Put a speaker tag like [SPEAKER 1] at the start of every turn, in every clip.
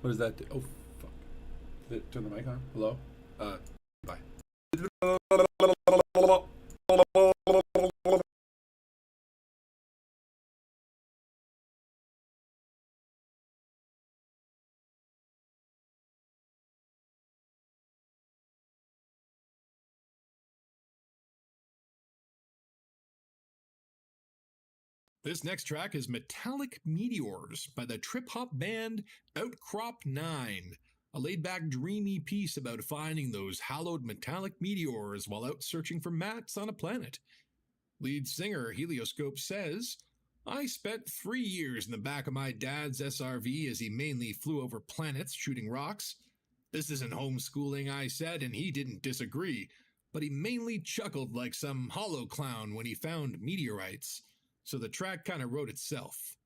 [SPEAKER 1] What does that do? Oh, fuck. Did it turn the mic on? Hello? Bye.
[SPEAKER 2] This next track is Metallic Meteors by the trip-hop band Outcrop 9, a laid-back dreamy piece about finding those hallowed metallic meteors while out searching for mats on a planet. Lead singer Helioscope says, "I spent 3 years in the back of my dad's SRV as he mainly flew over planets shooting rocks. This isn't homeschooling," I said, and he didn't disagree, but he mainly chuckled like some hollow clown when he found meteorites. So the track kind of wrote itself.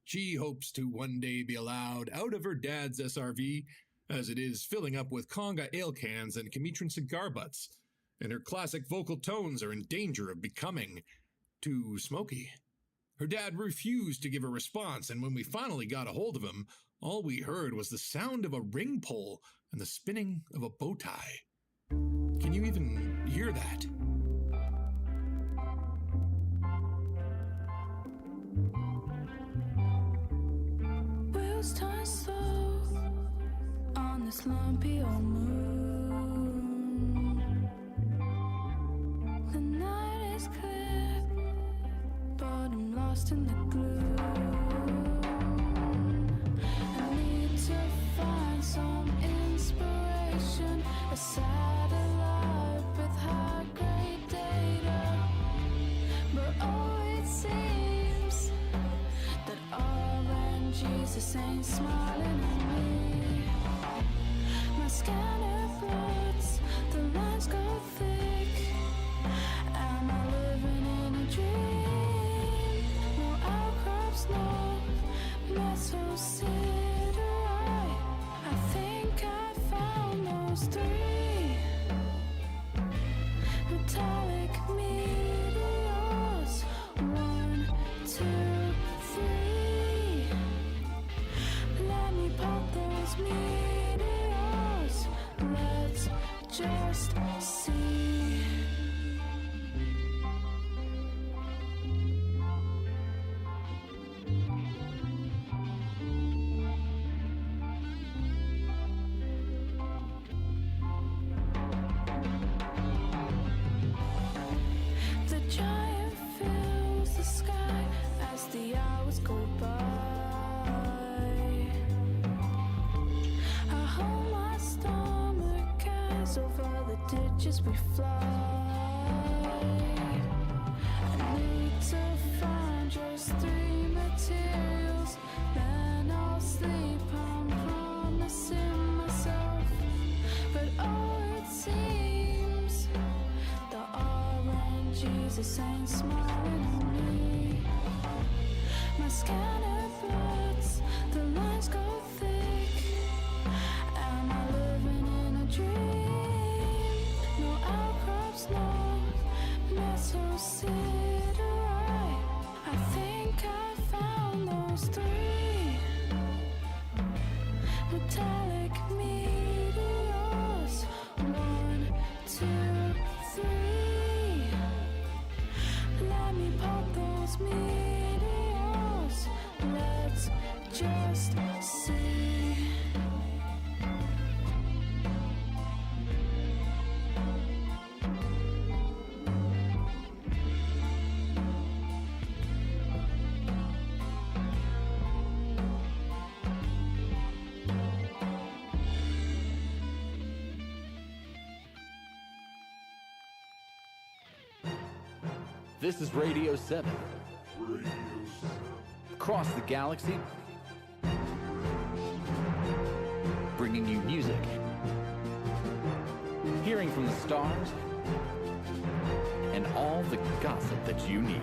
[SPEAKER 2] She hopes to one day be allowed out of her dad's SRV, as it is filling up with conga ale cans and Comitran cigar butts, and her classic vocal tones are in danger of becoming too smoky. Her dad refused to give a response, and when we finally got a hold of him, all we heard was the sound of a ring pull and the spinning of a bow tie. Can you even hear that?
[SPEAKER 3] Wheels turn slow on this lumpy old moon. The night is clear, but I'm lost in the gloom. I need to find some inspiration, a satellite with high-grade data. But oh, it seems that Jesus ain't smiling at me. My scanner floods, the lines go thick. Am I living in a dream? No outcrops, no mesocyteri. I think I found those three metallic meteors. 1, 2, 3. Let me pop those meteors. Let's just see. The giant fills the sky as the hours go by. I hold my stomach as over the ditches we fly. I need to find just 3 materials, then I'll sleep, I'm promising myself. But oh, it seems the RNGs ain't smiling at me. My scanner floods, the lines go thick. Am I living in a dream? No outcrops, no mesocyteri. I think I found those 3 metallic meteors. 1, 2, 3. Let me pop those meteors. Let's just see.
[SPEAKER 4] This is Radio 7. Across the galaxy, bringing you music, hearing from the stars, and all the gossip that you need.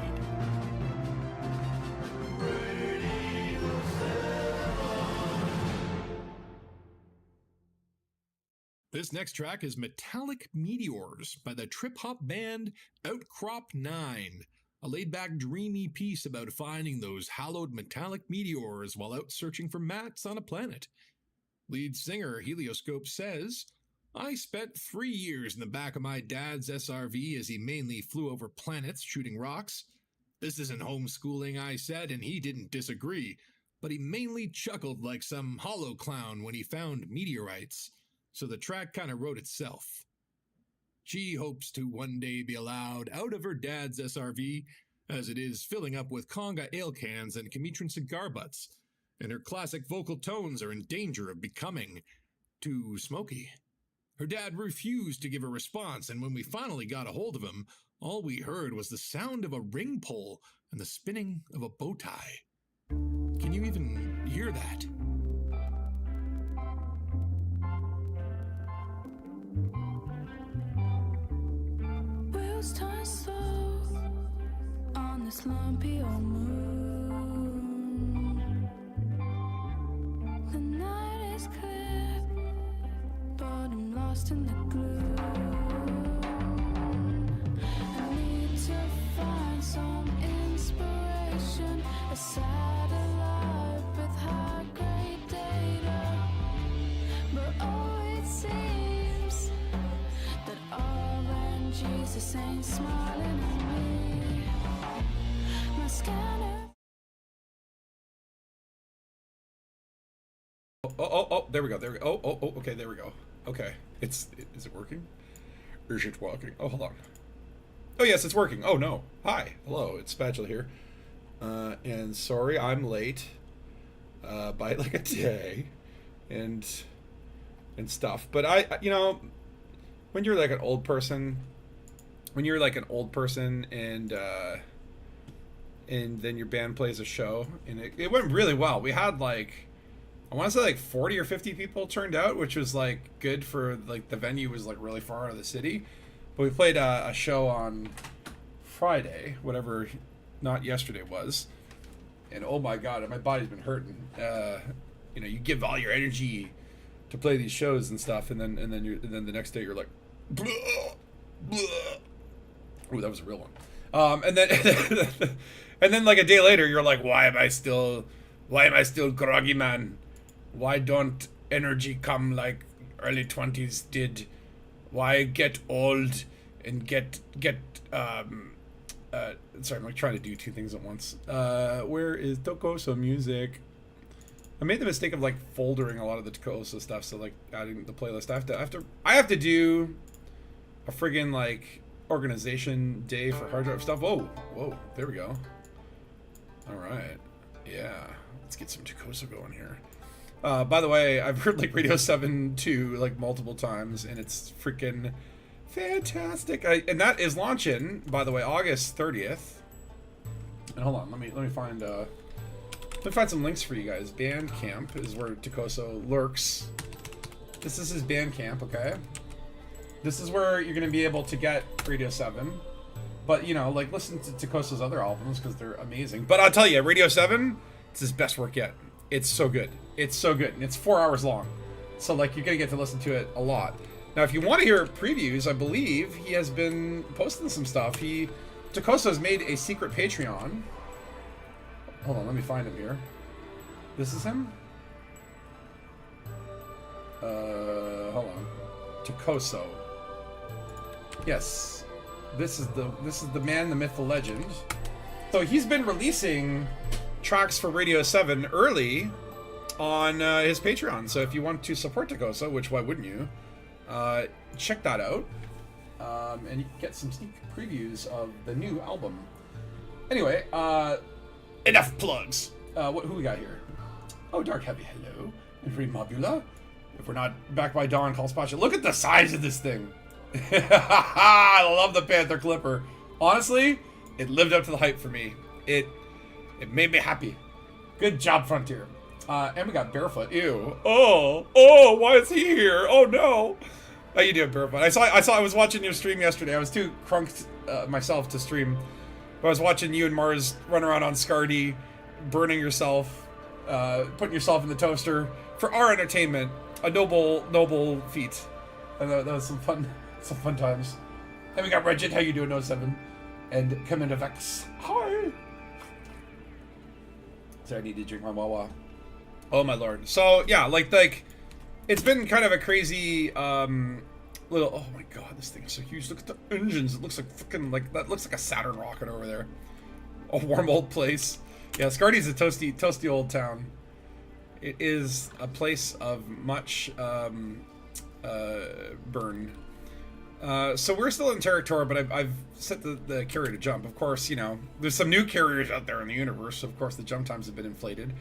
[SPEAKER 2] This next track is Metallic Meteors by the trip-hop band Outcrop 9, a laid-back dreamy piece about finding those hallowed metallic meteors while out searching for mats on a planet. Lead singer Helioscope says, I spent 3 years in the back of my dad's SRV as he mainly flew over planets shooting rocks. This isn't homeschooling, I said, and he didn't disagree, but he mainly chuckled like some hollow clown when he found meteorites, so the track kind of wrote itself. She hopes to one day be allowed out of her dad's SRV, as it is filling up with conga ale cans and Comitran cigar butts, and her classic vocal tones are in danger of becoming too smoky. Her dad refused to give a response, and when we finally got a hold of him, all we heard was the sound of a ring pole and the spinning of a bow tie. Can you even hear that?
[SPEAKER 3] Wheels turn slow on this lumpy old moon. The night is clear, but I'm lost in the gloom. I need to find some inspiration, a satellite with high-grade data. But oh, it seems that Jesus ain't smiling at me. My scanner.
[SPEAKER 1] Oh, there we go. Okay, there we go. Okay. Is it working? Or is it walking? Oh, hold on. Oh, yes, it's working. Oh, no. Hi. Hello, it's Spatula here. And sorry, I'm late. By like a day. And stuff. But you know, when you're like an old person, and then your band plays a show, and it went really well. We had like, I want to say like 40 or 50 people turned out, which was like good for like the venue was like really far out of the city. But we played a show on Friday, whatever, not yesterday was, and oh my god, my body's been hurting. You know, you give all your energy to play these shows and stuff, and then the next day you're like, blah, blah. Ooh, that was a real one. And then like a day later, you're like, why am I still groggy, man? Why don't energy come like early 20s did? Why get old and get sorry, I'm like trying to do two things at once. Where is Tokoso music? I made the mistake of like foldering a lot of the Tokoso stuff, so like adding the playlist. I have to do a friggin' like organization day for hard drive stuff. Whoa, there we go. All right, yeah, let's get some Tokoso going here. By the way, I've heard like Radio 7 2 like multiple times, and it's freaking fantastic. And that is launching, by the way, August 30th. And hold on, let me find some links for you guys. Bandcamp is where Tokoso lurks. This is his Bandcamp, okay? This is where you're going to be able to get Radio 7. But, you know, like, listen to Tokoso's other albums because they're amazing. But I'll tell you, Radio 7, it's his best work yet. It's so good. It's so good. And it's 4 hours long. So, like, you're going to get to listen to it a lot. Now, if you want to hear previews, I believe he has been posting some stuff. Tokoso's made a secret Patreon. Hold on, let me find him here. This is him? Hold on. Tokoso. Yes. This is the man, the myth, the legend. So he's been releasing tracks for Radio 7 early on his Patreon. So if you want to support Tokoso, which why wouldn't you? Check that out. And you can get some sneak previews of the new album. Anyway, enough plugs. Who we got here? Oh, Dark Heavy, hello. And Remobula. If we're not backed by Dawn, call Spatula. Look at the size of this thing. I love the Panther Clipper. Honestly, it lived up to the hype for me. It made me happy. Good job, Frontier. And we got Barefoot. Ew. Oh, why is he here? Oh no. How you doing, Barefoot? I was watching your stream yesterday. I was too crunked myself to stream. But I was watching you and Mars run around on Scardy, burning yourself, putting yourself in the toaster for our entertainment. A noble feat. And that was some fun times. And we got Regid. How you doing, 07? And Commander Vex. Hi. Sorry, I need to drink my Wawa. Oh my lord. So yeah, like it's been kind of a crazy little. Oh my god, this thing is so huge. Look at the engines. It looks like freaking like that. Looks like a Saturn rocket over there. A warm old place. Yeah, Scardy's a toasty old town. It is a place of much burn. So we're still in Territor, but I've set the carrier to jump. Of course, you know, there's some new carriers out there in the universe. So of course, the jump times have been inflated.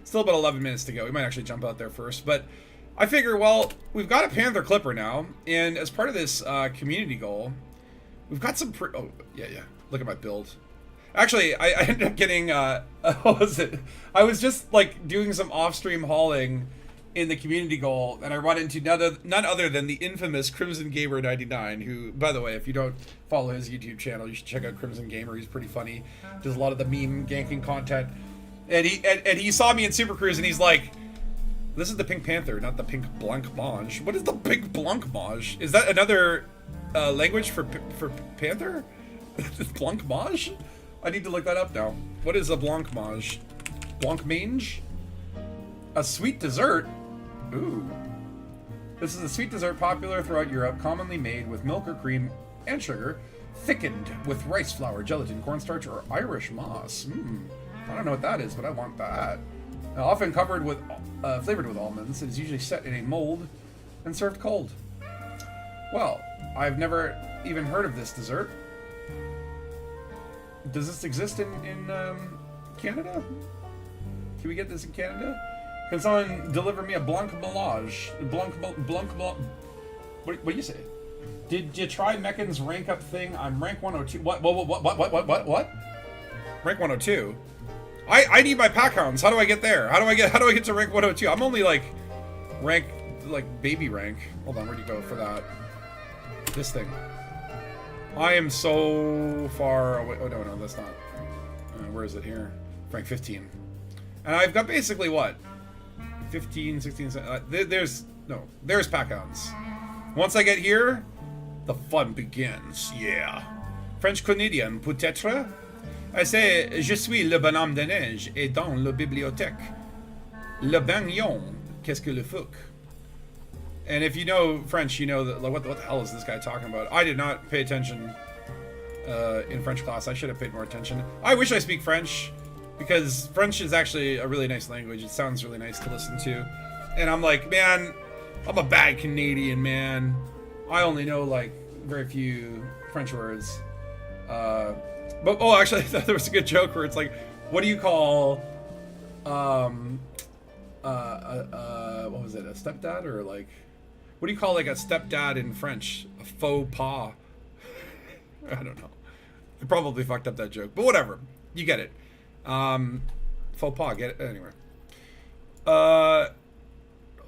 [SPEAKER 1] Still about 11 minutes to go. We might actually jump out there first. But I figure, well, we've got a Panther Clipper now. And as part of this community goal, we've got some... oh, yeah. Look at my build. Actually, I ended up getting... what was it? I was just, like, doing some off-stream hauling in the community goal, and I run into none other than the infamous Crimson Gamer 99, who, by the way, if you don't follow his YouTube channel, you should check out Crimson Gamer. He's pretty funny. Does a lot of the meme ganking content. And he saw me in Super Cruise, and he's like, "This is the Pink Panther, not the Pink Blancmange." What is the Pink Blancmange? Is that another language for panther? Blancmange? I need to look that up now. What is a blancmange? Blancmange? A sweet dessert? Ooh. This is a sweet dessert popular throughout Europe, commonly made with milk or cream and sugar, thickened with rice flour, gelatin, cornstarch, or Irish moss. I don't know what that is, but I want that. Often covered with, flavored with almonds, it is usually set in a mold and served cold. Well, I've never even heard of this dessert. Does this exist in Canada? Can we get this in Canada? Can someone deliver me a blancmange? What do you say? Did you try Meccan's rank up thing? I'm rank 102. What? Rank 102? I need my pack hounds. How do I get there? How do I get to rank 102? I'm only like rank baby rank. Hold on, where'd you go for that? This thing. I am so far away. Oh no, that's not. Where is it here? Rank 15. And I've got basically what? 15, 16, there's pack hounds. Once I get here, the fun begins. Yeah. French Canadian, peut-être? I say, je suis le bonhomme de neige et dans la bibliothèque. Le bagnon, qu'est-ce que le fouc? And if you know French, you know that, like, what the hell is this guy talking about? I did not pay attention in French class. I should have paid more attention. I wish I speak French, because French is actually a really nice language. It sounds really nice to listen to. And I'm like, man, I'm a bad Canadian, man. I only know, like, very few French words. But, oh, actually, I thought there was a good joke where it's like, what do you call, what was it, a stepdad? Or, like, what do you call, like, a stepdad in French? A faux pas. I don't know. I probably fucked up that joke, but whatever. You get it. Faux pas, get it? Anyway.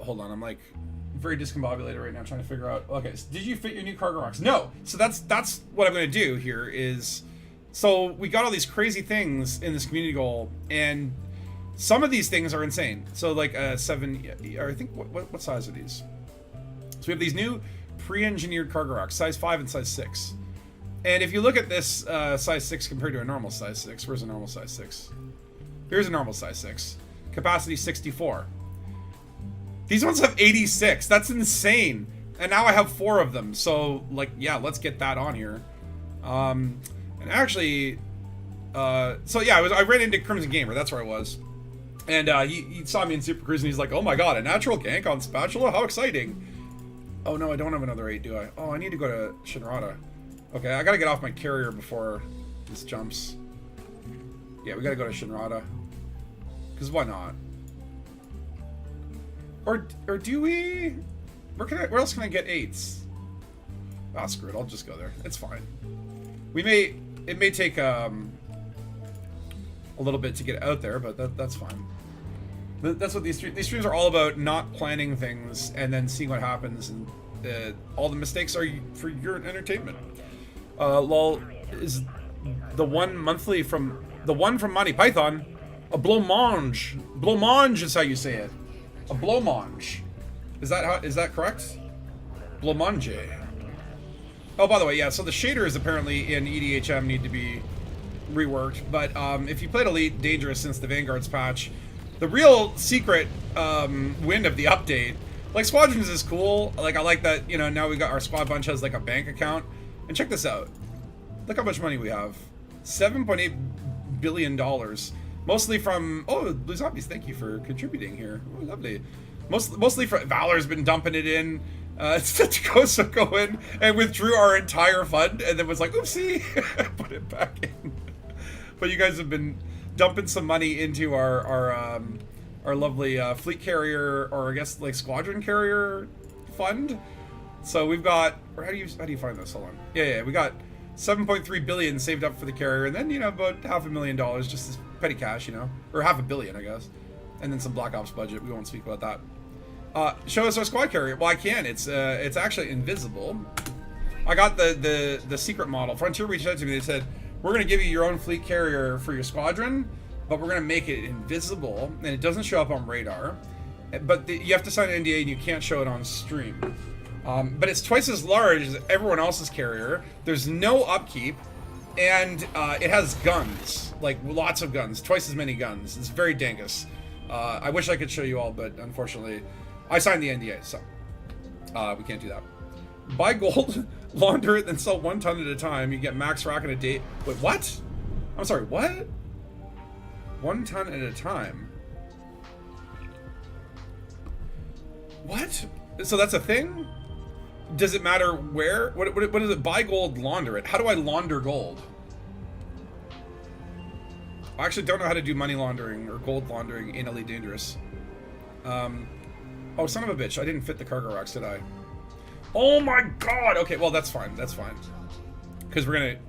[SPEAKER 1] Hold on, I'm like very discombobulated right now trying to figure out. Okay, so did you fit your new cargo rocks? No. So that's what I'm going to do here is, so we got all these crazy things in this community goal, and some of these things are insane. So like 7, or I think, what size are these? So we have these new pre-engineered cargo rocks, size 5 and size 6. And if you look at this size 6 compared to a normal size 6, where's a normal size 6? Here's a normal size 6. Capacity 64. These ones have 86. That's insane. And now I have 4 of them. So, like, yeah, let's get that on here. And actually, so yeah, I ran into Crimson Gamer. That's where I was. And he saw me in Super Cruise and he's like, oh my god, a natural gank on Spatula? How exciting. Oh no, I don't have another 8, do I? Oh, I need to go to Shinrata. Okay, I gotta get off my carrier before this jumps. Yeah, we gotta go to Shinrata. Because why not? Or do we? Where else can I get 8s? Ah, screw it, I'll just go there. It's fine. It may take a little bit to get out there, but that's fine. That's what these streams are all about, not planning things and then seeing what happens, and all the mistakes are for your entertainment. Lol, is the one from Monty Python a blowmange? Blowmange is how you say it. A blowmange. Is that correct? Blowmange. Oh, by the way, yeah, so the shaders apparently in EDHM need to be reworked, but if you played Elite Dangerous since the Vanguard's patch, the real secret win of the update Like, Squadrons is cool. Like, I like that, you know, now we got our squad bunch has, like, a bank account. And check this out. Look how much money we have. $7.8 billion. Mostly from... Oh, Blue Zombies, thank you for contributing here. Oh, lovely. Mostly from... Valor's been dumping it in. Takoso go in and withdrew our entire fund and then was like, oopsie, put it back in. But you guys have been dumping some money into our lovely fleet carrier, or I guess like squadron carrier fund. So we've got, or how do you find this? Hold on. Yeah, we got 7.3 billion saved up for the carrier, and then, you know, about $500,000 just as petty cash, you know, or $500 million, I guess, and then some Black Ops budget. We won't speak about that. Show us our squad carrier. Well, I can. It's actually invisible. I got the secret model. Frontier reached out to me. They said, we're going to give you your own fleet carrier for your squadron, but we're going to make it invisible, and it doesn't show up on radar. But you have to sign an NDA, and you can't show it on stream. But it's twice as large as everyone else's carrier. There's no upkeep, and it has guns, like lots of guns, twice as many guns. It's very Dangus. I wish I could show you all, but unfortunately... I signed the NDA, so we can't do that. Buy gold, launder it, then sell 1 ton at a time. You get max rack in a day. Wait, what? I'm sorry, what? 1 ton at a time. What? So that's a thing? Does it matter where? What is it? Buy gold, launder it. How do I launder gold? I actually don't know how to do money laundering or gold laundering in Elite Dangerous. Oh, son of a bitch. I didn't fit the cargo racks, did I? Oh my god! Okay, well, that's fine. That's fine. Because we're going to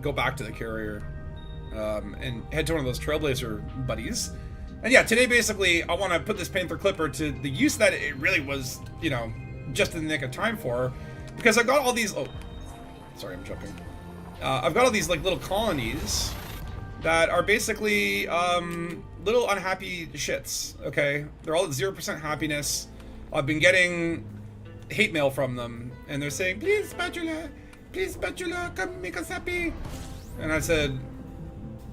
[SPEAKER 1] go back to the carrier and head to one of those Trailblazer buddies. And yeah, today, basically, I want to put this Panther Clipper to the use that it really was, you know, just in the nick of time for. Because I've got all these... Oh, sorry, I'm jumping. I've got all these, like, little colonies that are basically little unhappy shits, okay? They're all at 0% happiness. I've been getting hate mail from them, and they're saying, please, Spatula, come make us happy. And I said,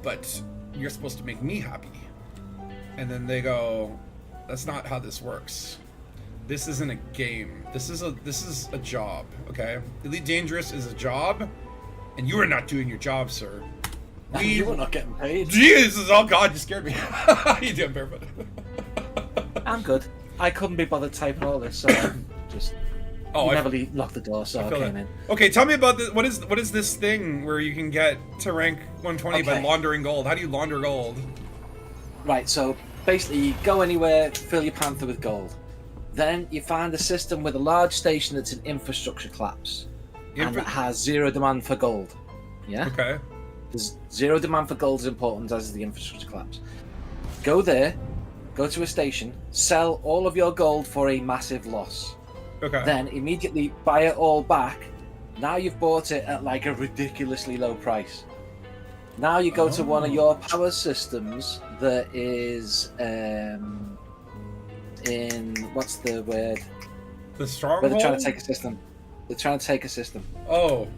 [SPEAKER 1] but you're supposed to make me happy. And then they go, that's not how this works. This isn't a game. This is a job, okay? Elite Dangerous is a job, and you are not doing your job, sir.
[SPEAKER 5] You were not getting paid.
[SPEAKER 1] Jesus, oh god, you scared me. How you doing, Barefoot?
[SPEAKER 5] I'm good. I couldn't be bothered typing all this, so just... Oh, never locked the door, so I came in.
[SPEAKER 1] Okay, tell me about this. What is this thing where you can get to rank 120 by laundering gold? How do you launder gold?
[SPEAKER 5] Right, so basically you go anywhere, fill your Panther with gold. Then you find a system with a large station that's an infrastructure collapse. And that has zero demand for gold. Yeah?
[SPEAKER 1] Okay.
[SPEAKER 5] There's zero demand for gold as important as the infrastructure collapse. Go there, go to a station, sell all of your gold for a massive loss.
[SPEAKER 1] Okay.
[SPEAKER 5] Then immediately buy it all back. Now you've bought it at like a ridiculously low price. Now you go to one of your power systems that is in what's the word?
[SPEAKER 1] The stronghold.
[SPEAKER 5] Where they're trying to take a system. They're trying to take a system.
[SPEAKER 1] Oh,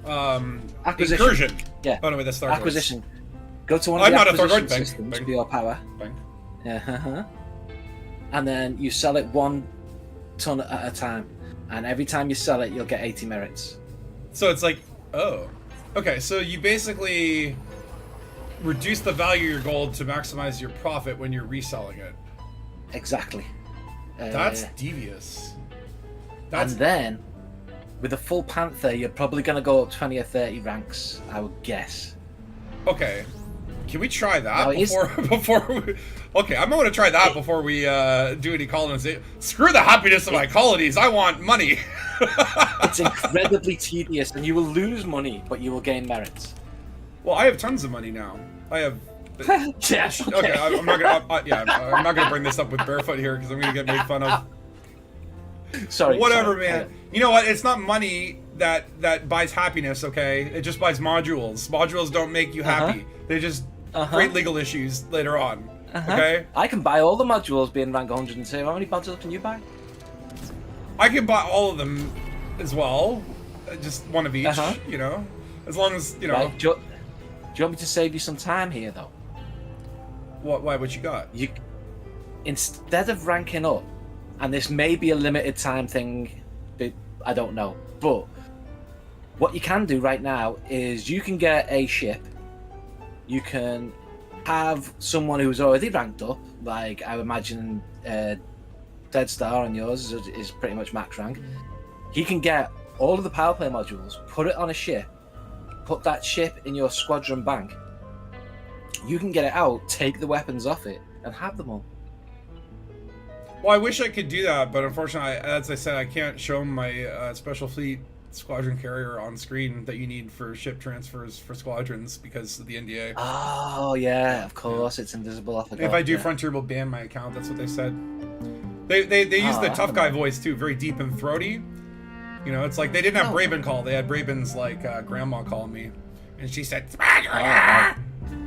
[SPEAKER 5] acquisition.
[SPEAKER 1] Incursion.
[SPEAKER 5] Yeah.
[SPEAKER 1] Oh no, wait, that's Star
[SPEAKER 5] acquisition. Go to one of the acquisition systems
[SPEAKER 1] bang,
[SPEAKER 5] for your power.
[SPEAKER 1] Bang.
[SPEAKER 5] Yeah. And then you sell it 1 ton at a time. And every time you sell it, you'll get 80 merits.
[SPEAKER 1] So it's like, oh, okay. So you basically reduce the value of your gold to maximize your profit when you're reselling it.
[SPEAKER 5] Exactly.
[SPEAKER 1] That's devious.
[SPEAKER 5] And then, with a full Panther, you're probably going to go up 20 or 30 ranks, I would guess.
[SPEAKER 1] Okay. Can we try that before we... Okay, I'm going to try that before we do any colonization. Screw the happiness of my colonies. I want money.
[SPEAKER 5] It's incredibly tedious, and you will lose money, but you will gain merits.
[SPEAKER 1] Well, I have tons of money now. I have...
[SPEAKER 5] Yeah,
[SPEAKER 1] okay, I'm not gonna. I'm not gonna bring this up with Barefoot here because I'm gonna get made fun of.
[SPEAKER 5] Sorry.
[SPEAKER 1] Whatever, man. You know what? It's not money that buys happiness. Okay, it just buys modules. Modules don't make you happy. They just create legal issues later on. Okay.
[SPEAKER 5] I can buy all the modules being rank 102. How many modules can you buy?
[SPEAKER 1] I can buy all of them as well. Just one of each. You know, as long as you know.
[SPEAKER 5] Right. Do you want me to save you some time here, though?
[SPEAKER 1] What? Why? What you got?
[SPEAKER 5] Instead of ranking up and this may be a limited time thing, but I don't know. But what you can do right now is you can get a ship. You can have someone who's already ranked up, like I would imagine Dead Star on yours is pretty much max rank. He can get all of the power play modules, put it on a ship, put that ship in your squadron bank. You can get it out, take the weapons off it, and have them all.
[SPEAKER 1] Well, I wish I could do that, but unfortunately, as I said, I can't show my special fleet squadron carrier on screen that you need for ship transfers for squadrons because of the NDA.
[SPEAKER 5] Oh yeah, of course, it's invisible.
[SPEAKER 1] If I do Frontier, will ban my account. That's what they said. They use the tough guy voice too, very deep and throaty. You know, it's like they didn't have Braben call. They had Braben's like grandma calling me, and she said,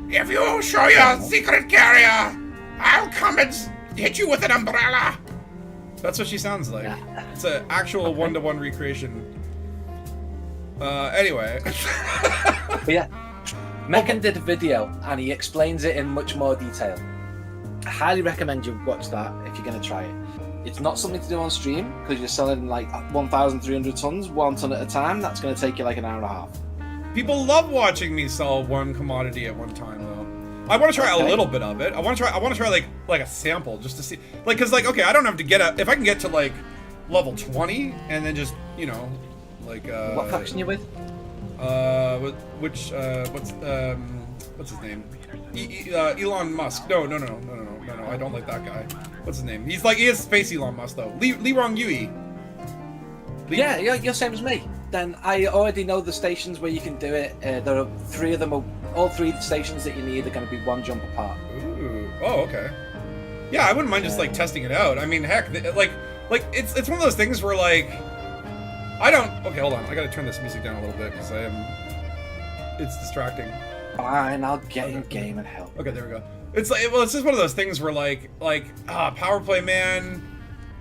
[SPEAKER 1] "If you show your secret carrier, I'll come and hit you with an umbrella." That's what she sounds like. Yeah. It's an actual one-to-one recreation. Anyway.
[SPEAKER 5] But yeah, Megan did a video and he explains it in much more detail. I highly recommend you watch that if you're going to try it. It's not something to do on stream because you're selling like 1,300 tons, 1 ton at a time. That's going to take you like an hour and a half.
[SPEAKER 1] People love watching me sell one commodity at one time, though. I want to try a little bit of it. I want to try like a sample just to see, like, cause like okay, I don't have to get if I can get to like level 20 and then just like
[SPEAKER 5] what faction you with?
[SPEAKER 1] What's his name? Elon Musk. No, I don't like that guy. What's his name? He is space Elon Musk though. Lee Rong Yui.
[SPEAKER 5] Yeah, you're same as me. Then I already know the stations where you can do it. There are 3 of them. All 3 stations that you need are going to be 1 jump apart.
[SPEAKER 1] Ooh. Oh, okay. Yeah, I wouldn't mind just like testing it out. I mean, heck, like it's one of those things where like Okay, hold on. I gotta turn this music down a little bit because it's distracting.
[SPEAKER 5] Fine, I'll get in game and help.
[SPEAKER 1] Okay, there we go. It's like, well, it's just one of those things where like power play, man.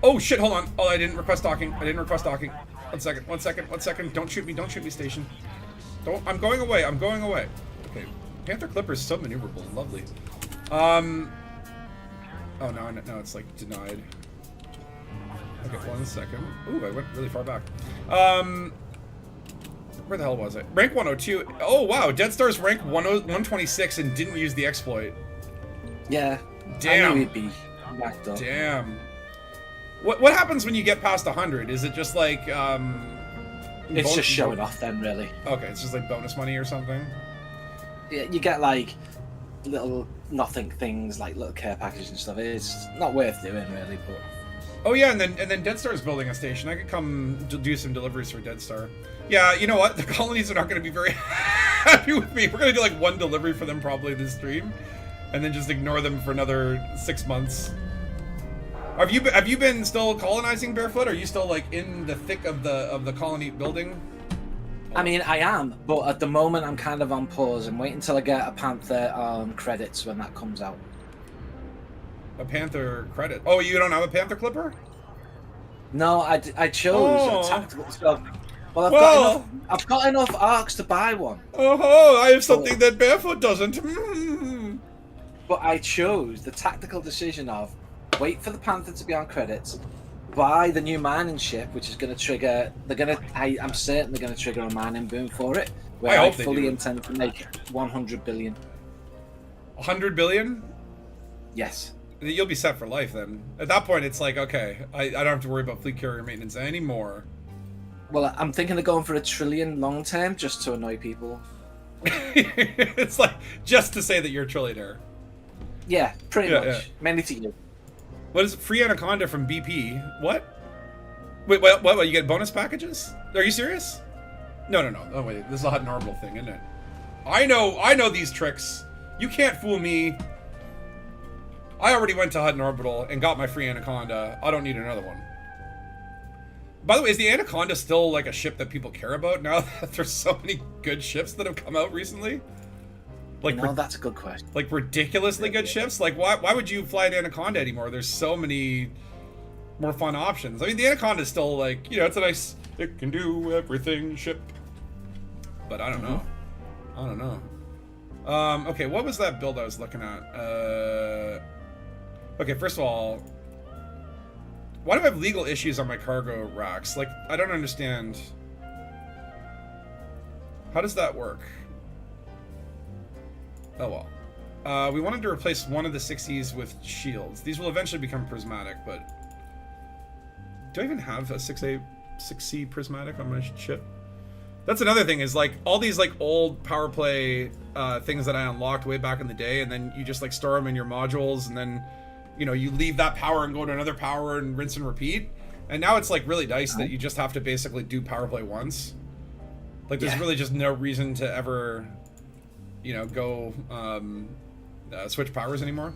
[SPEAKER 1] Oh shit, hold on. Oh, I didn't request docking. One second. Don't shoot me, station. I'm going away. Okay. Panther Clipper is so maneuverable. Lovely. Oh, no, it's like denied. Okay, 1 second. Ooh, I went really far back. Where the hell was I? Rank 102. Oh, wow. Dead Star's rank 126 and didn't use the exploit.
[SPEAKER 5] Yeah.
[SPEAKER 1] Damn.
[SPEAKER 5] I knew he'd be backed up.
[SPEAKER 1] Damn. What happens when you get past 100? Is it just like,
[SPEAKER 5] it's just showing off then, really.
[SPEAKER 1] Okay, it's just like bonus money or something?
[SPEAKER 5] Yeah, you get like little nothing things, like little care packages and stuff. It's not worth doing, really, but...
[SPEAKER 1] Oh yeah, and then Dead Star's building a station. I could come do some deliveries for Dead Star. Yeah, you know what? The colonies are not going to be very happy with me. We're going to do like 1 delivery for them probably this stream, and then just ignore them for another 6 months. Have you been still colonizing Barefoot? Are you still like in the thick of the colony building?
[SPEAKER 5] I mean, I am, but at the moment I'm kind of on pause and wait until I get a Panther credits when that comes out.
[SPEAKER 1] A Panther credit? Oh, you don't have a Panther clipper?
[SPEAKER 5] No, I chose a tactical stuff. Well, I've got enough arcs to buy one.
[SPEAKER 1] Oh, I have something that Barefoot doesn't.
[SPEAKER 5] But I chose the tactical decision of wait for the Panther to be on credits, buy the new mining ship, which is going to trigger. I'm certain they're going to trigger a mining boom for it. Where I fully intend to make 100 billion.
[SPEAKER 1] 100 billion?
[SPEAKER 5] Yes.
[SPEAKER 1] You'll be set for life then. At that point, it's like, okay, I don't have to worry about fleet carrier maintenance anymore.
[SPEAKER 5] Well, I'm thinking of going for 1 trillion long term just to annoy people.
[SPEAKER 1] It's like, just to say that you're a trillionaire.
[SPEAKER 5] Yeah, pretty much.
[SPEAKER 1] Yeah.
[SPEAKER 5] Mainly to you.
[SPEAKER 1] What is free Anaconda from BP? What? Wait, what? You get bonus packages? Are you serious? No. Oh wait, this is a Hut and Orbital thing, isn't it? I know these tricks. You can't fool me. I already went to Hut and Orbital and got my free Anaconda. I don't need another one. By the way, is the Anaconda still like a ship that people care about now that there's so many good ships that have come out recently? Like,
[SPEAKER 5] no, that's a good question.
[SPEAKER 1] Like ridiculously good ships? Like why would you fly an Anaconda anymore? There's so many more fun options. I mean, the Anaconda is still like, it's a nice, it can do everything ship. But I don't know. I don't know. Okay, what was that build I was looking at? Okay, first of all, Why do I have legal issues on my cargo racks? Like, I don't understand. How does that work? Oh well. We wanted to replace one of the 6Es with shields. These will eventually become prismatic, but... Do I even have a 6C prismatic on my ship? That's another thing, is like, all these like old power play things that I unlocked way back in the day, and then you just like store them in your modules, and then, you know, you leave that power and go to another power and rinse and repeat. And now it's like really nice that you just have to basically do power play once. Like, there's really just no reason to ever, you know, go switch powers anymore.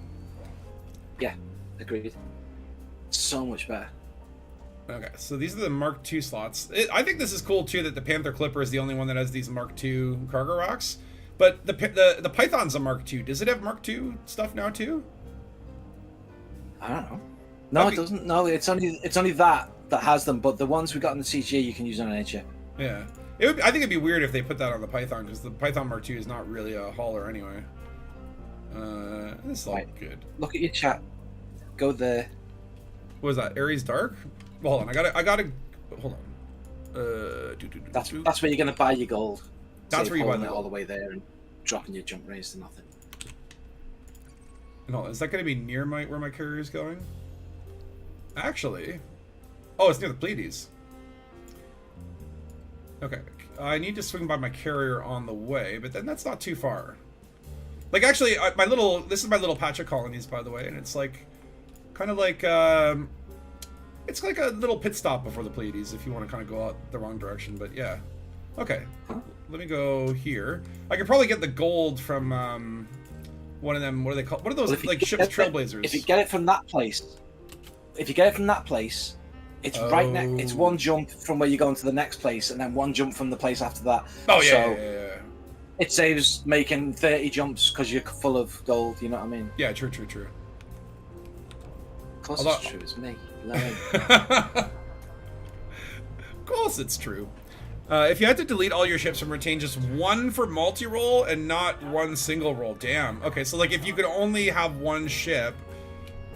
[SPEAKER 5] Yeah, agreed. So much better.
[SPEAKER 1] Okay, so these are the Mark II slots. I think this is cool too that the Panther Clipper is the only one that has these Mark II cargo racks. But the Python's a Mark II. Does it have Mark II stuff now too?
[SPEAKER 5] I don't know. No, it doesn't. No, it's only that has them. But the ones we got in the CGA, you can use on an chip.
[SPEAKER 1] Yeah, I think it'd be weird if they put that on the Python, because the Python Mark II is not really a hauler anyway. This is all good.
[SPEAKER 5] Look at your chat. Go there.
[SPEAKER 1] What was that? Ares Dark? Well, hold on. I gotta. Hold on.
[SPEAKER 5] That's where you're gonna buy your gold.
[SPEAKER 1] That's where you buy
[SPEAKER 5] it all the way there and dropping your jump raise to nothing.
[SPEAKER 1] No, is that gonna be near where my carrier is going? Actually, oh, it's near the Pleiades. Okay, I need to swing by my carrier on the way, but then that's not too far. Like, actually, this is my little patch of colonies, by the way, and it's like, kind of like, it's like a little pit stop before the Pleiades if you want to kind of go out the wrong direction, but yeah. Okay, let me go here. I could probably get the gold from one of them. What are they called? What are those like ships trailblazers?
[SPEAKER 5] If you get it from that place, it's right next. It's one jump from where you're going to the next place, and then one jump from the place after that.
[SPEAKER 1] Oh yeah,
[SPEAKER 5] so
[SPEAKER 1] yeah.
[SPEAKER 5] It saves making 30 jumps because you're full of gold. You know what I mean?
[SPEAKER 1] Yeah, true.
[SPEAKER 5] Of course, it's true. It's me.
[SPEAKER 1] Of course, it's true. If you had to delete all your ships and retain just one for multi-roll and not one single roll, damn. Okay, so like if you could only have one ship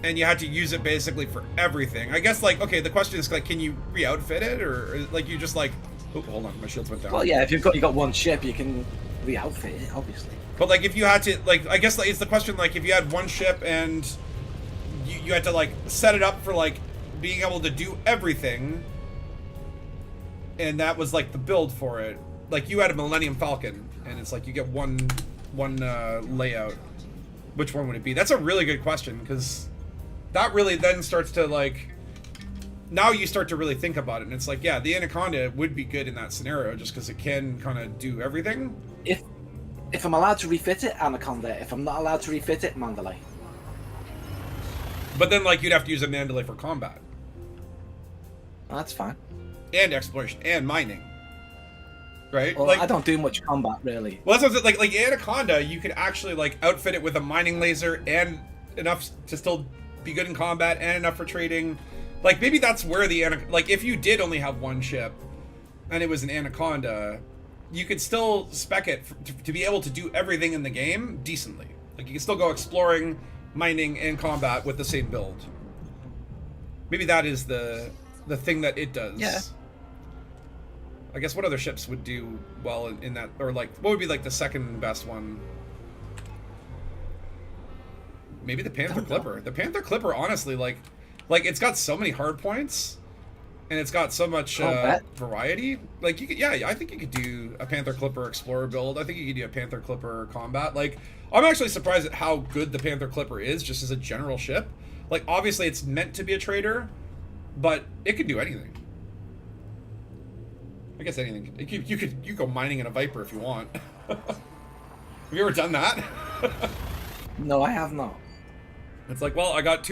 [SPEAKER 1] and you had to use it basically for everything, I guess, like, okay, the question is, like, can you re-outfit it, or like you just like, oh, hold on, my shields went down.
[SPEAKER 5] Well, yeah, if you got one ship, you can re-outfit it, obviously.
[SPEAKER 1] But like if you had to, like, I guess like, it's the question, like, if you had one ship and you had to like set it up for like being able to do everything, and that was like the build for it. Like, you had a Millennium Falcon, and it's like you get one layout. Which one would it be? That's a really good question, because that really then starts to, like, now you start to really think about it, and it's like, yeah, the Anaconda would be good in that scenario, just because it can kind of do everything.
[SPEAKER 5] If I'm allowed to refit it, Anaconda. If I'm not allowed to refit it, Mandalay.
[SPEAKER 1] But then, like, you'd have to use a Mandalay for combat.
[SPEAKER 5] Well, that's fine.
[SPEAKER 1] And exploration, and mining. Right?
[SPEAKER 5] Well,
[SPEAKER 1] like,
[SPEAKER 5] I don't do much combat, really.
[SPEAKER 1] Well, that's what I'm saying. Like Anaconda, you could actually, like, outfit it with a mining laser and enough to still be good in combat and enough for trading. Like, maybe that's where like, if you did only have one ship and it was an Anaconda, you could still spec it to be able to do everything in the game decently. Like, you can still go exploring, mining, and combat with the same build. Maybe that is the thing that it does.
[SPEAKER 5] Yeah.
[SPEAKER 1] I guess what other ships would do well in that, or like, what would be like the second best one? Maybe the Panther Clipper. The Panther Clipper, honestly, like it's got so many hard points, and it's got so much variety. Like, you could, yeah, I think you could do a Panther Clipper Explorer build. I think you could do a Panther Clipper Combat. Like, I'm actually surprised at how good the Panther Clipper is, just as a general ship. Like, obviously, it's meant to be a trader, but it can do anything. I guess anything. You could go mining in a Viper if you want. Have you ever done that?
[SPEAKER 5] No, I have not.
[SPEAKER 1] It's like, well, I got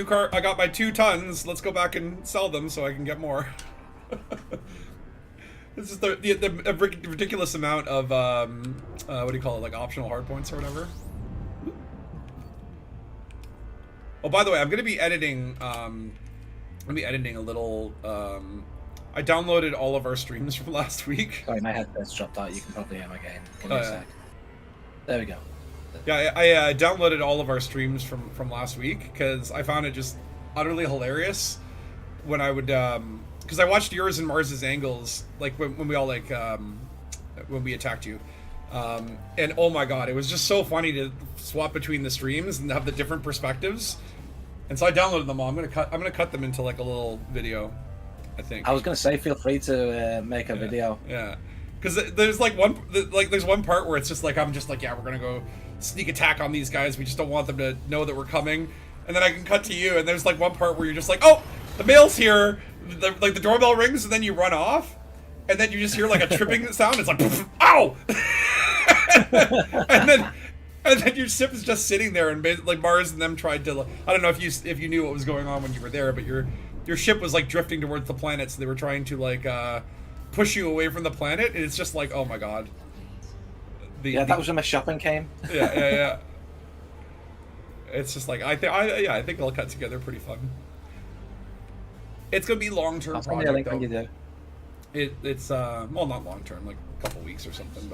[SPEAKER 1] my 2 tons. Let's go back and sell them so I can get more. This is the ridiculous amount of what do you call it? Like optional hard points or whatever. Oh, by the way, I'm gonna be editing. A little. I downloaded all of our streams from last week.
[SPEAKER 5] Sorry, my headset's dropped out. You can probably hear my game. Give me a sec. There we go.
[SPEAKER 1] Yeah, I downloaded all of our streams from last week because I found it just utterly hilarious when I would because I watched yours and Mars's angles like when we all like when we attacked you. And oh my god, it was just so funny to swap between the streams and have the different perspectives. And so I downloaded them all. I'm gonna cut them into like a little video, I think.
[SPEAKER 5] I was gonna say, feel free to make a video.
[SPEAKER 1] Yeah, because there's like there's one part where it's just like I'm just like, yeah, we're gonna go sneak attack on these guys. We just don't want them to know that we're coming. And then I can cut to you, and there's like one part where you're just like, oh, the mail's here. Like the doorbell rings, and then you run off, and then you just hear like a tripping sound. It's like, ow! and then your ship is just sitting there, and like Mars and them tried to. Like, I don't know if you knew what was going on when you were there, but your ship was like drifting towards the planet, so they were trying to like push you away from the planet, and it's just like, oh my god.
[SPEAKER 5] That was when my shopping came.
[SPEAKER 1] Yeah. It's just like I think they'll cut together pretty fun. It's gonna be long-term project though.
[SPEAKER 5] You do.
[SPEAKER 1] It's well, not long-term, like a couple weeks or something,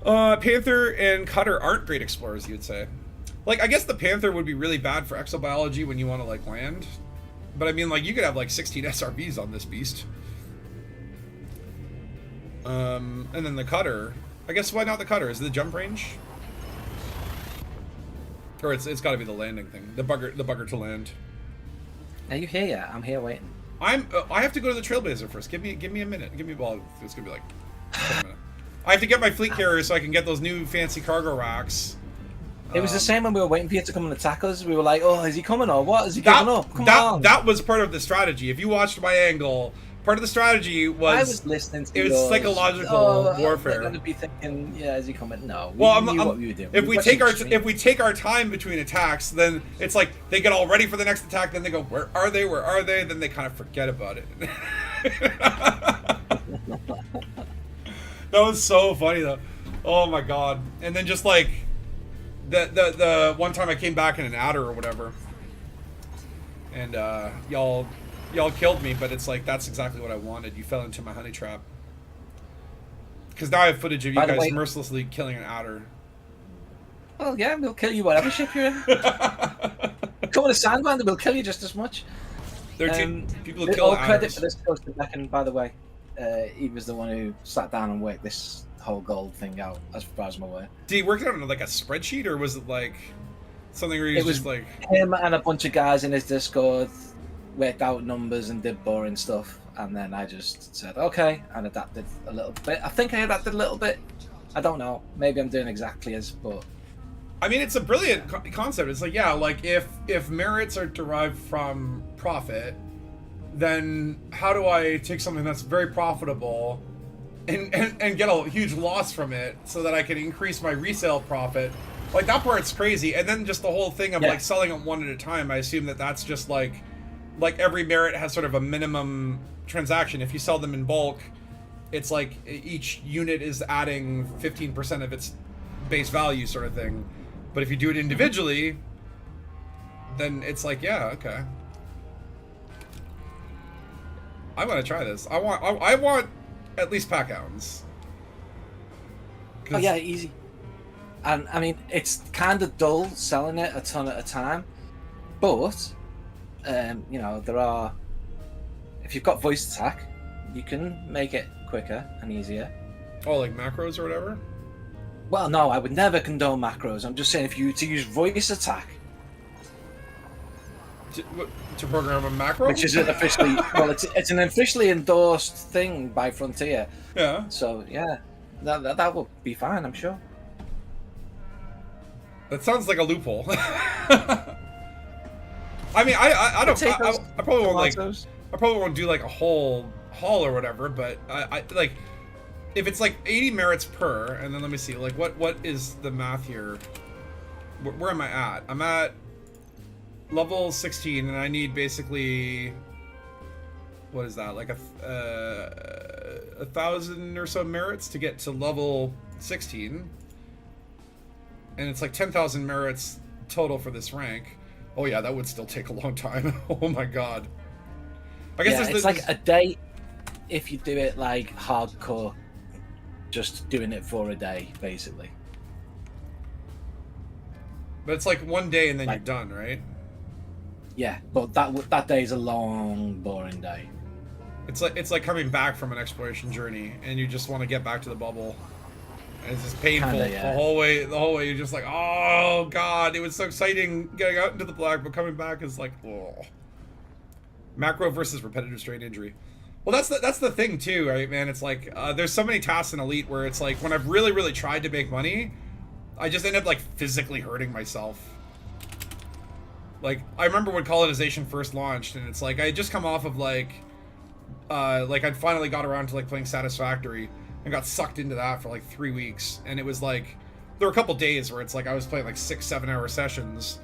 [SPEAKER 1] but Panther and Cutter aren't great explorers, you'd say. Like, I guess the Panther would be really bad for exobiology when you want to like land, but I mean, like, you could have like 16 SRVs on this beast. And then the Cutter, I guess why not the Cutter? Is it the jump range? Or it's got to be the landing thing, the bugger to land.
[SPEAKER 5] Are you here yet? I'm here waiting.
[SPEAKER 1] I have to go to the Trailblazer first. Give me a minute. Well, it's gonna be like a minute. I have to get my fleet carrier so I can get those new fancy cargo racks.
[SPEAKER 5] It was the same when we were waiting for you to come and attack us. We were like, oh, is he coming or what? Is he giving up? Come on.
[SPEAKER 1] That was part of the strategy. If you watched my angle, part of the strategy was...
[SPEAKER 5] I was listening to
[SPEAKER 1] it was psychological warfare.
[SPEAKER 5] I'm going to be thinking, yeah, is he coming? No.
[SPEAKER 1] Well,
[SPEAKER 5] we knew what we were doing.
[SPEAKER 1] If we take our time between attacks, then it's like they get all ready for the next attack, then they go, where are they? Where are they? Then they kind of forget about it. That was so funny, though. Oh, my God. And then just like... The one time I came back in an adder or whatever, and y'all killed me, but it's like that's exactly what I wanted. You fell into my honey trap. Because now I have footage of you guys mercilessly killing an adder.
[SPEAKER 5] Well, yeah, we'll kill you whatever ship you're in. Come on a sandman, we'll kill you just as much.
[SPEAKER 1] People kill
[SPEAKER 5] all
[SPEAKER 1] adders.
[SPEAKER 5] Credit for this goes to Beck, by the way, he was the one who sat down and worked this whole gold thing out, as far as I'm aware.
[SPEAKER 1] Did he work it out on like a spreadsheet, or was it like something where he was just like
[SPEAKER 5] him and a bunch of guys in his Discord worked out numbers and did boring stuff, and then I just said okay and adapted a little bit. I think I adapted a little bit. I don't know. Maybe I'm doing exactly as, but
[SPEAKER 1] I mean, it's a brilliant concept. It's like, yeah, like if merits are derived from profit, then how do I take something that's very profitable and get a huge loss from it so that I can increase my resale profit? Like, that part's crazy. And then just the whole thing of like selling them one at a time, I assume that's just like every merit has sort of a minimum transaction. If you sell them in bulk, it's like each unit is adding 15% of its base value sort of thing. But if you do it individually, then it's like, yeah, okay. I want to try this. I want at least pack hounds.
[SPEAKER 5] Oh yeah, easy. And I mean, it's kind of dull selling it a ton at a time, but you know, there are. If you've got voice attack, you can make it quicker and easier.
[SPEAKER 1] Oh, like macros or whatever?
[SPEAKER 5] Well, no, I would never condone macros. I'm just saying, if you were to use voice attack
[SPEAKER 1] to program a macro,
[SPEAKER 5] which isn't officially well, it's an officially endorsed thing by Frontier.
[SPEAKER 1] Yeah.
[SPEAKER 5] So yeah, that will be fine, I'm sure.
[SPEAKER 1] That sounds like a loophole. I mean, I don't. I probably won't like. I probably won't do like a whole haul or whatever. But I like if it's like 80 merits per, and then let me see, like what is the math here? Where am I at? I'm at level 16, and I need basically, what is that, like a 1,000 or so merits to get to level 16, and it's like 10,000 merits total for this rank. Oh yeah, that would still take a long time. Oh my god. I guess
[SPEAKER 5] it's like a day if you do it like hardcore, just doing it for a day basically.
[SPEAKER 1] But it's like one day and then you're done, right?
[SPEAKER 5] Yeah, but that day is a long, boring day.
[SPEAKER 1] It's like coming back from an exploration journey, and you just want to get back to the bubble. And it's just painful.
[SPEAKER 5] Kinda, yeah.
[SPEAKER 1] The whole way. You're just like, oh god, it was so exciting getting out into the black, but coming back is like, oh. Macro versus repetitive strain injury. Well, that's the thing too, right, man? It's like there's so many tasks in Elite where it's like when I've really tried to make money, I just end up like physically hurting myself. Like I remember when colonization first launched, and it's like I had just come off of like I'd finally got around to like playing Satisfactory and got sucked into that for like 3 weeks, and it was like there were a couple days where it's like I was playing like 6-7 hour sessions,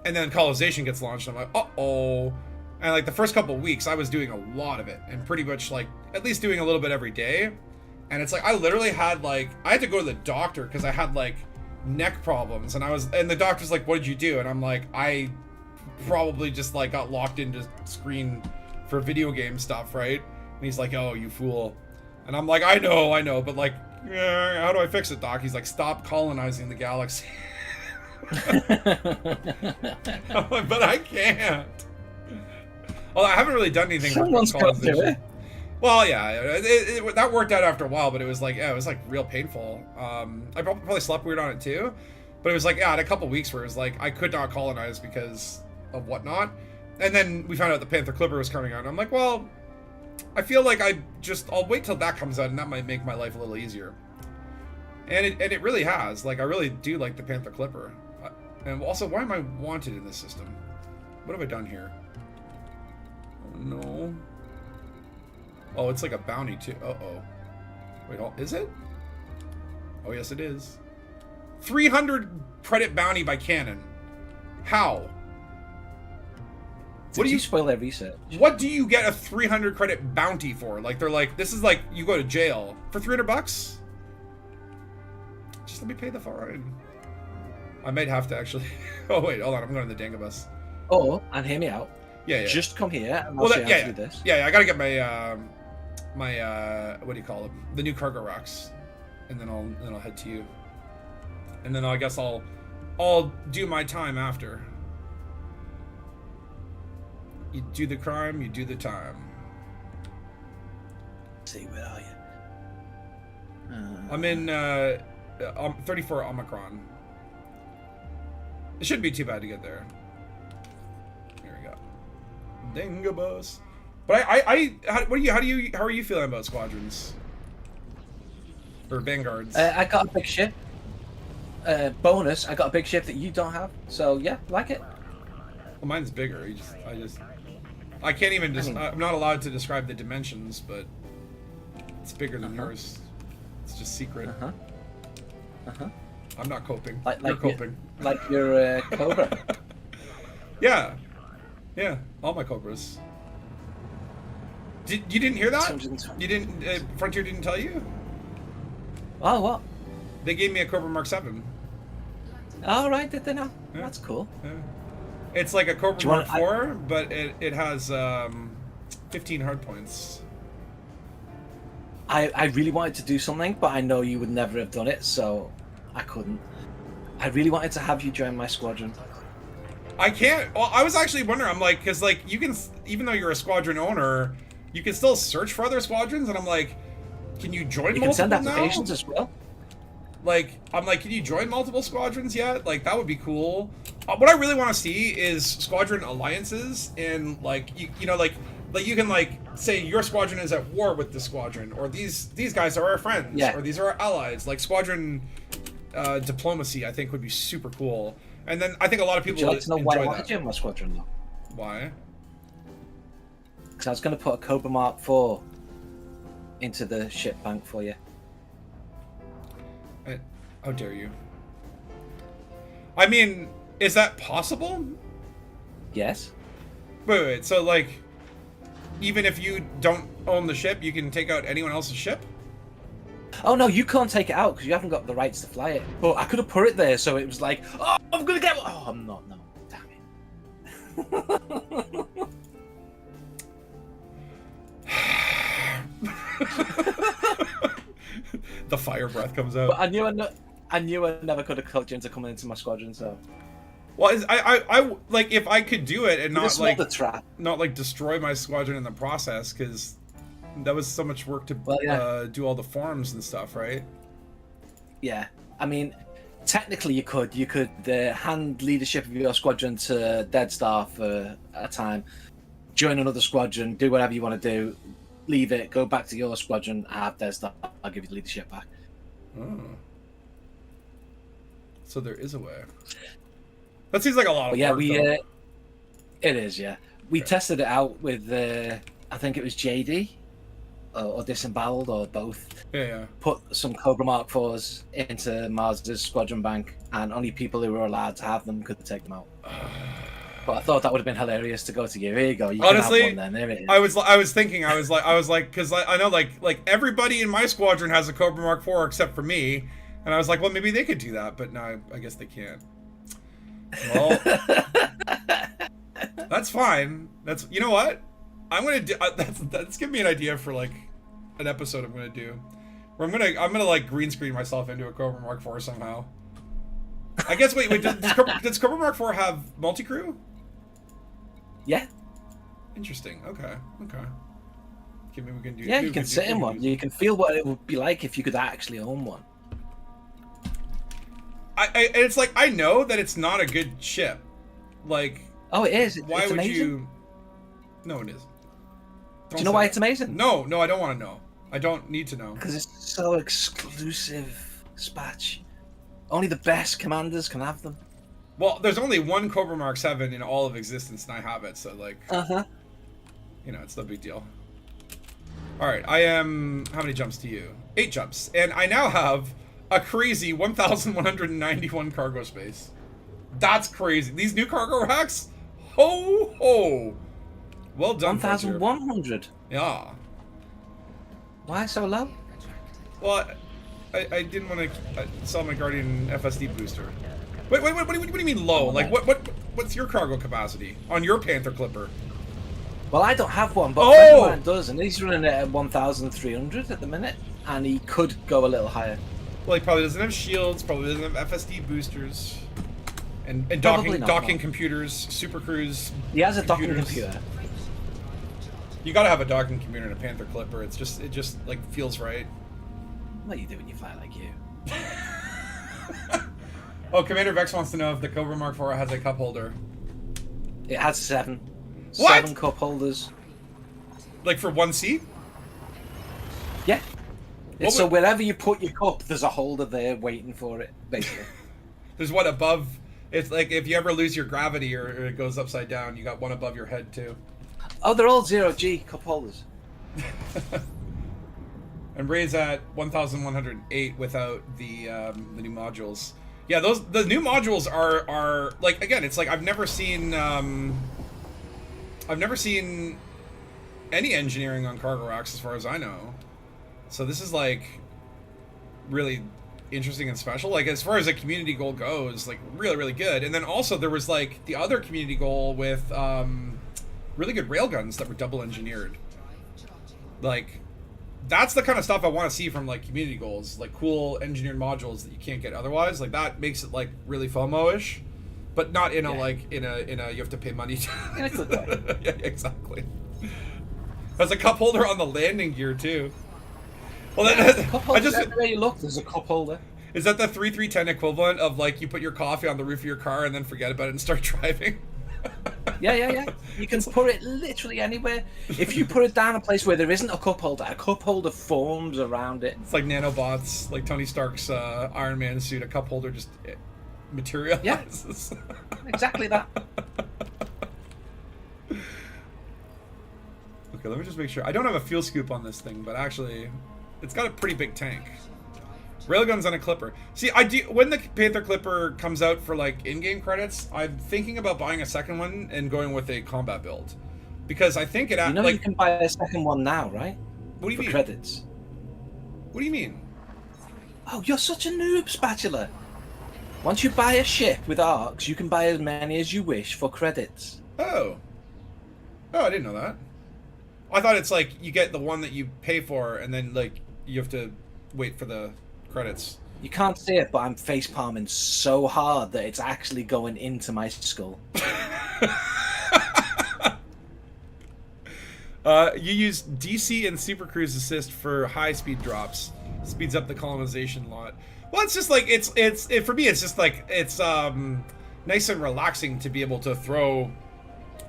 [SPEAKER 1] and then colonization gets launched, and I'm like, uh-oh. And like the first couple of weeks I was doing a lot of it, and pretty much like at least doing a little bit every day. And it's like I literally had like I had to go to the doctor because I had like neck problems, and the doctor's like, what did you do? And I'm like, I probably just like got locked into screen for video game stuff, right? And he's like, oh, you fool. And I'm like, I know, but like, how do I fix it, doc? He's like, stop colonizing the galaxy. But I can't. Well, I haven't really done anything with colonization. Well, yeah, that worked out after a while, but it was like, yeah, it was like real painful. I probably slept weird on it too, but it was like, yeah, I had a couple weeks where it was like I could not colonize because of whatnot. And then we found out the Panther Clipper was coming out, and I'm like, well, I feel like I'll wait till that comes out, and that might make my life a little easier. And it really has. Like, I really do like the Panther Clipper. And also, why am I wanted in this system? What have I done here? Oh, no. Oh, it's like a bounty, too. Uh-oh. Wait, is it? Oh, yes, it is. 300 credit bounty by cannon. How?
[SPEAKER 5] What do you spoil their research?
[SPEAKER 1] What do you get a 300 credit bounty for? Like, they're like, this is like, you go to jail for 300 bucks? Just let me pay the fine. I might have to actually. Oh, wait, hold on. I'm going to the Dangus.
[SPEAKER 5] Oh, and hear me out.
[SPEAKER 1] Yeah.
[SPEAKER 5] Just come here and I'll show you how to do this.
[SPEAKER 1] Yeah, I gotta get my, what do you call them? The new cargo racks. And then I'll head to you. And then I guess I'll do my time after. You do the crime, you do the time.
[SPEAKER 5] Let's see, where are you?
[SPEAKER 1] I'm in 34 Omicron. It shouldn't be too bad to get there. Here we go. Dangus. But how are you feeling about squadrons? Or vanguards?
[SPEAKER 5] I got a big ship. Bonus, I got a big ship that you don't have. So yeah, like it.
[SPEAKER 1] Well, mine's bigger. I can't even. I'm not allowed to describe the dimensions, but it's bigger than yours. It's just secret. I'm not coping. You're coping.
[SPEAKER 5] Like your Cobra.
[SPEAKER 1] Yeah, all my Cobras. You didn't hear that? You didn't. Frontier didn't tell you?
[SPEAKER 5] Oh, what?
[SPEAKER 1] They gave me a Cobra Mark 7.
[SPEAKER 5] Oh, right, did they know?
[SPEAKER 1] Yeah.
[SPEAKER 5] That's cool.
[SPEAKER 1] Yeah. It's like a Cobra Mark 4, but it has 15 hard points.
[SPEAKER 5] I really wanted to do something, but I know you would never have done it, so I couldn't. I really wanted to have you join my squadron.
[SPEAKER 1] I can't. Well, I was actually wondering. I'm like, because like you can, even though you're a squadron owner, you can still search for other squadrons, and I'm like, can you join?
[SPEAKER 5] You can send applications as well.
[SPEAKER 1] Like, I'm like, can you join multiple squadrons yet? Like, that would be cool. What I really want to see is squadron alliances, and like, you know, like you can like say your squadron is at war with this squadron, or these guys are our friends, or these are our allies. Like squadron diplomacy, I think would be super cool. And then I think a lot of people
[SPEAKER 5] would like to know why I
[SPEAKER 1] enjoy
[SPEAKER 5] wanted
[SPEAKER 1] that.
[SPEAKER 5] you in my squadron though.
[SPEAKER 1] Why?
[SPEAKER 5] Because I was going to put a Cobra Mark 4 into the ship bank for you.
[SPEAKER 1] How dare you? I mean, is that possible?
[SPEAKER 5] Yes.
[SPEAKER 1] Wait. So, like, even if you don't own the ship, you can take out anyone else's ship?
[SPEAKER 5] Oh, no, you can't take it out because you haven't got the rights to fly it. But I could have put it there so it was like, oh, I'm going to get... Oh, I'm not. No. Damn it.
[SPEAKER 1] The fire breath comes out.
[SPEAKER 5] But I knew I never could have talked you into coming into my squadron, so...
[SPEAKER 1] Well, I like if I could do it and not like
[SPEAKER 5] the trap.
[SPEAKER 1] not like destroy my squadron in the process, because that was so much work to do all the forms and stuff, right?
[SPEAKER 5] Yeah, I mean, technically you could hand leadership of your squadron to Dead Star for a time, join another squadron, do whatever you want to do, leave it, go back to your squadron, have Dead Star, I'll give you the leadership back.
[SPEAKER 1] Oh. So there is a way. That seems like a lot of work.
[SPEAKER 5] Yeah, it is. Yeah, we tested it out with I think it was JD, or Disemboweled, or both.
[SPEAKER 1] Yeah.
[SPEAKER 5] Put some Cobra Mark IVs into Mars's squadron bank, and only people who were allowed to have them could take them out. But I thought that would have been hilarious to go to you. Here you go. You
[SPEAKER 1] Honestly,
[SPEAKER 5] can have one then. There it is.
[SPEAKER 1] I was thinking, because I know like everybody in my squadron has a Cobra Mark IV except for me, and I was like, well, maybe they could do that, but no, I guess they can't. Well, that's fine. You know what? I'm gonna do. That's giving me an idea for like an episode I'm gonna do, where I'm gonna like green screen myself into a Cobra Mark IV somehow. I guess. Wait. Does Cobra Mark IV have multi-crew?
[SPEAKER 5] Yeah.
[SPEAKER 1] Interesting. Okay. Maybe we can do.
[SPEAKER 5] Yeah, you can sit in one. You can feel what it would be like if you could actually own one.
[SPEAKER 1] It's like, I know that it's not a good ship. Like,
[SPEAKER 5] oh, it is.
[SPEAKER 1] Why
[SPEAKER 5] it's
[SPEAKER 1] would
[SPEAKER 5] amazing.
[SPEAKER 1] you? No, it is.
[SPEAKER 5] Do you know why it's amazing?
[SPEAKER 1] No, I don't want to know. I don't need to know.
[SPEAKER 5] Because it's so exclusive, Spatch. Only the best commanders can have them.
[SPEAKER 1] Well, there's only one Cobra Mark 7 in all of existence, and I have it, so like, you know, it's no big deal. All right, I am. How many jumps to you? 8 jumps, and I now have a crazy 1,191 cargo space. That's crazy. These new cargo racks? Ho ho! Well done.
[SPEAKER 5] 1,100.
[SPEAKER 1] Yeah.
[SPEAKER 5] Why so low?
[SPEAKER 1] Well, I didn't want to sell my Guardian FSD booster. Wait, what do you mean low? Like, what's your cargo capacity on your Panther Clipper?
[SPEAKER 5] Well, I don't have one, but a friend of mine does, and he's running it at 1,300 at the minute, and he could go a little higher.
[SPEAKER 1] Well, he probably doesn't have shields, probably doesn't have FSD boosters, and docking computers, super cruise.
[SPEAKER 5] He has a docking computer.
[SPEAKER 1] You gotta have a docking computer in a Panther Clipper. It just like feels right.
[SPEAKER 5] What you do when you fly like you?
[SPEAKER 1] Oh, Commander Vex wants to know if the Cobra Mark IV has a cup holder.
[SPEAKER 5] It has 7.
[SPEAKER 1] What?
[SPEAKER 5] 7 cup holders.
[SPEAKER 1] Like for one seat?
[SPEAKER 5] Yeah. So wherever you put your cup, there's a holder there waiting for it, basically.
[SPEAKER 1] There's one above. It's like if you ever lose your gravity or it goes upside down, you got one above your head too.
[SPEAKER 5] Oh, they're all 0G cup holders.
[SPEAKER 1] And Ray's at 1,108 without the new modules. Yeah, the new modules are like, again, it's like I've never seen any engineering on cargo racks as far as I know. So this is like really interesting and special. Like as far as a community goal goes, like really good. And then also there was like the other community goal with really good railguns that were double engineered. Like that's the kind of stuff I want to see from like community goals, like cool engineered modules that you can't get otherwise. Like that makes it like really FOMO-ish, but not in a like in a you have to pay money to.
[SPEAKER 5] In a good way.
[SPEAKER 1] Yeah, exactly. There's a cup holder on the landing gear too. Well,
[SPEAKER 5] everywhere you look, there's a cup holder.
[SPEAKER 1] Is that the 3310 equivalent of like you put your coffee on the roof of your car and then forget about it and start driving?
[SPEAKER 5] Yeah. You can put it literally anywhere. If you put it down a place where there isn't a cup holder forms around it.
[SPEAKER 1] It's like nanobots, like Tony Stark's Iron Man suit. A cup holder just materializes.
[SPEAKER 5] Yeah, exactly that.
[SPEAKER 1] Okay, let me just make sure. I don't have a fuel scoop on this thing, but actually, it's got a pretty big tank. Railguns on a Clipper. See, I do when the Panther Clipper comes out for like in-game credits, I'm thinking about buying a second one and going with a combat build, because I think it.
[SPEAKER 5] You can buy a second one now, right?
[SPEAKER 1] What do you mean?
[SPEAKER 5] Credits.
[SPEAKER 1] What do you mean?
[SPEAKER 5] Oh, you're such a noob, Spatula. Once you buy a ship with arcs, you can buy as many as you wish for credits.
[SPEAKER 1] Oh, I didn't know that. I thought it's like you get the one that you pay for, and then like you have to wait for the credits.
[SPEAKER 5] You can't see it, but I'm face palming so hard that it's actually going into my skull.
[SPEAKER 1] You use DC and Super Cruise Assist for high speed drops. Speeds up the colonization lot. Well, it's just like it's for me. It's just like it's nice and relaxing to be able to throw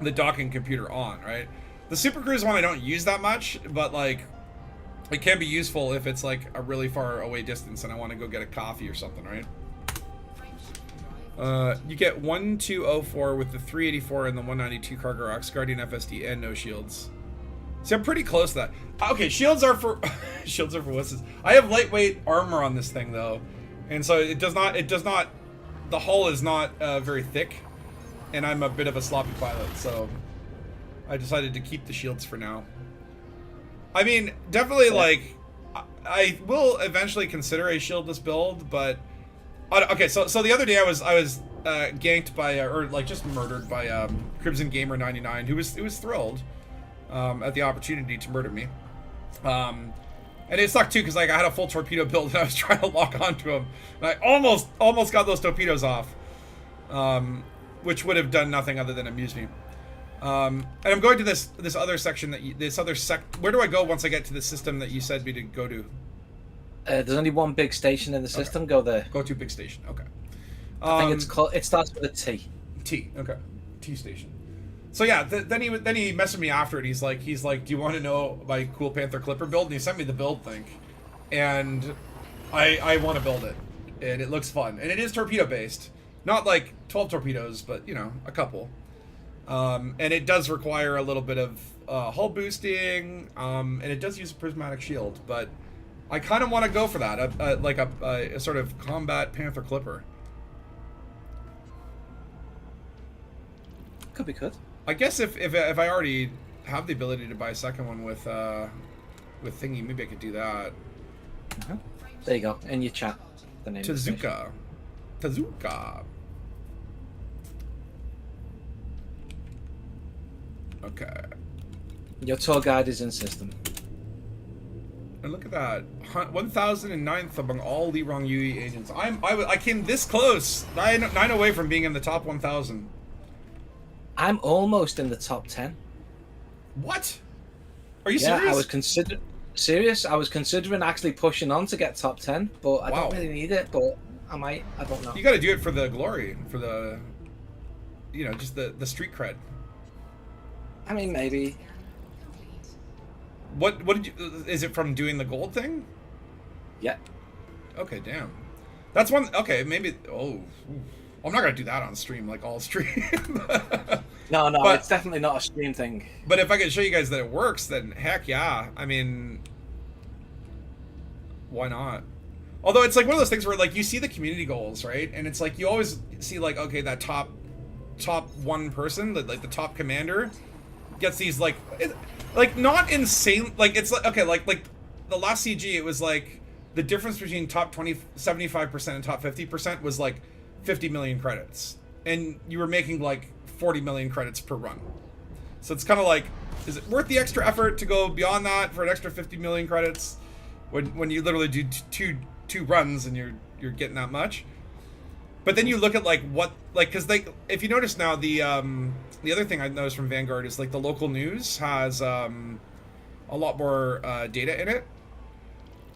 [SPEAKER 1] the docking computer on. Right. The Super Cruise one I don't use that much, but like it can be useful if it's like a really far away distance and I want to go get a coffee or something. Right. You get 1204 with the 384 and the 192 cargo rocks, Guardian FSD, and no shields. See, I'm pretty close to that. Okay, shields are for shields are for wusses. I have lightweight armor on this thing though, and so it does not. The hull is not very thick, and I'm a bit of a sloppy pilot, so I decided to keep the shields for now. I mean, definitely like I will eventually consider a shieldless build, but okay. So the other day I was ganked by or like just murdered by Crimson Gamer 99, who was thrilled. At the opportunity to murder me. And it sucked too, because like I had a full torpedo build and I was trying to lock onto him. And I almost got those torpedoes off. Which would have done nothing other than amuse me. And I'm going to this other section where do I go once I get to the system that you said me to go to?
[SPEAKER 5] There's only one big station in the system.
[SPEAKER 1] Okay.
[SPEAKER 5] Go there.
[SPEAKER 1] Go to big station. Okay.
[SPEAKER 5] I think it's called. It starts with a T.
[SPEAKER 1] T. Okay. T station. So yeah, then he messaged me after it. He's like, do you want to know my cool Panther Clipper build? And he sent me the build link, and I want to build it, and it looks fun, and it is torpedo based, not like 12 torpedoes, but you know, a couple, and it does require a little bit of hull boosting, and it does use a prismatic shield, but I kind of want to go for that, like a sort of combat Panther Clipper.
[SPEAKER 5] Could be good.
[SPEAKER 1] I guess if I already have the ability to buy a second one with thingy, maybe I could do that.
[SPEAKER 5] There you go. In your chat. The name
[SPEAKER 1] Tezuka. Okay.
[SPEAKER 5] Your tour guide is in system.
[SPEAKER 1] And look at that, 1009th among all Li Rong Yui agents. I came this close, nine away from being in the top 1000.
[SPEAKER 5] I'm almost in the top 10.
[SPEAKER 1] What? Are you serious?
[SPEAKER 5] I was serious. I was considering actually pushing on to get top 10, but I don't really need it. But I might. I don't know.
[SPEAKER 1] You got to do it for the glory, for the, you know, just the street cred.
[SPEAKER 5] I mean, maybe.
[SPEAKER 1] What did you? Is it from doing the gold thing?
[SPEAKER 5] Yeah.
[SPEAKER 1] Okay, damn. That's one. Okay, maybe. Oh, I'm not gonna do that on stream, like all stream.
[SPEAKER 5] No,
[SPEAKER 1] but,
[SPEAKER 5] it's definitely not a stream thing.
[SPEAKER 1] But if I can show you guys that it works, then heck yeah. I mean, why not? Although it's like one of those things where like you see the community goals, right? And it's like you always see like, okay, that top one person, like the top commander, gets these like not insane. Like it's like okay, like the last CG, it was like the difference between top 75% and top 50% was like 50 million credits, and you were making like 40 million credits per run. So it's kind of like, is it worth the extra effort to go beyond that for an extra 50 million credits when you literally do two runs and you're getting that much? But then you look at like what, like, because they, if you notice now, the other thing I noticed from Vanguard is like the local news has a lot more data in it,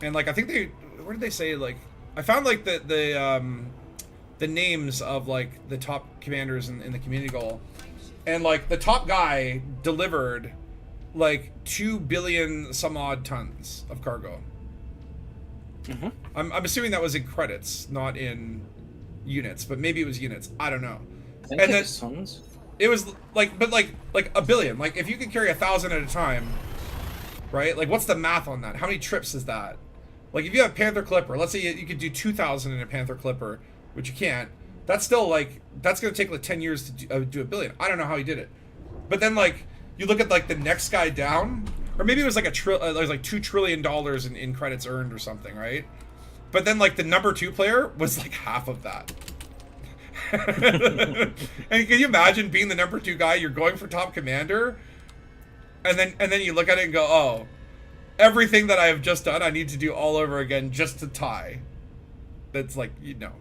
[SPEAKER 1] and like I think what did they say, like I found like the names of like the top commanders in the community goal, and like the top guy delivered like 2 billion some odd tons of cargo.
[SPEAKER 5] Mm-hmm.
[SPEAKER 1] I'm assuming that was in credits, not in units, but maybe it was units. I don't know.
[SPEAKER 5] I think it was tons.
[SPEAKER 1] It was like, but like a billion. Like if you could carry 1,000 at a time, right? Like what's the math on that? How many trips is that? Like if you have Panther Clipper, let's say you could do 2,000 in a Panther Clipper, which you can't. That's still like, that's gonna take like 10 years to do a billion. I don't know how he did it. But then like you look at like the next guy down, or maybe it was like there's like $2 trillion in credits earned or something, right? But then like the number 2 player was like half of that. And can you imagine being the number 2 guy? You're going for top commander, and then you look at it and go, oh, everything that I have just done, I need to do all over again just to tie. That's like, you know.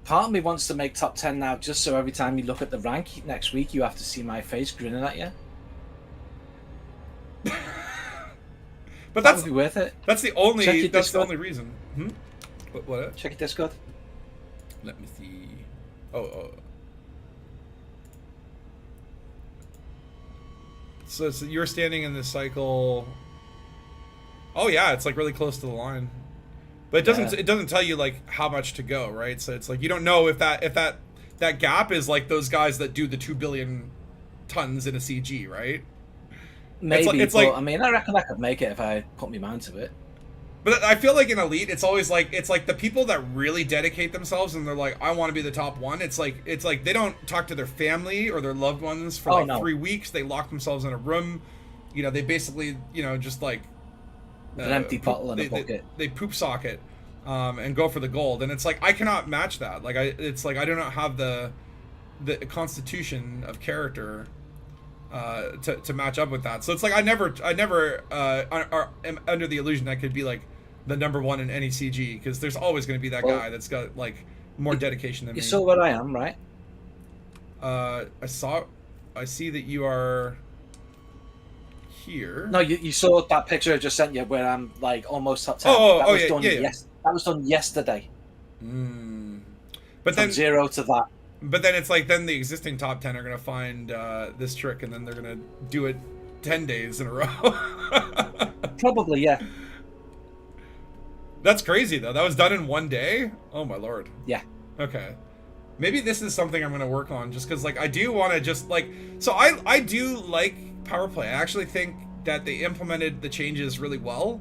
[SPEAKER 5] Part of me wants to make top 10 now, just so every time you look at the rank next week, you have to see my face grinning at you.
[SPEAKER 1] But
[SPEAKER 5] that would be worth it.
[SPEAKER 1] That's the only. That's the only reason. What?
[SPEAKER 5] Check your Discord.
[SPEAKER 1] Let me see. Oh. So you're standing in this cycle. Oh yeah, it's like really close to the line. But it doesn't tell you like how much to go, right? So it's like you don't know if that gap is like those guys that do the 2 billion tons in a CG, right?
[SPEAKER 5] Maybe, I mean, I reckon I could make it if I put my mind to it.
[SPEAKER 1] But I feel like in Elite, it's always like the people that really dedicate themselves and they're like, I want to be the top one. It's like they don't talk to their family or their loved ones for 3 weeks. They lock themselves in a room. You know, they basically, you know, just like
[SPEAKER 5] an empty bottle in a bucket.
[SPEAKER 1] They poop socket and go for the gold. And it's like I cannot match that. Like I do not have the constitution of character to match up with that. So it's like I never am under the illusion I could be like the number one in any CG, because there's always going to be that guy that's got like more dedication than me.
[SPEAKER 5] You saw where I am, right?
[SPEAKER 1] I see that you are here.
[SPEAKER 5] No, you saw that picture I just sent you where I'm like almost top 10. That was done yesterday.
[SPEAKER 1] But
[SPEAKER 5] from
[SPEAKER 1] then
[SPEAKER 5] 0 to that.
[SPEAKER 1] But then it's like, then the existing top 10 are going to find this trick, and then they're going to do it 10 days in a row.
[SPEAKER 5] Probably, yeah.
[SPEAKER 1] That's crazy, though. That was done in 1 day? Oh, my lord.
[SPEAKER 5] Yeah.
[SPEAKER 1] Okay. Maybe this is something I'm going to work on, just because, like, I do want to just, like... So I do like power play. I actually think that they implemented the changes really well,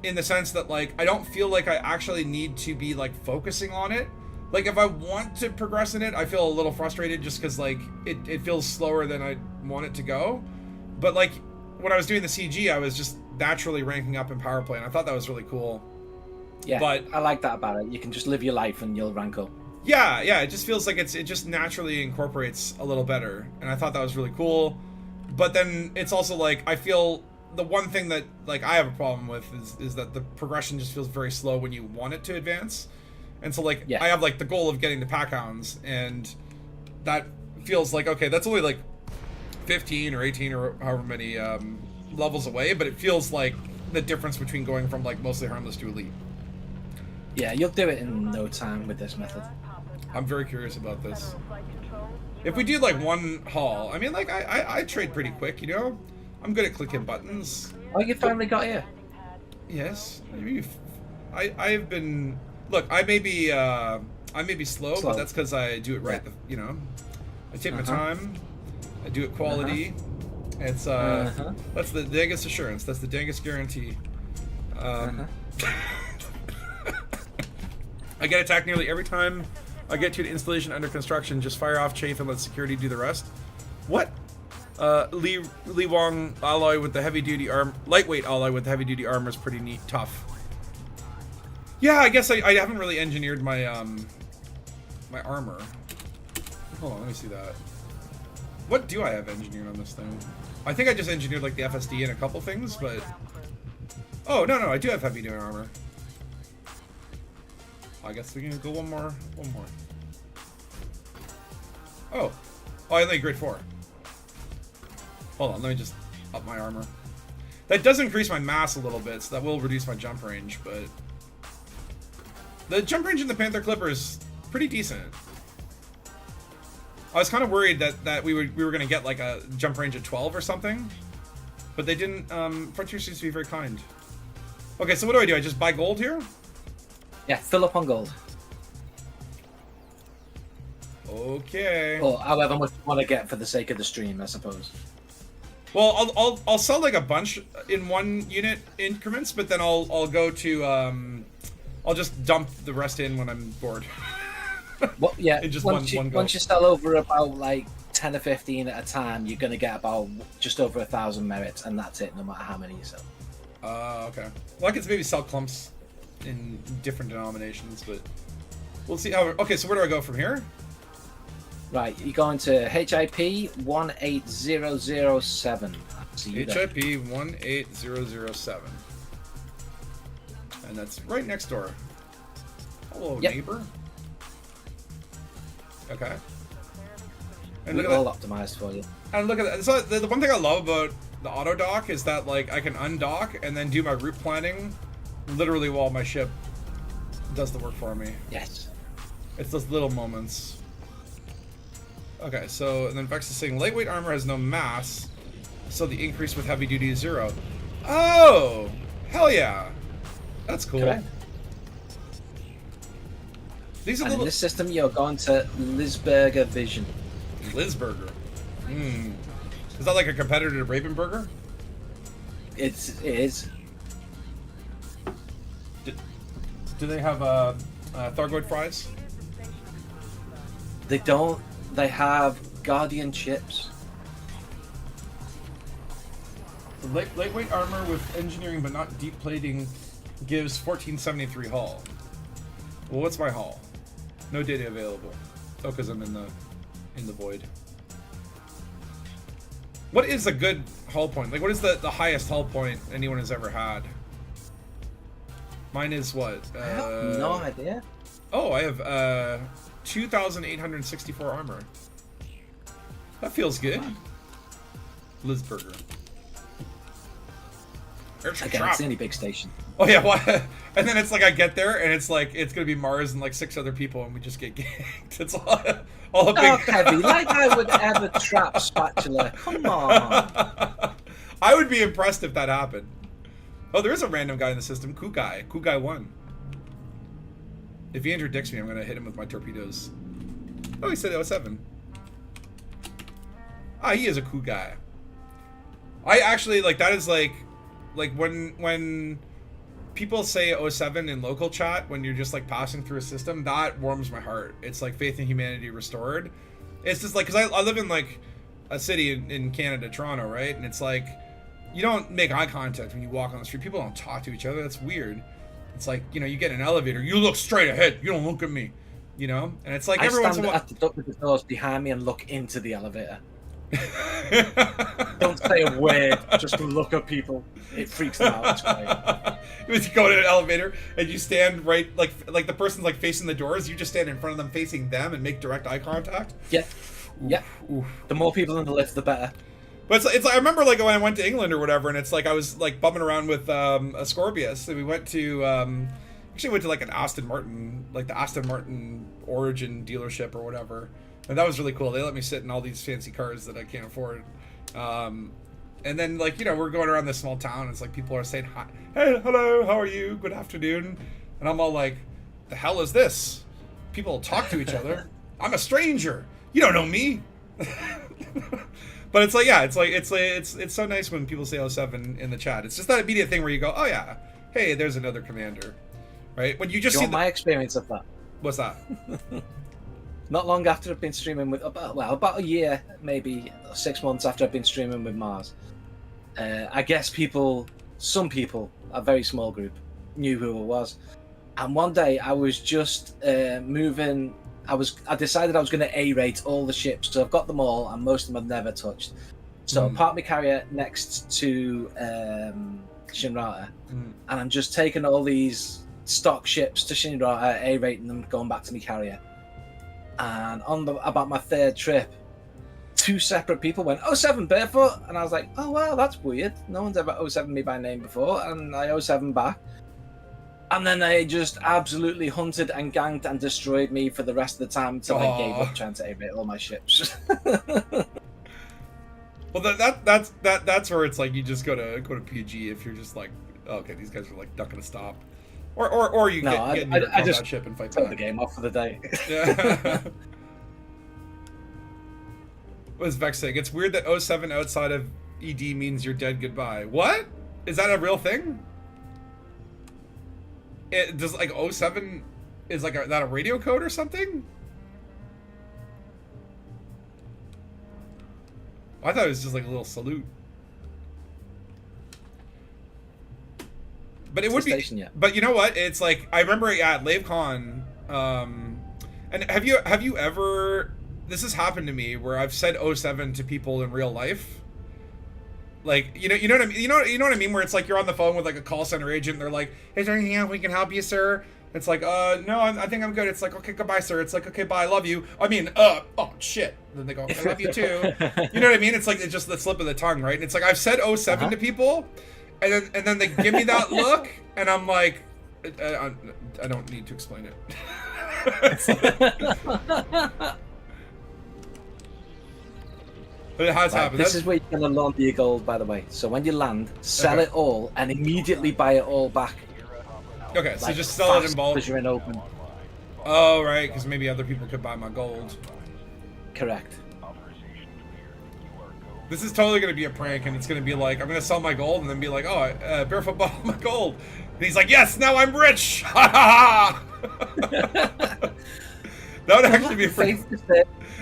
[SPEAKER 1] in the sense that, like, I don't feel like I actually need to be, like, focusing on it. Like, if I want to progress in it, I feel a little frustrated just because, like, it feels slower than I want it to go. But, like, when I was doing the CG, I was just naturally ranking up in power play, and I thought that was really cool.
[SPEAKER 5] Yeah,
[SPEAKER 1] but
[SPEAKER 5] I like that about it. You can just live your life and you'll rank up.
[SPEAKER 1] Yeah, it just feels like it just naturally incorporates a little better, and I thought that was really cool. But then it's also, like, I feel the one thing that, like, I have a problem with is that the progression just feels very slow when you want it to advance. And so, like, I have, like, the goal of getting to pack hounds, and that feels like, okay, that's only, like, 15 or 18 or however many levels away, but it feels like the difference between going from, like, mostly harmless to elite.
[SPEAKER 5] Yeah, you'll do it in no time with this method.
[SPEAKER 1] I'm very curious about this. If we do, like, one haul, I mean, like, I trade pretty quick, you know? I'm good at clicking buttons.
[SPEAKER 5] Oh, you finally got here?
[SPEAKER 1] Yes. I've been... Look, I may be slow, but that's because I do it right. You know, I take my time. I do it quality. It's that's the Dangus assurance. That's the Dangus guarantee. I get attacked nearly every time I get to an installation under construction. Just fire off chafe and let security do the rest. What? Li Wong alloy with the heavy duty lightweight alloy with heavy duty armor is pretty neat, tough. Yeah, I guess I haven't really engineered my my armor. Hold on, let me see that. What do I have engineered on this thing? I think I just engineered like the FSD and a couple things, but oh no, I do have heavy duty armor. I guess we can go one more. Oh, I only grade 4. Hold on, let me just up my armor. That does increase my mass a little bit, so that will reduce my jump range, but the jump range in the Panther Clipper is pretty decent. I was kind of worried that we were gonna get like a jump range of 12 or something, but they didn't. Frontier seems to be very kind. Okay, so what do? I just buy gold here?
[SPEAKER 5] Yeah, fill up on gold.
[SPEAKER 1] Okay.
[SPEAKER 5] Or however much you want to get for the sake of the stream, I suppose.
[SPEAKER 1] Well, I'll sell like a bunch in 1 unit increments, but then I'll go to I'll just dump the rest in when I'm bored.
[SPEAKER 5] Well, yeah.
[SPEAKER 1] Just
[SPEAKER 5] once you sell over about like 10 or 15 at a time, you're gonna get about just over 1,000 merits, and that's it, no matter how many you sell.
[SPEAKER 1] Okay. Well, I could maybe sell clumps in different denominations, but we'll see how. Okay, so where do I go from here?
[SPEAKER 5] Right, you're going to HIP 18007. See you there.
[SPEAKER 1] HIP 18007. And that's right next door. Hello,
[SPEAKER 5] Yep.
[SPEAKER 1] neighbor. Okay. And
[SPEAKER 5] We're
[SPEAKER 1] look at
[SPEAKER 5] all
[SPEAKER 1] that.
[SPEAKER 5] optimized for you.
[SPEAKER 1] And look at that. So the one thing I love about the auto dock is that like I can undock and then do my route planning literally while my ship does the work for me.
[SPEAKER 5] Yes.
[SPEAKER 1] It's those little moments. Okay, so and then Vex is saying lightweight armor has no mass, so the increase with heavy duty is 0. Oh, hell yeah, that's cool.
[SPEAKER 5] Correct.
[SPEAKER 1] These are
[SPEAKER 5] And in
[SPEAKER 1] little
[SPEAKER 5] this system, you're going to Lisberger Vision.
[SPEAKER 1] Lizburger. Hmm. Is that like a competitor to Ravenburger?
[SPEAKER 5] It is.
[SPEAKER 1] Do they have Thargoid fries?
[SPEAKER 5] They don't. They have Guardian chips.
[SPEAKER 1] So lightweight armor with engineering but not deep plating gives 1473 hull. Well, what's my hull? No data available. Oh, because I'm in the void. What is a good hull point? Like, what is the highest hull point anyone has ever had? Mine is what?
[SPEAKER 5] I have no idea.
[SPEAKER 1] Oh, I have 2,864 armor. That feels good. Lizburger. There's your
[SPEAKER 5] Again,
[SPEAKER 1] trap.
[SPEAKER 5] it's the only big station.
[SPEAKER 1] Oh yeah, what? And then it's like I get there and it's like it's gonna be Mars and like 6 other people and we just get ganked. It's all a big.
[SPEAKER 5] Oh, Kevin, like I would ever trap Spatula. Come on.
[SPEAKER 1] I would be impressed if that happened. Oh, there is a random guy in the system. Kugai 1. If he interdicts me, I'm gonna hit him with my torpedoes. Oh, he said 07. Ah, he is a cool guy. I actually like that is like when people say 07 in local chat when you're just like passing through a system, that warms my heart. It's like faith in humanity restored. It's just like because I live in like a city in Canada, Toronto, right? And it's like you don't make eye contact when you walk on the street. People don't talk to each other. That's weird. It's like, you know, you get an elevator, you look straight ahead, you don't look at me, you know? And it's like
[SPEAKER 5] I
[SPEAKER 1] every once in
[SPEAKER 5] stand
[SPEAKER 1] a while.
[SPEAKER 5] at the duck with the doors behind me and look into the elevator. Don't say a word, just look at people. It freaks them out. It's great.
[SPEAKER 1] You go to an elevator and you stand right, like the person's like facing the doors, you just stand in front of them facing them and make direct eye contact.
[SPEAKER 5] Yeah.
[SPEAKER 1] Oof,
[SPEAKER 5] Yeah.
[SPEAKER 1] oof.
[SPEAKER 5] The more people in the lift, the better.
[SPEAKER 1] But it's like I remember like when I went to England or whatever, and it's like I was like bumming around with a Scorpius, and we went to actually went to like an Aston Martin, like the Aston Martin Origin dealership or whatever, and that was really cool. They let me sit in all these fancy cars that I can't afford, and then like you know we're going around this small town, and it's like people are saying hi, hey, hello, how are you, good afternoon, and I'm all like, the hell is this? People talk to each other. I'm a stranger. You don't know me. But it's like, yeah, it's so nice when people say 07 in the chat. It's just that immediate thing where you go, oh yeah, hey, there's another commander, right? When you just
[SPEAKER 5] Do you
[SPEAKER 1] see
[SPEAKER 5] want my experience of that?
[SPEAKER 1] what's that?
[SPEAKER 5] Not long after I've been streaming with, about a year, maybe 6 months after I've been streaming with Mars, I guess some people, a very small group, knew who it was. And one day I was just moving. I decided I was going to A-rate all the ships, so I've got them all, and most of them I've never touched. So park my carrier next to Shinrata, and I'm just taking all these stock ships to Shinrata, A-rating them, going back to my carrier. And about my third trip, 2 separate people went 07 barefoot, and I was like, oh wow, that's weird. No one's ever 07 me by name before, and I 07 back. And then they just absolutely hunted and ganked and destroyed me for the rest of the time until I gave up trying to A-rate all my ships.
[SPEAKER 1] Well, that's where it's like you just go to PG if you're just like, oh, okay, these guys are like not gonna stop, or you get in your combat ship and fight
[SPEAKER 5] turn
[SPEAKER 1] back.
[SPEAKER 5] the game off for the day.
[SPEAKER 1] Yeah. What is Vex saying? It's weird that 07 outside of ED means you're dead goodbye. What? Is that a real thing? It does like 07 is like that a radio code or something? I thought it was just like a little salute. But it would be. But you know what? It's like I remember at LaveCon. And have you ever? This has happened to me where I've said 07 to people in real life. Like you know what I mean? You know what I mean? Where it's like you're on the phone with like a call center agent. And they're like, "Is there anything else we can help you, sir?" It's like, no, I think I'm good. It's like, okay, goodbye, sir. It's like, okay, bye, I love you. I mean, oh, shit. Then they go, I love you too. You know what I mean? It's like, it's just the slip of the tongue, right? And it's like, I've said 07 to people, and then they give me that look, and I'm like, I don't need to explain it. But it has happened.
[SPEAKER 5] This is where you're going to launder your gold, by the way. So when you land, sell it all and immediately buy it all back.
[SPEAKER 1] Okay, so just sell it in bulk.
[SPEAKER 5] Because you're in open.
[SPEAKER 1] Oh, right, because maybe other people could buy my gold.
[SPEAKER 5] Correct.
[SPEAKER 1] This is totally going to be a prank, and it's going to be like, I'm going to sell my gold, and then be like, oh, Barefoot bought all my gold. And he's like, yes, now I'm rich! Ha ha ha! That would actually be a prank.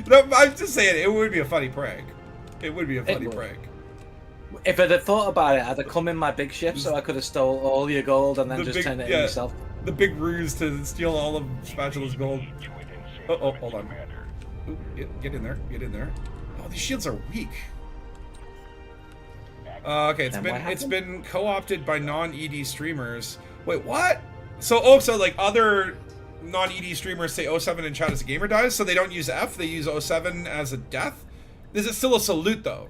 [SPEAKER 1] No, I'm just saying, it would be a funny prank. It would be a funny prank.
[SPEAKER 5] If I'd have thought about it, I'd have come in my big ship so I could have stole all your gold and then just turned it in yourself.
[SPEAKER 1] The big ruse to steal all of Spatula's gold. Oh, hold on. Ooh, get in there. Get in there. Oh, these shields are weak. Okay, it's been co-opted by non-ED streamers. Wait, what? So like other non-ED streamers say 07 in chat as a gamer dies, so they don't use F, they use 07 as a death? Is it still a salute, though?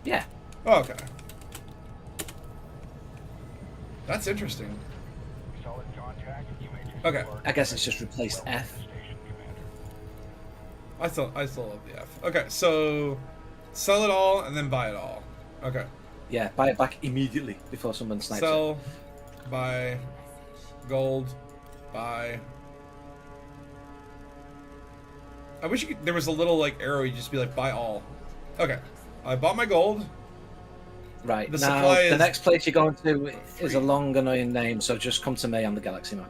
[SPEAKER 5] Yeah.
[SPEAKER 1] Oh, okay. That's interesting. Okay.
[SPEAKER 5] I guess it's just replaced F.
[SPEAKER 1] I still love the F. Okay, so sell it all and then buy it all. Okay.
[SPEAKER 5] Yeah, buy it back immediately before someone snipes it.
[SPEAKER 1] Sell, buy, gold, buy. I wish there was a little like arrow. You just be like, buy all. Okay, I bought my gold.
[SPEAKER 5] Right.
[SPEAKER 1] The
[SPEAKER 5] now,
[SPEAKER 1] supply
[SPEAKER 5] the next place you're going to is a long, annoying name, so just come to me on the galaxy map.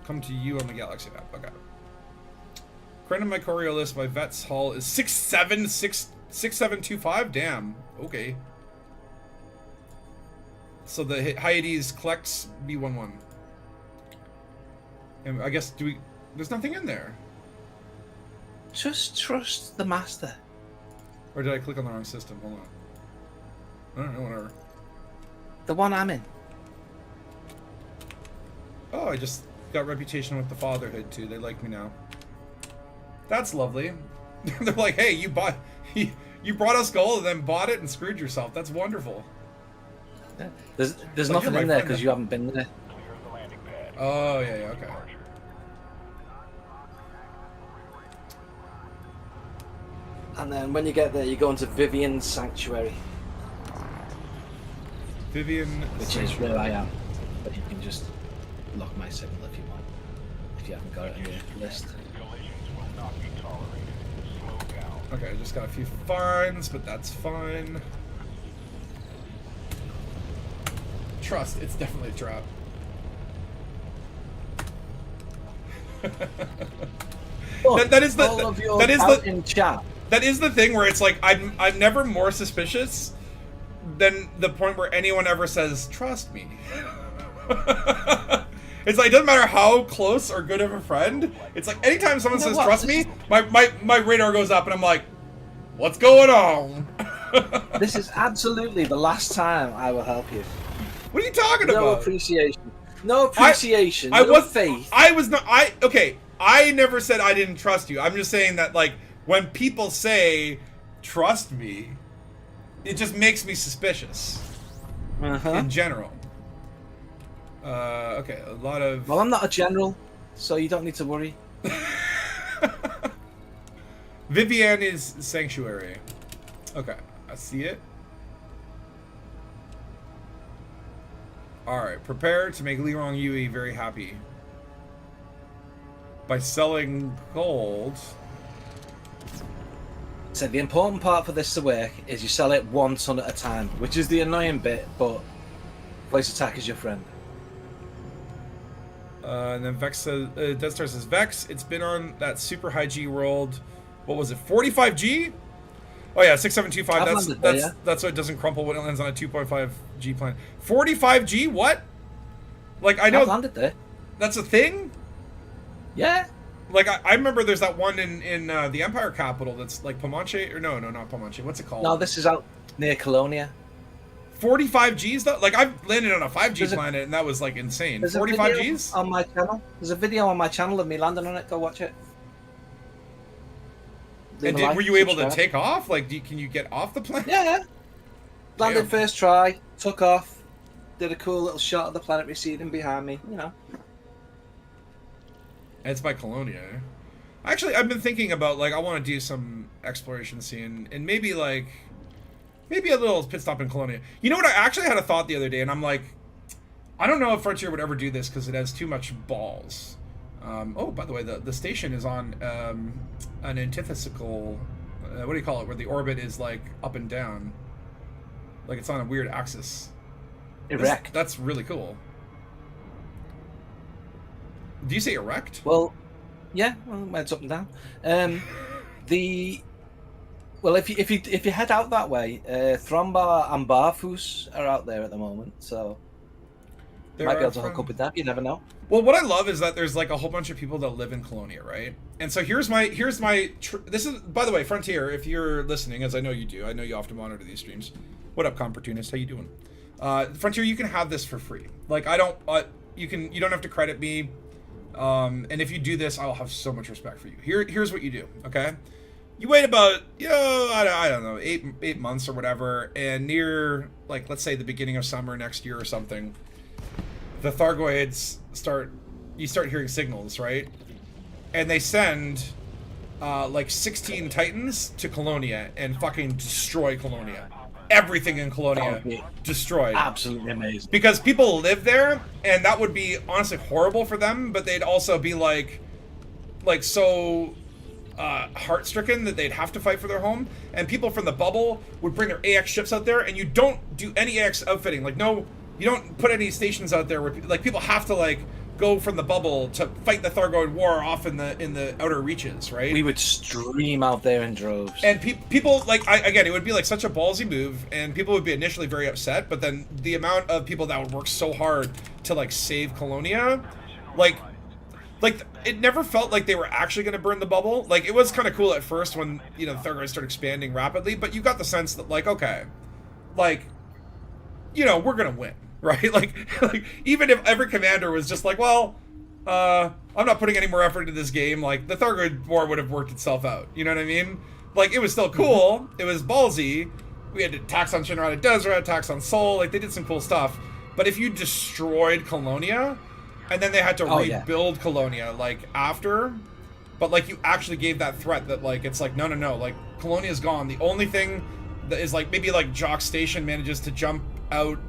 [SPEAKER 1] Come to you on the galaxy map. Okay. Current on my Coriolis, my vet's hull is 6725. Damn. Okay. So the Hyades collects B11. And I guess there's nothing in there.
[SPEAKER 5] Just trust the master.
[SPEAKER 1] Or did I click on the wrong system? Hold on. I don't know, whatever.
[SPEAKER 5] The one I'm in.
[SPEAKER 1] Oh, I just got reputation with the fatherhood too. They like me now. That's lovely. They're like, hey, you brought us gold and then bought it and screwed yourself. That's wonderful.
[SPEAKER 5] Yeah. There's nothing in there because you haven't been there.
[SPEAKER 1] Oh yeah, okay.
[SPEAKER 5] And then when you get there, you go into Vivian's Sanctuary. Which is where I am. But you can just lock my signal if you want. If you haven't got it on your list.
[SPEAKER 1] Okay, I just got a few fines, but that's fine. Trust, it's definitely a trap. That is the thing where it's like I'm never more suspicious than the point where anyone ever says trust me. It's like it doesn't matter how close or good of a friend. It's like anytime someone says trust me, my radar goes up and I'm like, what's going on?
[SPEAKER 5] This is absolutely the last time I will help you.
[SPEAKER 1] What are you talking about?
[SPEAKER 5] No appreciation. No appreciation. Faith.
[SPEAKER 1] Okay. I never said I didn't trust you. I'm just saying that like when people say trust me, it just makes me suspicious. In general. Okay, a lot of...
[SPEAKER 5] Well, I'm not a general, so you don't need to worry.
[SPEAKER 1] Vivian is Sanctuary. Okay, I see it. Alright, prepare to make Lirong Yui very happy. By selling gold.
[SPEAKER 5] So the important part for this to work is you sell it 1 ton at a time, which is the annoying bit, but voice attack is your friend.
[SPEAKER 1] And then Vex says, Deathstar says, Vex, it's been on that super high G world. What was it, 45G? Oh yeah, 6725. That's so it doesn't crumple when it lands on a 2.5 G plan. 45G? What? Like I know.
[SPEAKER 5] I've landed there.
[SPEAKER 1] That's a thing?
[SPEAKER 5] Yeah.
[SPEAKER 1] Like I remember there's that one in the Empire capital that's like Pomanche, or no, not Pomanche. What's it called?
[SPEAKER 5] No, this is out near Colonia.
[SPEAKER 1] 45 Gs though? Like I've landed on a 5G
[SPEAKER 5] There's a-
[SPEAKER 1] planet and that was like insane.
[SPEAKER 5] There's a
[SPEAKER 1] 45
[SPEAKER 5] video
[SPEAKER 1] Gs?
[SPEAKER 5] on my channel. There's a video on my channel of me landing on it. Go watch it.
[SPEAKER 1] And were you able to take off? Like, can you get off the planet?
[SPEAKER 5] Yeah. Landed
[SPEAKER 1] Damn.
[SPEAKER 5] first try, took off, did a cool little shot of the planet receding behind me. You know.
[SPEAKER 1] It's by Colonia. Actually, I've been thinking about, like, I want to do some exploration scene, and maybe a little pit stop in Colonia. You know what? I actually had a thought the other day, and I'm like, I don't know if Frontier would ever do this because it has too much balls. Oh, by the way, the station is on an antithesical, what do you call it, where the orbit is, like, up and down. Like, it's on a weird axis.
[SPEAKER 5] Erect.
[SPEAKER 1] That's really cool. Do you say erect?
[SPEAKER 5] Well, yeah, well, it's up and down. If you head out that way, Thrombar and Barfus are out there at the moment, so you might be able to hook up with that. You never know.
[SPEAKER 1] Well, what I love is that there's like a whole bunch of people that live in Colonia, right? And so here's my this is, by the way, Frontier, if you're listening, as I know you do, I know you often monitor these streams. What up, Comportunist? How you doing? Frontier, you can have this for free. Like you don't have to credit me. And if you do this, I'll have so much respect for you. Here's what you do, okay? You wait about, I don't know, 8 months or whatever, and near, like, let's say the beginning of summer next year or something, the Thargoids you start hearing signals, right? And they send, like, 16 Titans to Colonia and fucking destroy Colonia. Everything in Colonia destroyed.
[SPEAKER 5] Absolutely amazing.
[SPEAKER 1] Because people live there, and that would be honestly horrible for them, but they'd also be like so heart-stricken that they'd have to fight for their home. And people from the bubble would bring their AX ships out there, and you don't do any AX outfitting. Like, no, you don't put any stations out there where like people have to like go from the bubble to fight the Thargoid War off in the outer reaches, right?
[SPEAKER 5] We would stream out there in droves.
[SPEAKER 1] And people, like, again, it would be like such a ballsy move, and people would be initially very upset, but then the amount of people that would work so hard to, like, save Colonia, like it never felt like they were actually going to burn the bubble. Like, it was kind of cool at first when, the Thargoids started expanding rapidly, but you got the sense that, like, okay, like, we're going to win. Right? Like, even if every commander was just like, well, I'm not putting any more effort into this game, like, the Thargoid War would have worked itself out. You know what I mean? Like, it was still cool. It was ballsy. We had attacks on Shinrada Desert, attacks on Sol. Like, they did some cool stuff. But if you destroyed Colonia, and then they had to rebuild Colonia, like, after, but, like, you actually gave that threat that, like, it's like, no, like, Colonia's gone. The only thing that is, like, maybe, like, Jock Station manages to jump out,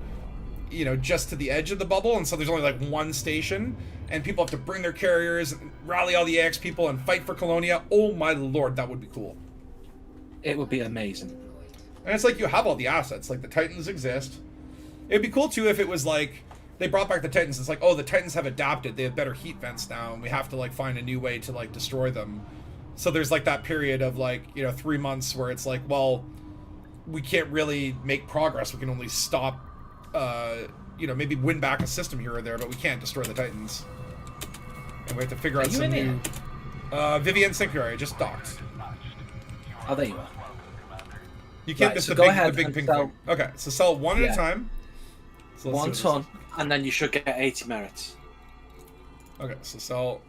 [SPEAKER 1] just to the edge of the bubble, and so there's only like one station, and people have to bring their carriers and rally all the AX people and fight for Colonia. Oh my lord, that would be cool.
[SPEAKER 5] It would be amazing.
[SPEAKER 1] And it's like you have all the assets, like the Titans exist. It'd be cool too if it was like they brought back the Titans. It's like, oh, the Titans have adapted, they have better heat vents now, and we have to like find a new way to like destroy them. So there's like that period of like 3 months where it's like, well, we can't really make progress, we can only stop maybe win back a system here or there, but we can't destroy the Titans. And we have to figure out some new... Vivian Sanctuary just docked.
[SPEAKER 5] Oh, there you are.
[SPEAKER 1] You can't miss the big pink thing. Okay, so sell one at a time. So
[SPEAKER 5] 1 ton, and then you should get 80 merits.
[SPEAKER 1] Okay, so sell...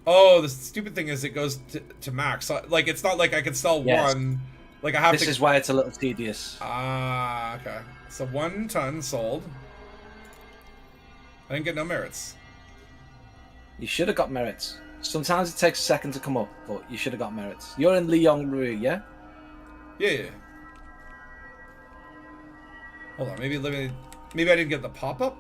[SPEAKER 1] Oh, the stupid thing is it goes to max. So, like, it's not like I can sell one. Like, I have
[SPEAKER 5] This is why it's a little tedious.
[SPEAKER 1] Ah, okay. So 1 ton sold. I didn't get no merits.
[SPEAKER 5] You should have got merits. Sometimes it takes a second to come up, but you should have got merits. You're in Lyon Rue, yeah?
[SPEAKER 1] Yeah. Hold on, maybe I didn't get the pop-up?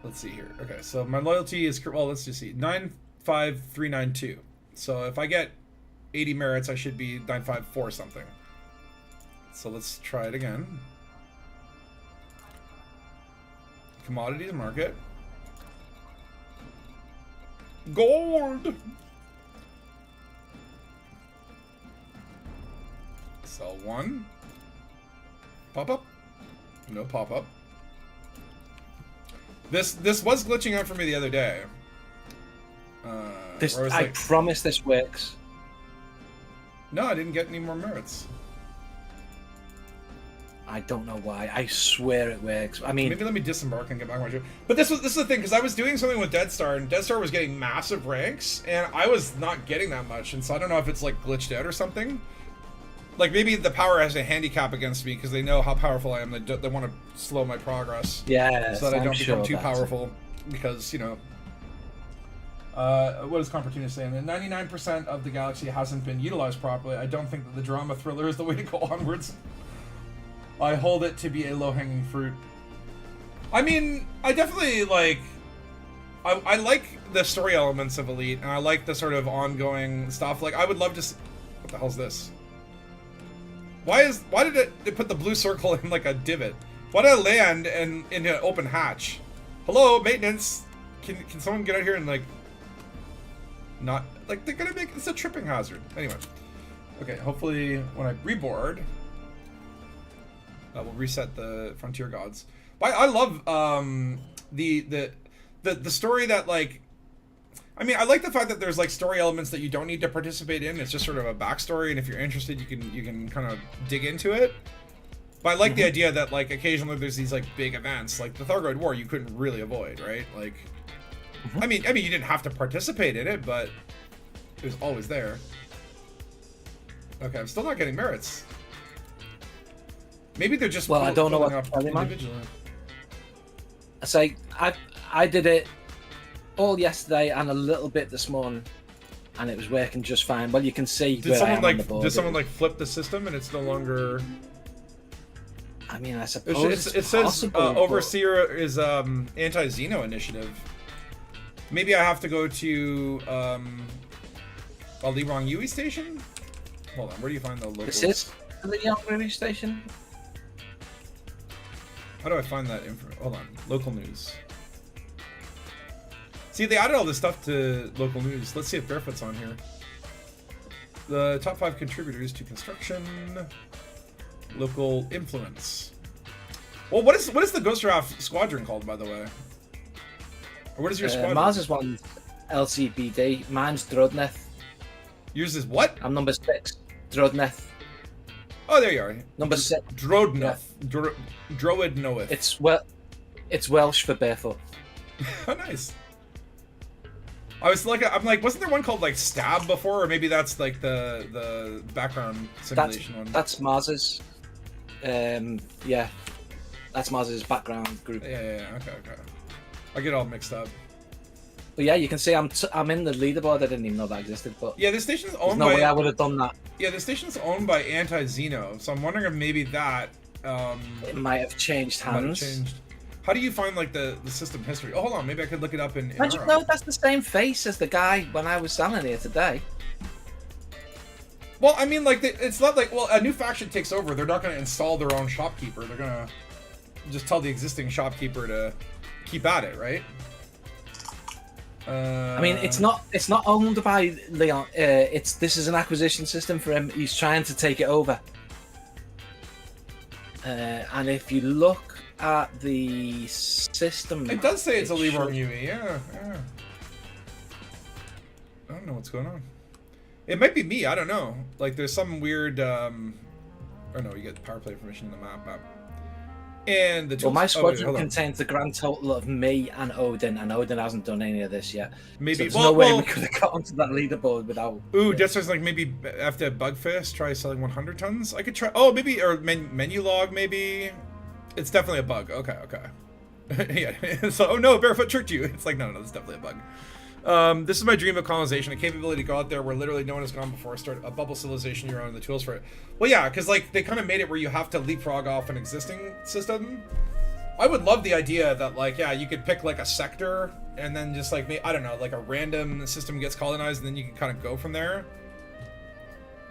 [SPEAKER 1] Let's see here. Okay, so my loyalty is, well, let's just see. 95392. So if I get 80 merits, I should be 954 something. So let's try it again. Commodities market. Gold! Sell 1. Pop-up? No pop-up. This was glitching out for me the other day.
[SPEAKER 5] I promise this works.
[SPEAKER 1] No, I didn't get any more merits.
[SPEAKER 5] I don't know why. I swear it works. I mean,
[SPEAKER 1] maybe let me disembark and get back on my ship. But this is the thing, because I was doing something with Dead Star, and Dead Star was getting massive ranks, and I was not getting that much, and so I don't know if it's like glitched out or something. Like maybe the power has a handicap against me because they know how powerful I am. They want to slow my progress.
[SPEAKER 5] Yeah,
[SPEAKER 1] so that I don't become too
[SPEAKER 5] that's
[SPEAKER 1] powerful. Because, you know, what does Compertuna say? And 99% of the galaxy hasn't been utilized properly. I don't think that the drama thriller is the way to go onwards. I hold it to be a low-hanging fruit. I mean, I definitely, like... I like the story elements of Elite, and I like the sort of ongoing stuff. Like, I would love to see... What the hell's this? Why did they put the blue circle in, like, a divot? Why did I land in an open hatch? Hello, maintenance! Can someone get out here and, like... Not... Like, they're gonna make... It's a tripping hazard. Anyway. Okay, hopefully, when I reboard... we'll reset the Frontier Gods. But I love the story that, like, I mean, I like the fact that there's like story elements that you don't need to participate in. It's just sort of a backstory, and if you're interested, you can kind of dig into it. But I like the idea that, like, occasionally there's these like big events, like the Thargoid War, you couldn't really avoid, right? Like, I mean, you didn't have to participate in it, but it was always there. Okay, I'm still not getting merits. Maybe they're just
[SPEAKER 5] I don't know what to tell you, man. So I did it all yesterday and a little bit this morning, and it was working just fine. Well, you can see
[SPEAKER 1] did someone like flip the system and it's no longer?
[SPEAKER 5] I mean, I suppose
[SPEAKER 1] it says Overseer is anti-Xeno initiative. Maybe I have to go to a Lirong Yui station. Hold on, where do you find the locals?
[SPEAKER 5] This is the Lirong station.
[SPEAKER 1] How do I find that info? Hold on. Local news. See, they added all this stuff to local news. Let's see if Barefoot's on here. The top 5 contributors to construction. Local influence. Well, what is the Ghost Raft squadron called, by the way? Or what is your squadron?
[SPEAKER 5] Mars' one's LCBD. Mine's Drodneth.
[SPEAKER 1] Yours is what?
[SPEAKER 5] I'm number 6. Drodneth.
[SPEAKER 1] Oh, there you are.
[SPEAKER 5] Number 6.
[SPEAKER 1] Drodneth. Yeah. Droid knoweth.
[SPEAKER 5] It's Welsh for barefoot.
[SPEAKER 1] Oh, nice. I'm like, wasn't there one called like Stab before, or maybe that's like the background simulation one?
[SPEAKER 5] That's Mars's. Yeah, that's Mars's background group.
[SPEAKER 1] Yeah. Okay. I get all mixed up.
[SPEAKER 5] But yeah, you can see I'm in the leaderboard. I didn't even know that existed. But
[SPEAKER 1] yeah, the station's owned
[SPEAKER 5] by. No
[SPEAKER 1] by.
[SPEAKER 5] way I would have done that.
[SPEAKER 1] Yeah, the station's owned by Anti-Xeno, so I'm wondering if maybe that.
[SPEAKER 5] It might have changed hands.
[SPEAKER 1] How do you find like the system history? Oh, hold on, maybe I could look it up in.
[SPEAKER 5] No, that's the same face as the guy when I was selling here today.
[SPEAKER 1] Well, I mean, like it's not like a new faction takes over. They're not going to install their own shopkeeper. They're going to just tell the existing shopkeeper to keep at it, right?
[SPEAKER 5] I mean, it's not owned by Leon. This is an acquisition system for him. He's trying to take it over. And if you look at the system,
[SPEAKER 1] it does say it's a Lirong Yui. Yeah. I don't know what's going on. It might be me. I don't know. Like, there's some weird. Oh no, you get power play information in the map. And the
[SPEAKER 5] my squadron contains the grand total of me and Odin hasn't done any of this yet.
[SPEAKER 1] Maybe
[SPEAKER 5] so there's no way we could have got onto that leaderboard without.
[SPEAKER 1] Ooh, that's just like maybe after Bugfist, try selling 100 tons. I could try. Oh, maybe or menu log maybe. It's definitely a bug. Okay. Yeah. So oh no, Barefoot tricked you. It's like no, it's definitely a bug. This is my dream of colonization, a capability to go out there where literally no one has gone before, start a bubble civilization your own, and the tools for it. Well, yeah, because like they kind of made it where you have to leapfrog off an existing system. I would love the idea that like, yeah, you could pick like a sector and then just like, I don't know, like a random system gets colonized and then you can kind of go from there.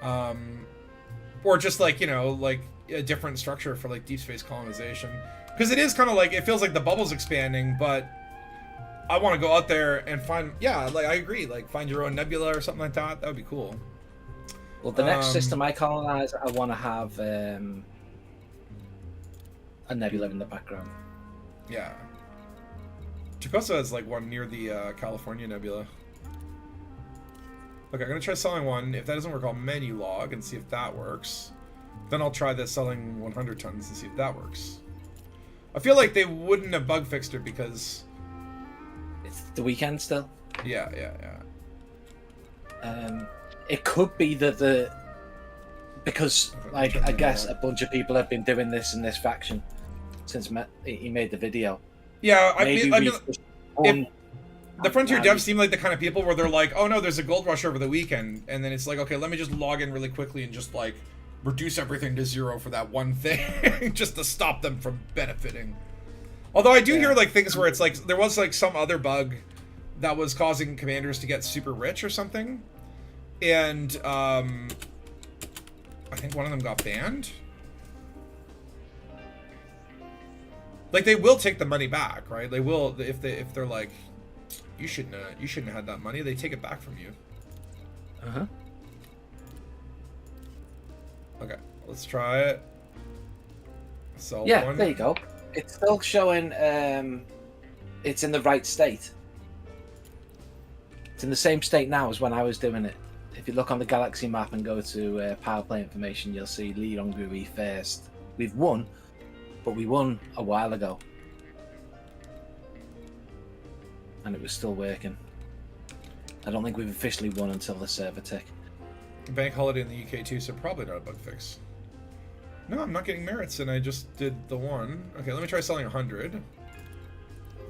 [SPEAKER 1] Or just like, you know, like a different structure for like deep space colonization. Because it is kind of like, it feels like the bubble's expanding, but I want to go out there and find, yeah, like I agree, like find your own nebula or something like that. That would be cool.
[SPEAKER 5] Well, the next system I colonize, I want to have a nebula in the background.
[SPEAKER 1] Yeah. Chikosa is like one near the California nebula. Okay, I'm going to try selling one. If that doesn't work, I'll menu log and see if that works. Then I'll try this selling 100 tons and see if that works. I feel like they wouldn't have bug fixed it because
[SPEAKER 5] It's the weekend still.
[SPEAKER 1] yeah.
[SPEAKER 5] It could be that because like I guess a bunch of people have been doing this in this faction since he made the video.
[SPEAKER 1] Yeah,
[SPEAKER 5] Maybe
[SPEAKER 1] if the Frontier devs seem like the kind of people where they're like, oh no, there's a gold rush over the weekend, and then it's like, okay, let me just log in really quickly and just like reduce everything to 0 for that one thing, just to stop them from benefiting. Although I do hear like things where it's like there was like some other bug that was causing commanders to get super rich or something, and I think one of them got banned. Like they will take the money back, right? They will if they're like, you shouldn't have had that money. They take it back from you. Okay, let's try it. Sell one.
[SPEAKER 5] There you go. It's still showing. It's in the right state. It's in the same state now as when I was doing it. If you look on the galaxy map and go to power play information, you'll see Lironggui first. We've won, but we won a while ago. And it was still working. I don't think we've officially won until the server tick.
[SPEAKER 1] Bank holiday in the UK too, so probably not a bug fix. No, I'm not getting merits, and I just did the one. Okay, let me try selling 100.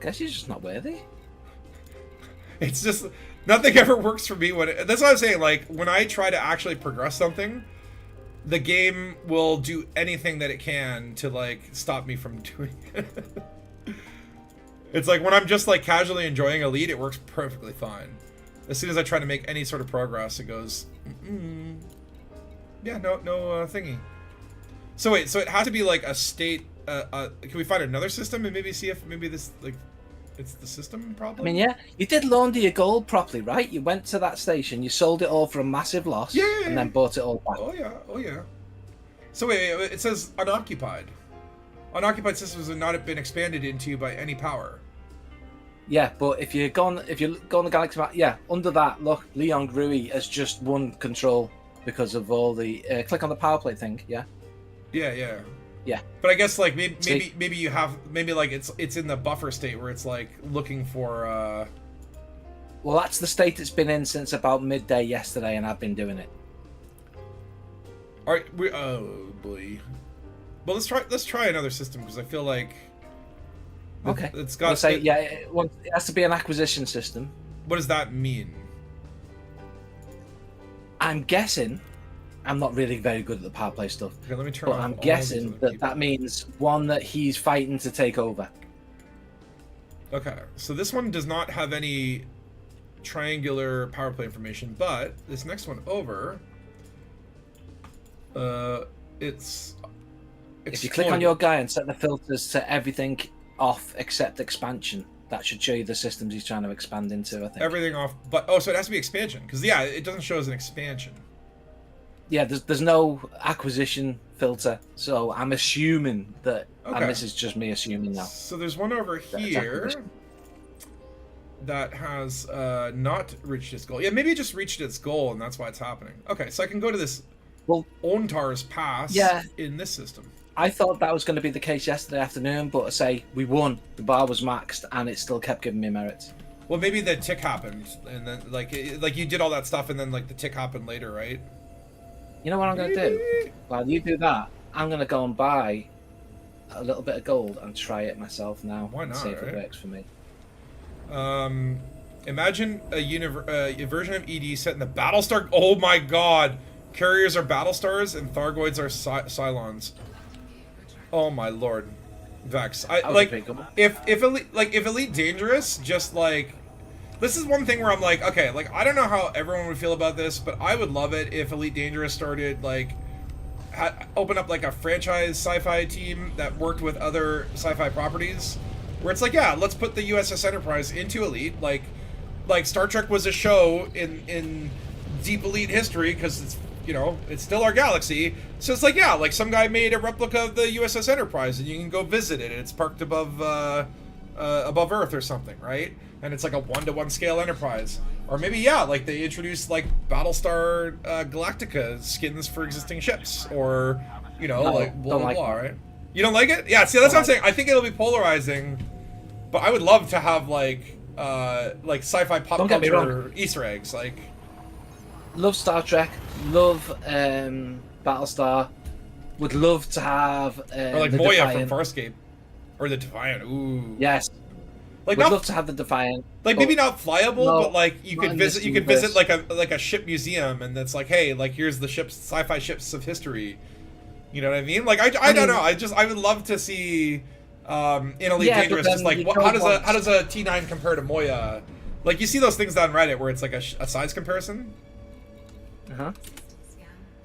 [SPEAKER 5] Guess you're just not worthy.
[SPEAKER 1] It's just nothing ever works for me when that's what I'm saying. Like when I try to actually progress something, the game will do anything that it can to like stop me from doing it. It's like when I'm just like casually enjoying Elite, it works perfectly fine. As soon as I try to make any sort of progress, it goes, yeah, no thingy. So wait, so it has to be like a state. Can we find another system and maybe see if maybe this like it's the system problem?
[SPEAKER 5] I mean, yeah, you did launder your gold properly, right? You went to that station, you sold it all for a massive loss, and then bought it all back.
[SPEAKER 1] Oh yeah. So wait, it says unoccupied. Unoccupied systems have not been expanded into by any power.
[SPEAKER 5] Yeah, but if you go on the galaxy map, yeah, under that, look, Lironggui has just won control because of all the click on the power play thing. Yeah.
[SPEAKER 1] Yeah. But I guess like maybe you have like it's in the buffer state where it's like looking for.
[SPEAKER 5] Well, that's the state it's been in since about midday yesterday, and I've been doing it.
[SPEAKER 1] All right, oh boy. Well, let's try another system because I feel like.
[SPEAKER 5] Okay.
[SPEAKER 1] It's got.
[SPEAKER 5] It has to be an acquisition system.
[SPEAKER 1] What does that mean?
[SPEAKER 5] I'm guessing. I'm not really very good at the power play stuff.
[SPEAKER 1] Okay, let me turn
[SPEAKER 5] but
[SPEAKER 1] off
[SPEAKER 5] I'm
[SPEAKER 1] all
[SPEAKER 5] guessing that means one that he's fighting to take over.
[SPEAKER 1] Okay, so this one does not have any triangular power play information, but this next one over, it's.
[SPEAKER 5] If you click on your guy and set the filters to everything off except expansion, that should show you the systems he's trying to expand into, I think.
[SPEAKER 1] Everything off, but so it has to be expansion, because yeah, it doesn't show as an expansion.
[SPEAKER 5] Yeah, there's no acquisition filter, so I'm assuming that, and this is just me assuming now.
[SPEAKER 1] So there's one over here that has not reached its goal. Yeah, maybe it just reached its goal, and that's why it's happening. Okay, so I can go to this Ontar's Pass in this system.
[SPEAKER 5] I thought that was going to be the case yesterday afternoon, but I say we won. The bar was maxed, and it still kept giving me merits.
[SPEAKER 1] Well, maybe the tick happened, and then like you did all that stuff, and then like the tick happened later, right?
[SPEAKER 5] You know what I'm going to do? While you do that, I'm going to go and buy a little bit of gold and try it myself now.
[SPEAKER 1] Why not?
[SPEAKER 5] And see if it works for me.
[SPEAKER 1] Imagine a version of ED set in the Battlestar. Oh my God! Carriers are Battlestars and Thargoids are Cylons. Oh my Lord, Vex. If Elite Dangerous just like. This is one thing where I'm like, okay, like I don't know how everyone would feel about this, but I would love it if Elite Dangerous started like open up like a franchise sci-fi team that worked with other sci-fi properties, where it's like, yeah, let's put the USS Enterprise into Elite, like Star Trek was a show in deep Elite history because it's it's still our galaxy, so it's like, yeah, like some guy made a replica of the USS Enterprise and you can go visit it. It's parked above Earth or something, right? And it's like a 1-to-1 scale Enterprise. Or maybe, yeah, like they introduced like Battlestar Galactica skins for existing ships, or you know,
[SPEAKER 5] No,
[SPEAKER 1] like blah
[SPEAKER 5] don't
[SPEAKER 1] blah
[SPEAKER 5] like
[SPEAKER 1] blah,
[SPEAKER 5] that.
[SPEAKER 1] right? You don't like it? Yeah. See, that's what I'm
[SPEAKER 5] Don't
[SPEAKER 1] saying. I think it'll be polarizing, but I would love to have like sci-fi pop
[SPEAKER 5] Don't get me
[SPEAKER 1] culture Easter eggs, like.
[SPEAKER 5] Love Star Trek. Love Battlestar. Would love to have
[SPEAKER 1] Or like
[SPEAKER 5] the
[SPEAKER 1] Moya
[SPEAKER 5] Defiant.
[SPEAKER 1] from Farscape, or the Defiant. Ooh.
[SPEAKER 5] Yes.
[SPEAKER 1] Like
[SPEAKER 5] Would
[SPEAKER 1] not
[SPEAKER 5] love to have the Defiant.
[SPEAKER 1] like maybe not flyable,
[SPEAKER 5] No,
[SPEAKER 1] but like you
[SPEAKER 5] not
[SPEAKER 1] could
[SPEAKER 5] in
[SPEAKER 1] visit.
[SPEAKER 5] this
[SPEAKER 1] You could
[SPEAKER 5] universe.
[SPEAKER 1] visit like a ship museum, and it's like, hey, like here's the ships, sci-fi ships of history. You know what I mean? Like I don't know. I would love to see in Elite
[SPEAKER 5] Yeah, but
[SPEAKER 1] Dangerous
[SPEAKER 5] then
[SPEAKER 1] just like
[SPEAKER 5] you
[SPEAKER 1] what,
[SPEAKER 5] don't
[SPEAKER 1] how does
[SPEAKER 5] want-
[SPEAKER 1] a T9 compare to Moya? Like you see those things on Reddit where it's like a size comparison.
[SPEAKER 5] Uh-huh.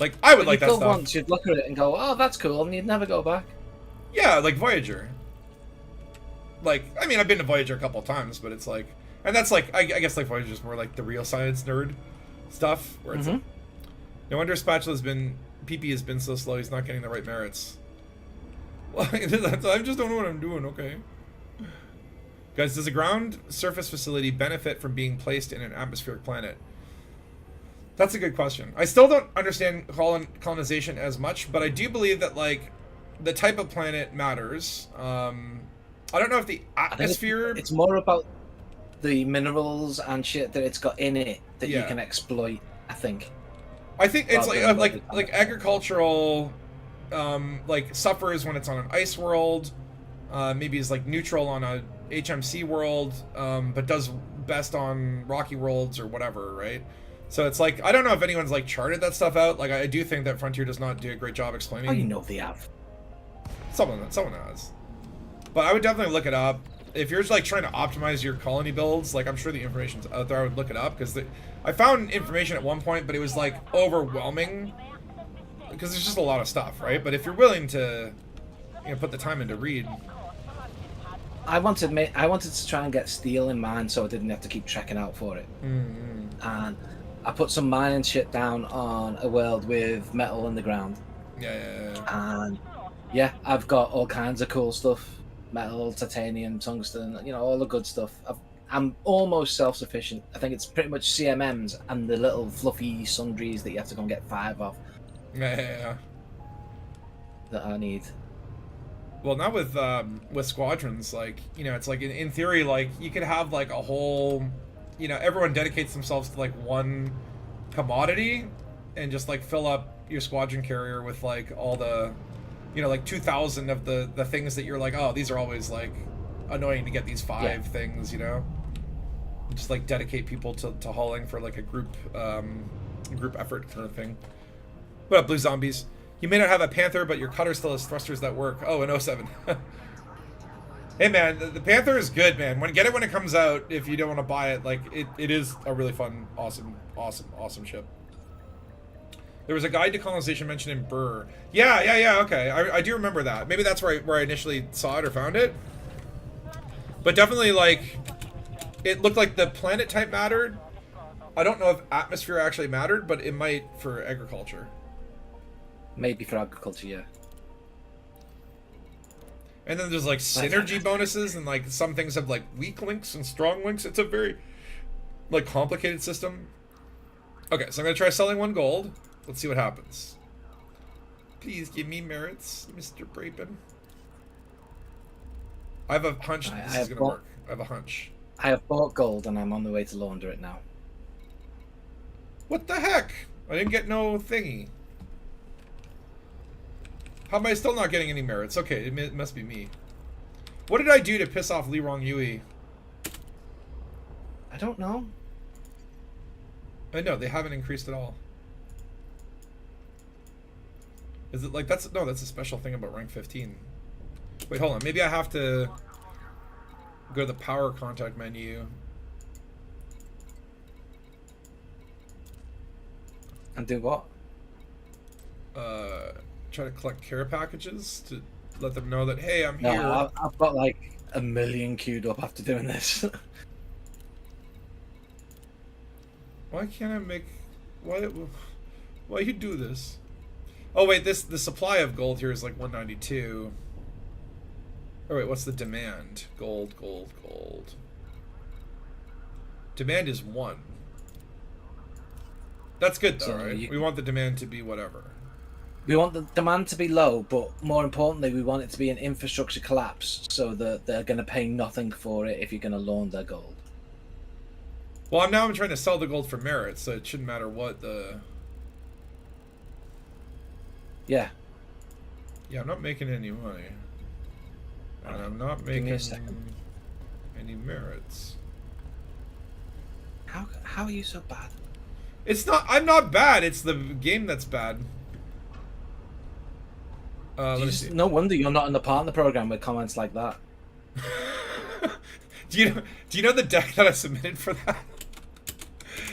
[SPEAKER 1] Like I would
[SPEAKER 5] But
[SPEAKER 1] like
[SPEAKER 5] you'd
[SPEAKER 1] that
[SPEAKER 5] go
[SPEAKER 1] stuff.
[SPEAKER 5] once, you'd look at it and go, "Oh, that's cool," and you'd never go back.
[SPEAKER 1] Yeah, like Voyager. Like, I mean, I've been to Voyager a couple of times, but it's like, and that's like, I guess like Voyager's more like the real science nerd stuff, where it's like, no wonder Spatula's been, PP has been so slow, he's not getting the right merits. Well, I just don't know what I'm doing, okay. Guys, does a ground surface facility benefit from being placed in an atmospheric planet? That's a good question. I still don't understand colonization as much, but I do believe that, like, the type of planet matters. I don't know if the
[SPEAKER 5] I think
[SPEAKER 1] atmosphere...
[SPEAKER 5] It's more about the minerals and shit that it's got in it that you
[SPEAKER 1] Yeah.
[SPEAKER 5] can exploit. I think.
[SPEAKER 1] I think it's
[SPEAKER 5] rather
[SPEAKER 1] like
[SPEAKER 5] than
[SPEAKER 1] like agricultural, like suffers when it's on an ice world, maybe is like neutral on a HMC world, but does best on rocky worlds or whatever, right? So it's like I don't know if anyone's like charted that stuff out. Like I do think that Frontier does not do a great job explaining.
[SPEAKER 5] Oh, you know they have.
[SPEAKER 1] Someone has, but I would definitely look it up. If you're just like trying to optimize your colony builds, like I'm sure the information's out there. I would look it up because I found information at one point, but it was like overwhelming because there's just a lot of stuff, right? But if you're willing to, you know, put the time in to read,
[SPEAKER 5] I wanted to try and get steel in mine, so I didn't have to keep trekking out for it. And I put some mining shit down on a world with metal in the ground.
[SPEAKER 1] yeah.
[SPEAKER 5] And yeah, I've got all kinds of cool stuff. Metal, titanium, tungsten, you know, all the good stuff. I'm almost self-sufficient. I think it's pretty much CMMs and the little fluffy sundries that you have to go and get 5 of
[SPEAKER 1] Yeah.
[SPEAKER 5] that I need.
[SPEAKER 1] Well, now with squadrons, like, you know, it's like in theory, like you could have like a whole, you know, everyone dedicates themselves to like one commodity and just like fill up your squadron carrier with like all the, you know, like 2,000 of the things that you're like, oh, these are always like annoying to get these 5 things, you know. Just like dedicate people to hauling for like a group effort kind of thing. What up, Blue Zombies? You may not have a Panther, but your cutter still has thrusters that work. Oh, an 07. Hey man, the Panther is good, man. Get it when it comes out. If you don't want to buy it, like it is a really fun, awesome ship. There was a guide to colonization mentioned in Burr. Yeah. Okay, I do remember that. Maybe that's where I initially saw it or found it. But definitely, like, it looked like the planet type mattered. I don't know if atmosphere actually mattered, but it might for agriculture.
[SPEAKER 5] Maybe for agriculture, yeah.
[SPEAKER 1] And then there's like synergy bonuses, and like some things have like weak links and strong links. It's a very like complicated system. Okay, so I'm gonna try selling 1 gold. Let's see what happens. Please give me merits, Mr. Brapin. I have a hunch this is gonna work. I have a hunch.
[SPEAKER 5] I have bought gold and I'm on the way to launder it now.
[SPEAKER 1] What the heck? I didn't get no thingy. How am I still not getting any merits? Okay, it must be me. What did I do to piss off Lee Rong Yui?
[SPEAKER 5] I don't know.
[SPEAKER 1] I know, they haven't increased at all. Is it like that's a special thing about rank 15. Wait, hold on. Maybe I have to go to the power contact menu.
[SPEAKER 5] And do what?
[SPEAKER 1] Try to collect care packages to let them know that, hey, I'm
[SPEAKER 5] No,
[SPEAKER 1] here.
[SPEAKER 5] I've got like 1 million queued up after doing this.
[SPEAKER 1] Why can't I make... Why you do this? Oh, wait, the supply of gold here is like 192. Oh, wait, what's the demand? Gold. Demand is 1. That's good though,
[SPEAKER 5] So
[SPEAKER 1] right? We want the demand to be whatever.
[SPEAKER 5] We want the demand to be low, but more importantly, we want it to be an infrastructure collapse, so that they're going to pay nothing for it if you're going to loan their gold.
[SPEAKER 1] Well, I'm trying to sell the gold for merit, so it shouldn't matter what the...
[SPEAKER 5] Yeah.
[SPEAKER 1] Yeah, I'm not making any money. And I'm not
[SPEAKER 5] Give me
[SPEAKER 1] making
[SPEAKER 5] a second.
[SPEAKER 1] any merits.
[SPEAKER 5] How are you so bad?
[SPEAKER 1] It's not... I'm not bad. It's the game that's bad. Let me see.
[SPEAKER 5] No wonder you're not in the partner program with comments like that.
[SPEAKER 1] Do you know the deck that I submitted for that?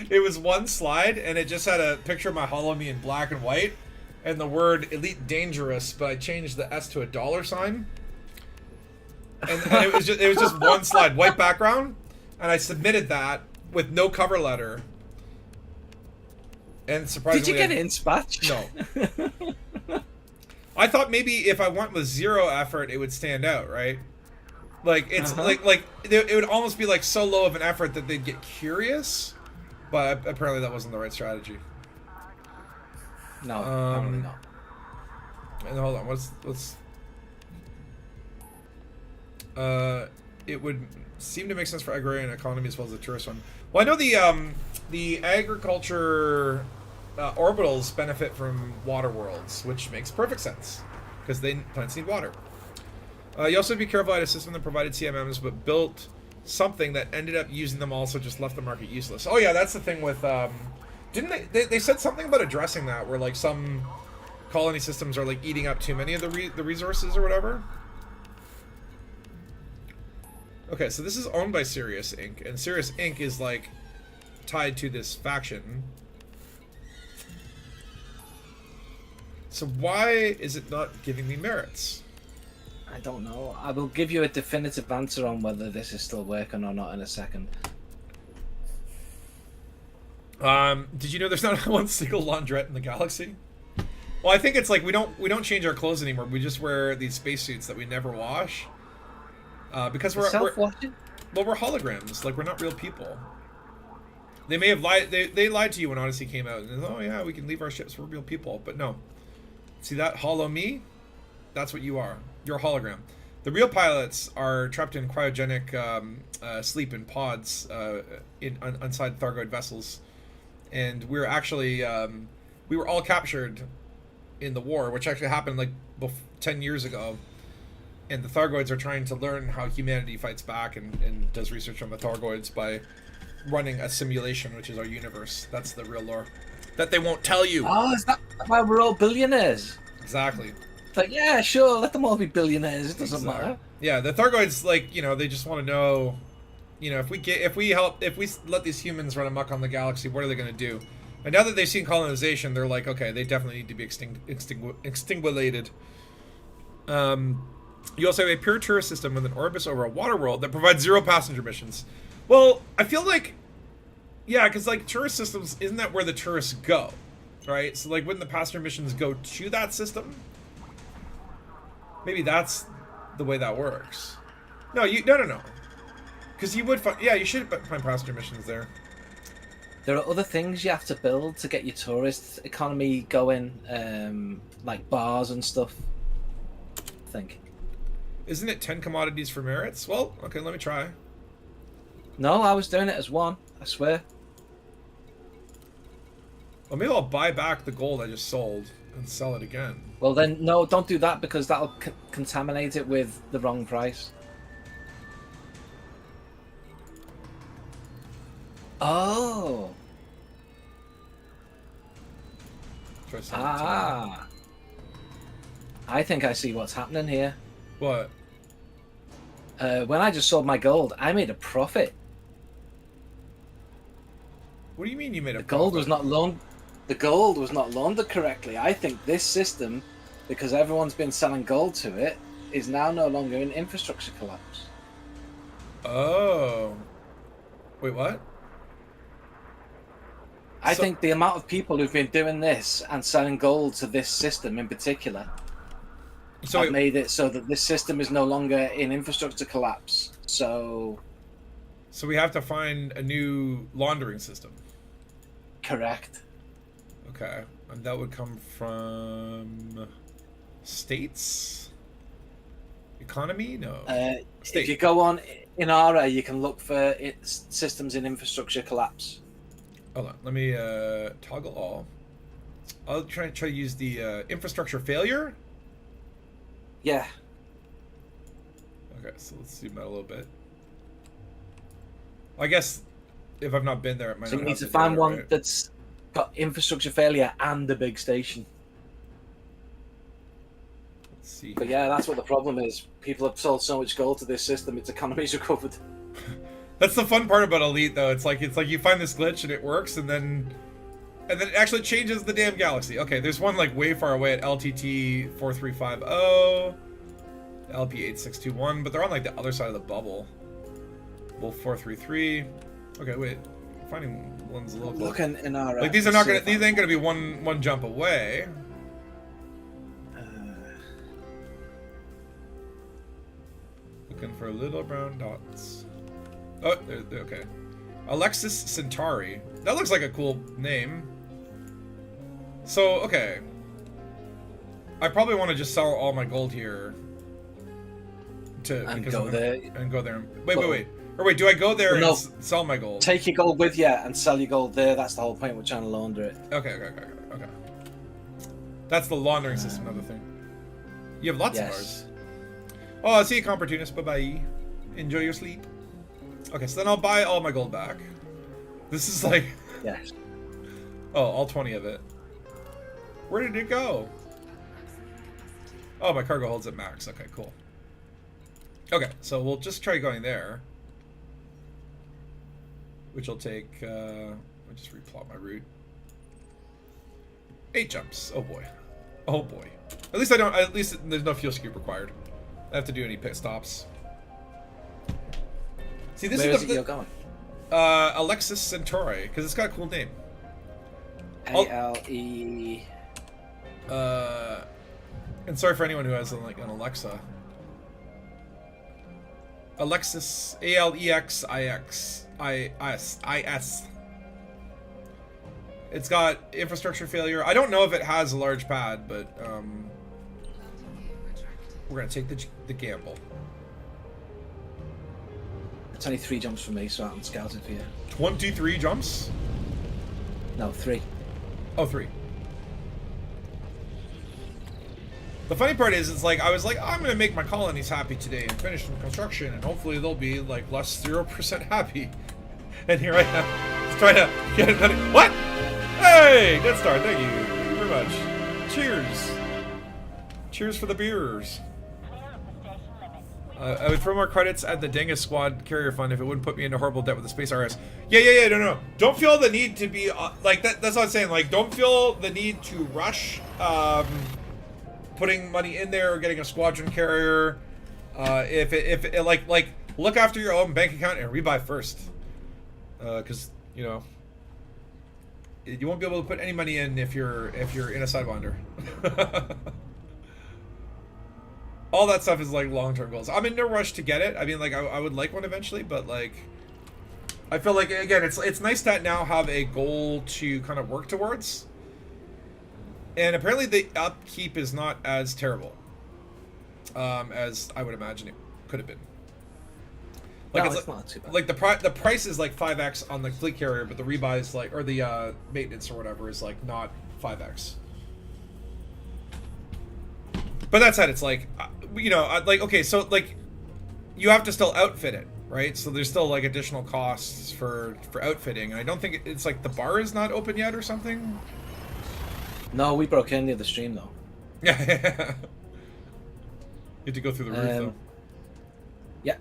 [SPEAKER 1] It was one slide, and it just had a picture of my Hollow Me in black and white, and the word Elite Dangerous, but I changed the S to a $sign. And it was just one slide, white background, and I submitted that with no cover letter. And surprisingly,
[SPEAKER 5] did you get it in Spatch?
[SPEAKER 1] No. I thought maybe if I went with zero effort, it would stand out, right? Like it's like it would almost be like so low of an effort that they'd get curious, but apparently that wasn't the right strategy.
[SPEAKER 5] No, probably not.
[SPEAKER 1] And hold on, what's it would seem to make sense for agrarian economy as well as the tourist one. Well, I know the agriculture orbitals benefit from water worlds, which makes perfect sense because plants need water. You also have to be careful. I had a system that provided CMMs but built something that ended up using them all, so just left the market useless. Oh yeah, that's the thing with didn't they said something about addressing that, where like some colony systems are like eating up too many of the resources or whatever. Okay, so this is owned by Sirius Inc. and Sirius Inc. is like tied to this faction. So why is it not giving me merits?
[SPEAKER 5] I don't know. I will give you a definitive answer on whether this is still working or not in a second.
[SPEAKER 1] Did you know there's not one single laundrette in the galaxy? Well, I think it's like we don't change our clothes anymore. We just wear these spacesuits that we never wash. Because we're
[SPEAKER 5] self-washing?
[SPEAKER 1] Well, we're holograms. Like, we're not real people. They may have lied. They lied to you when Odyssey came out. And oh yeah, we can leave our ships. We're real people. But no. See that Hollow Me? That's what you are. You're a hologram. The real pilots are trapped in cryogenic sleep in pods inside Thargoid vessels, and we're actually we were all captured in the war, which actually happened like 10 years ago. And the Thargoids are trying to learn how humanity fights back and does research on the Thargoids by running a simulation, which is our universe. That's the real lore that they won't tell you.
[SPEAKER 5] Oh, is that why we're all billionaires?
[SPEAKER 1] Exactly.
[SPEAKER 5] It's like, yeah, sure, let them all be billionaires. It doesn't matter.
[SPEAKER 1] Yeah, the Thargoids, like, you know, they just want to know, you know, if we let these humans run amok on the galaxy, what are they going to do? And now that they've seen colonization, they're like, okay, they definitely need to be extinguated. You also have a pure tourist system with an orbis over a water world that provides 0 passenger missions. Well, I feel like, yeah, because like tourist systems, isn't that where the tourists go, right? So like, wouldn't the passenger missions go to that system? Maybe that's the way that works. No, no. Because you would find, yeah, you should find passenger missions there.
[SPEAKER 5] There are other things you have to build to get your tourist economy going, like bars and stuff, I think.
[SPEAKER 1] Isn't it 10 commodities for merits? Well, okay, let me try.
[SPEAKER 5] No, I was doing it as 1, I swear.
[SPEAKER 1] Well, maybe I'll buy back the gold I just sold and sell it again.
[SPEAKER 5] Well then, no, don't do that because that'll contaminate it with the wrong price. Oh.
[SPEAKER 1] Try selling
[SPEAKER 5] Ah. I think I see what's happening here.
[SPEAKER 1] What?
[SPEAKER 5] When I just sold my gold, I made a profit.
[SPEAKER 1] What do you mean you made a
[SPEAKER 5] The gold
[SPEAKER 1] profit?
[SPEAKER 5] was not loaned. The gold was not laundered correctly. I think this system, because everyone's been selling gold to it, is now no longer an infrastructure collapse.
[SPEAKER 1] Oh. Wait, what?
[SPEAKER 5] I think the amount of people who've been doing this and selling gold to this system in particular have made it so that this system is no longer in infrastructure collapse. So
[SPEAKER 1] we have to find a new laundering system.
[SPEAKER 5] Correct.
[SPEAKER 1] Okay, and that would come from states, economy. No, state.
[SPEAKER 5] If you go on Inara, you can look for systems in infrastructure collapse.
[SPEAKER 1] Hold on, let me toggle all. I'll try to use the infrastructure failure.
[SPEAKER 5] Yeah.
[SPEAKER 1] Okay, so let's zoom out a little bit. I guess if I've not been there, it might
[SPEAKER 5] So
[SPEAKER 1] not
[SPEAKER 5] you need
[SPEAKER 1] have
[SPEAKER 5] to
[SPEAKER 1] do
[SPEAKER 5] find
[SPEAKER 1] that,
[SPEAKER 5] one
[SPEAKER 1] right?
[SPEAKER 5] that's got infrastructure failure and a big station.
[SPEAKER 1] Let's see.
[SPEAKER 5] But yeah, that's what the problem is. People have sold so much gold to this system, its economy's recovered.
[SPEAKER 1] That's the fun part about Elite, though. It's like you find this glitch and it works, and then it actually changes the damn galaxy. Okay, there's one like way far away at LTT 4350, LP 8621, but they're on like the other side of the bubble. Wolf 433. Okay, wait. Finding ones a little close.
[SPEAKER 5] Looking in our
[SPEAKER 1] Like these are not gonna. These ain't gonna be one jump away. Looking for little brown dots. Oh, they're okay. Alexis Centauri. That looks like a cool name. So, okay. I probably want to just sell all my gold here.
[SPEAKER 5] And go there.
[SPEAKER 1] And go there. Wait. Or wait, do I go there and sell my gold?
[SPEAKER 5] Take your gold with you and sell your gold there. That's the whole point. We're trying to launder it.
[SPEAKER 1] Okay. That's the laundering system, another thing. You have lots of ours. Oh, I'll see you, Comportunist. Bye-bye. Enjoy your sleep. Okay, so then I'll buy all my gold back. This is like...
[SPEAKER 5] Yes.
[SPEAKER 1] Oh, all 20 of it. Where did it go? Oh, my cargo holds at max. Okay, cool. Okay, so we'll just try going there. Which will take... I'll just replot my route. 8 jumps. Oh boy. Oh boy. At least there's no fuel scoop required. I don't have to do any pit stops. See, this
[SPEAKER 5] Where is it you're going?
[SPEAKER 1] Alexis Centauri, because it's got a cool name.
[SPEAKER 5] A-L-E...
[SPEAKER 1] And sorry for anyone who has like an Alexa. Alexis, A-L-E-X-I-X-I-S. It's got infrastructure failure. I don't know if it has a large pad, but we're gonna take the gamble.
[SPEAKER 5] It's only 3 jumps for me, so I haven't scouted for you.
[SPEAKER 1] 23 jumps?
[SPEAKER 5] No, 3.
[SPEAKER 1] Oh, 3. The funny part is, it's like, I was like, I'm gonna make my colonies happy today and finish some construction, and hopefully they'll be like less 0% happy. And here I am, just trying to get it. What? Hey, Death Star, thank you. Thank you very much. Cheers. Cheers for the beers. I would throw more credits at the Dangus Squad carrier fund if it wouldn't put me into horrible debt with the Space RS. Yeah, no. Don't feel the need to be, like, that's what I'm saying. Like, don't feel the need to rush, putting money in there or getting a squadron carrier. If it like, look after your own bank account and rebuy first. Because, you know, you won't be able to put any money in if you're in a Sidewinder. All that stuff is like long-term goals. I'm in no rush to get it. I mean, like, I would like one eventually, but like, I feel like, again, it's nice to now have a goal to kind of work towards. And apparently the upkeep is not as terrible as I would imagine it could have been. Like,
[SPEAKER 5] no, it's not too bad.
[SPEAKER 1] Like the price is like 5x on the fleet carrier, but the rebuy is like, or the maintenance or whatever is like not 5x. But that said, it's like, you know, like, okay, so like, you have to still outfit it, right? So there's still like additional costs for outfitting. And I don't think it's like the bar is not open yet or something.
[SPEAKER 5] No, we broke in the other stream though.
[SPEAKER 1] Yeah. You have to go through the roof though.
[SPEAKER 5] Yeah.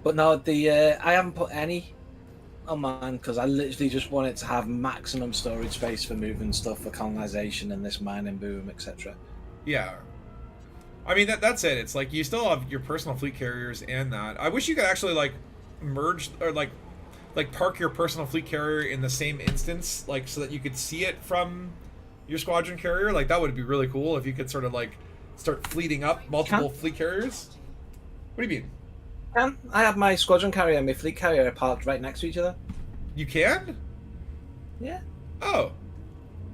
[SPEAKER 5] But no, I haven't put any on mine because I literally just wanted to have maximum storage space for moving stuff for colonization and this mining boom, etc.
[SPEAKER 1] Yeah. I mean, that's it. It's like you still have your personal fleet carriers and that. I wish you could actually like merge or like park your personal fleet carrier in the same instance, like so that you could see it from your squadron carrier. Like that would be really cool if you could sort of like start fleeting up multiple fleet carriers. What do you mean?
[SPEAKER 5] I have my squadron carrier and my fleet carrier parked right next to each other.
[SPEAKER 1] You can?
[SPEAKER 5] Yeah.
[SPEAKER 1] Oh.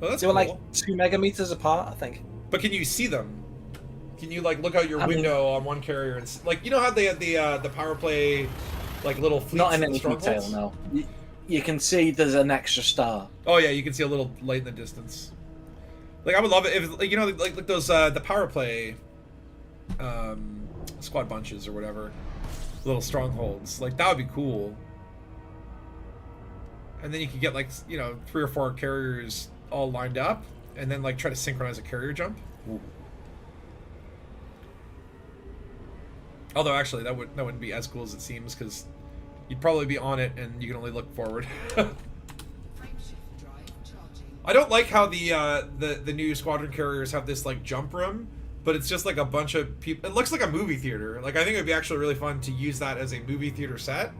[SPEAKER 1] Oh, that's
[SPEAKER 5] They were
[SPEAKER 1] cool.
[SPEAKER 5] like 2 megameters apart, I think.
[SPEAKER 1] But can you see them? Can you like look out your window on one carrier and like you know how they had the power play like little fleets
[SPEAKER 5] Not in
[SPEAKER 1] and
[SPEAKER 5] any detail,
[SPEAKER 1] strongholds?
[SPEAKER 5] no. You can see there's an extra star.
[SPEAKER 1] Oh yeah, you can see a little light in the distance. Like I would love it if like, you know like those the power play squad bunches or whatever, little strongholds. Like that would be cool. And then you could get like, you know, 3 or 4 carriers all lined up and then like try to synchronize a carrier jump. Ooh. Although actually that wouldn't be as cool as it seems because you'd probably be on it and you can only look forward. I don't like how the new squadron carriers have this like jump room, but it's just like a bunch of people. It looks like a movie theater. Like I think it'd be actually really fun to use that as a movie theater set.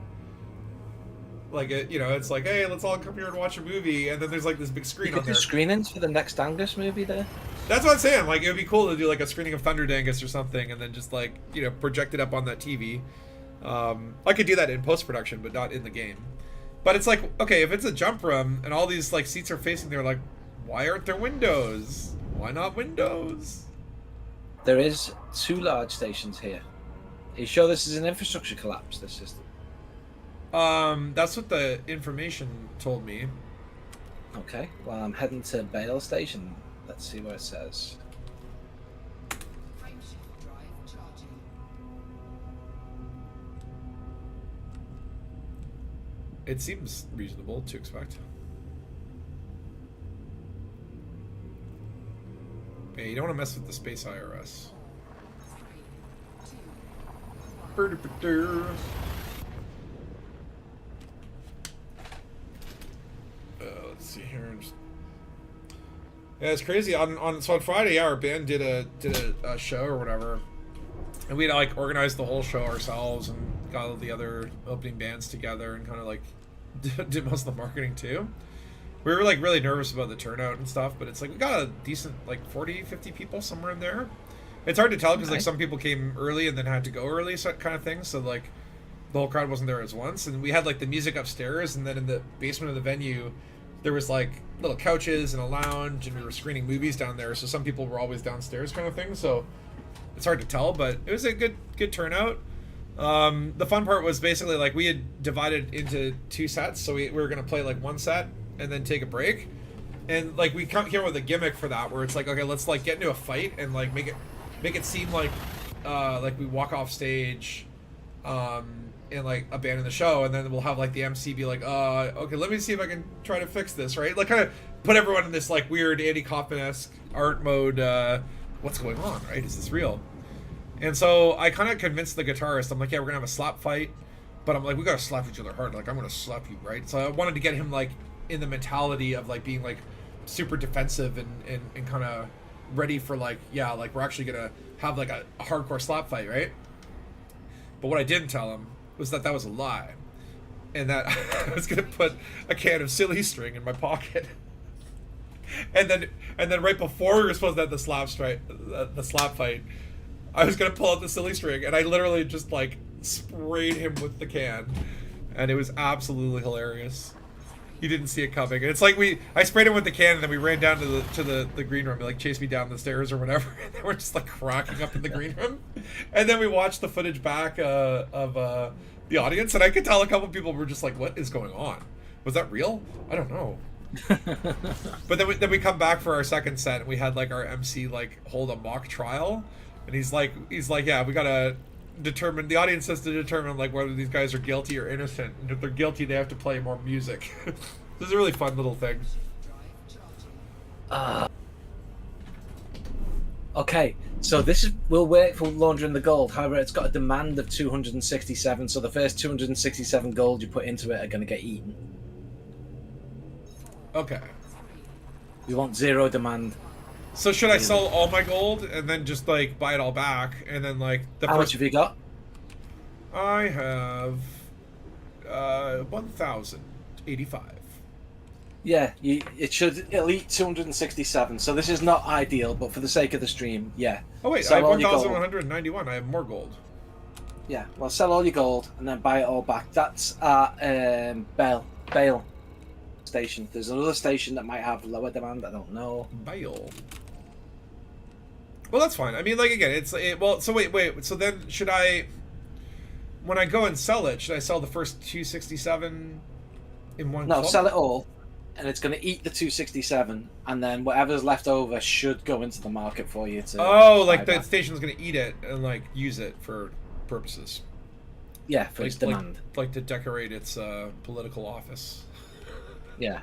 [SPEAKER 1] Like it, you know, it's like, hey, let's all come here and watch a movie, and then there's like this big screen
[SPEAKER 5] You could
[SPEAKER 1] on
[SPEAKER 5] do
[SPEAKER 1] there.
[SPEAKER 5] screenings for the next Dangus movie there.
[SPEAKER 1] That's what I'm saying. Like it would be cool to do like a screening of Thunder Dangus or something, and then just like, you know, project it up on that TV. I could do that in post production, but not in the game. But it's like, okay, if it's a jump room and all these like seats are facing there, like, why aren't there windows? Why not windows?
[SPEAKER 5] There is 2 large stations here. Are you sure this is an infrastructure collapse, this system?
[SPEAKER 1] That's what the information told me.
[SPEAKER 5] Okay, well I'm heading to Bale Station. Let's see what it says.
[SPEAKER 1] It seems reasonable to expect. Yeah, you don't want to mess with the space IRS. Let's see here. Yeah, it's crazy. So on Friday, yeah, our band did a show or whatever, and we like organized the whole show ourselves and got all the other opening bands together and kind of like did most of the marketing too. We were like really nervous about the turnout and stuff, but it's like we got a decent like 40, 50 people somewhere in there. It's hard to tell because like some people came early and then had to go early, so kind of thing. So like the whole crowd wasn't there as once, and we had like the music upstairs, and then in the basement of the venue there was like little couches and a lounge, and we were screening movies down there. So some people were always downstairs, kind of thing. So it's hard to tell, but it was a good turnout. The fun part was basically like we had divided into 2 sets, so we were gonna play like one set and then take a break, and like we come here with a gimmick for that, where it's like, okay, let's like get into a fight and like make it seem like we walk off stage in like abandon the show, and then we'll have like the MC be like, okay, let me see if I can try to fix this, right? Like kind of put everyone in this like weird Andy Kaufman-esque art mode. What's going on, right? Is this real? And so I kind of convinced the guitarist. I'm like, yeah, we're gonna have a slap fight, but I'm like, we gotta slap each other hard. Like I'm gonna slap you, right? So I wanted to get him like in the mentality of like being like super defensive and kind of ready for like, yeah, like we're actually gonna have like a hardcore slap fight, right? But what I didn't tell him was that was a lie, and that I was gonna put a can of silly string in my pocket, and then right before we were supposed to have the slap fight, I was gonna pull out the silly string, and I literally just like sprayed him with the can, and it was absolutely hilarious. He didn't see it coming, and it's like I sprayed him with the can, and then we ran down to the green room. He like chased me down the stairs or whatever, and then we're just like cracking up in the green room, and then we watched the footage back of the audience, and I could tell a couple people were just like, "What is going on? Was that real? I don't know." But then we come back for our second set, and we had like our MC like hold a mock trial, and he's like, yeah, we gotta determine, the audience has to determine like whether these guys are guilty or innocent, and if they're guilty they have to play more music. This is a really fun little thing.
[SPEAKER 5] Okay, so this will work for laundering the gold. However, it's got a demand of 267, so the first 267 gold you put into it are going to get eaten.
[SPEAKER 1] Okay,
[SPEAKER 5] We want 0 demand.
[SPEAKER 1] so should I sell all my gold and then just like buy it all back, and then like the
[SPEAKER 5] How much have you got?
[SPEAKER 1] I have 1,085.
[SPEAKER 5] Yeah, it should elite 267. So this is not ideal, but for the sake of the stream, yeah.
[SPEAKER 1] Oh wait,
[SPEAKER 5] Sell
[SPEAKER 1] I have
[SPEAKER 5] all your gold.
[SPEAKER 1] 1,191. I have more gold.
[SPEAKER 5] Yeah, well, sell all your gold and then buy it all back. That's at Bale. station. There's another station that might have lower demand. I don't know.
[SPEAKER 1] Bale. Well, that's fine. I mean, like, again, well, so wait. So then, should I, when I go and sell it, should I sell the first 267 in one
[SPEAKER 5] No,
[SPEAKER 1] clump?
[SPEAKER 5] sell it all, and it's going to eat the 267, and then whatever's left over should go into the market for you to.
[SPEAKER 1] Oh, like
[SPEAKER 5] buy
[SPEAKER 1] the
[SPEAKER 5] back.
[SPEAKER 1] station's going to eat it and, like, use it for purposes.
[SPEAKER 5] Yeah, for its demand.
[SPEAKER 1] Like to decorate its political office.
[SPEAKER 5] Yeah.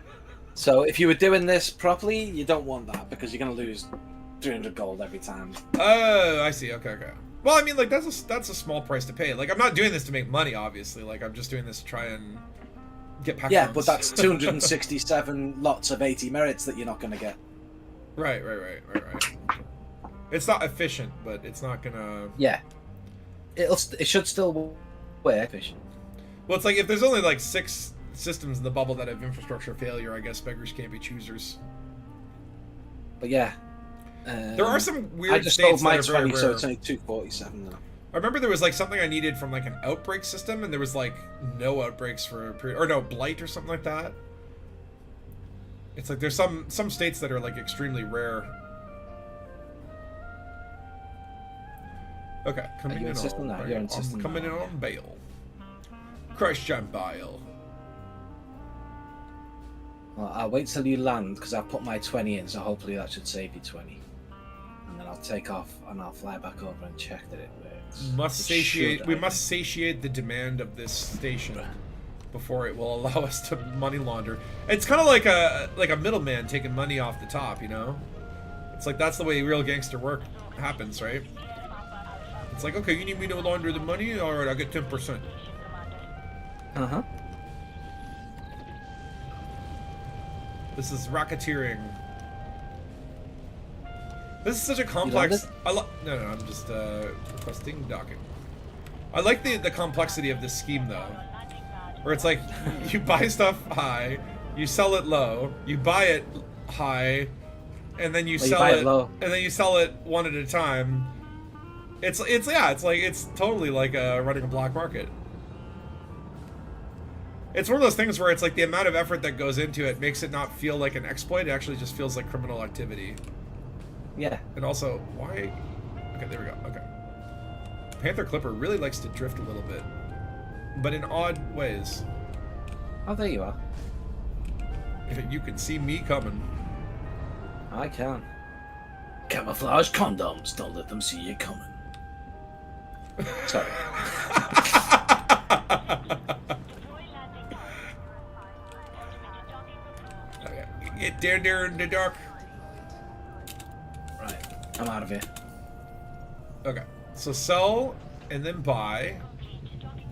[SPEAKER 5] So if you were doing this properly, you don't want that because you're going to lose 300 gold every time.
[SPEAKER 1] Oh, I see. Okay. Well, I mean, like, that's a small price to pay. Like, I'm not doing this to make money, obviously. Like, I'm just doing this to try and get patrons.
[SPEAKER 5] Yeah, but that's 267 lots of 80 merits that you're not going to get.
[SPEAKER 1] Right. It's not efficient, but it's not gonna.
[SPEAKER 5] Yeah. It should still work efficient.
[SPEAKER 1] Well, it's like if there's only like 6 systems in the bubble that have infrastructure failure, I guess beggars can't be choosers.
[SPEAKER 5] But yeah.
[SPEAKER 1] There are some weird
[SPEAKER 5] I just
[SPEAKER 1] states
[SPEAKER 5] sold my
[SPEAKER 1] that are very
[SPEAKER 5] 20, so
[SPEAKER 1] rare.
[SPEAKER 5] it's only 247 now.
[SPEAKER 1] I remember there was like something I needed from like an outbreak system, and there was like no outbreaks for a period, or no blight or something like that. It's like there's some states that are like extremely rare. Okay, coming
[SPEAKER 5] you
[SPEAKER 1] in
[SPEAKER 5] insisting
[SPEAKER 1] on
[SPEAKER 5] that? You're
[SPEAKER 1] bail.
[SPEAKER 5] insisting
[SPEAKER 1] I'm coming
[SPEAKER 5] that,
[SPEAKER 1] in on bail. Christian Bale.
[SPEAKER 5] Well, I'll wait till you land because I've put my 20 in, so hopefully that should save you 20. And then I'll take off and I'll fly back over and check that it works.
[SPEAKER 1] We must satiate the demand of this station before it will allow us to money launder. It's kind of like a middleman taking money off the top, you know? It's like that's the way real gangster work happens, right? It's like, okay, you need me to launder the money? All right, I'll get 10%.
[SPEAKER 5] Uh-huh.
[SPEAKER 1] This is racketeering. This is such a complex. No, I'm just requesting docking. I like the complexity of this scheme though, where it's like you buy stuff high, you sell it low, you buy it high, and then you sell it low, and then you sell it one at a time. It's totally like running a black market. It's one of those things where it's like the amount of effort that goes into it makes it not feel like an exploit. It actually just feels like criminal activity.
[SPEAKER 5] Yeah.
[SPEAKER 1] And also, why? Okay, there we go. Okay. Panther Clipper really likes to drift a little bit, but in odd ways.
[SPEAKER 5] Oh, there you are.
[SPEAKER 1] You can see me coming.
[SPEAKER 5] I can. Camouflage condoms. Don't let them see you coming. Sorry.
[SPEAKER 1] Okay. Get down there in the dark.
[SPEAKER 5] Right. I'm out of here.
[SPEAKER 1] Okay. So sell and then buy.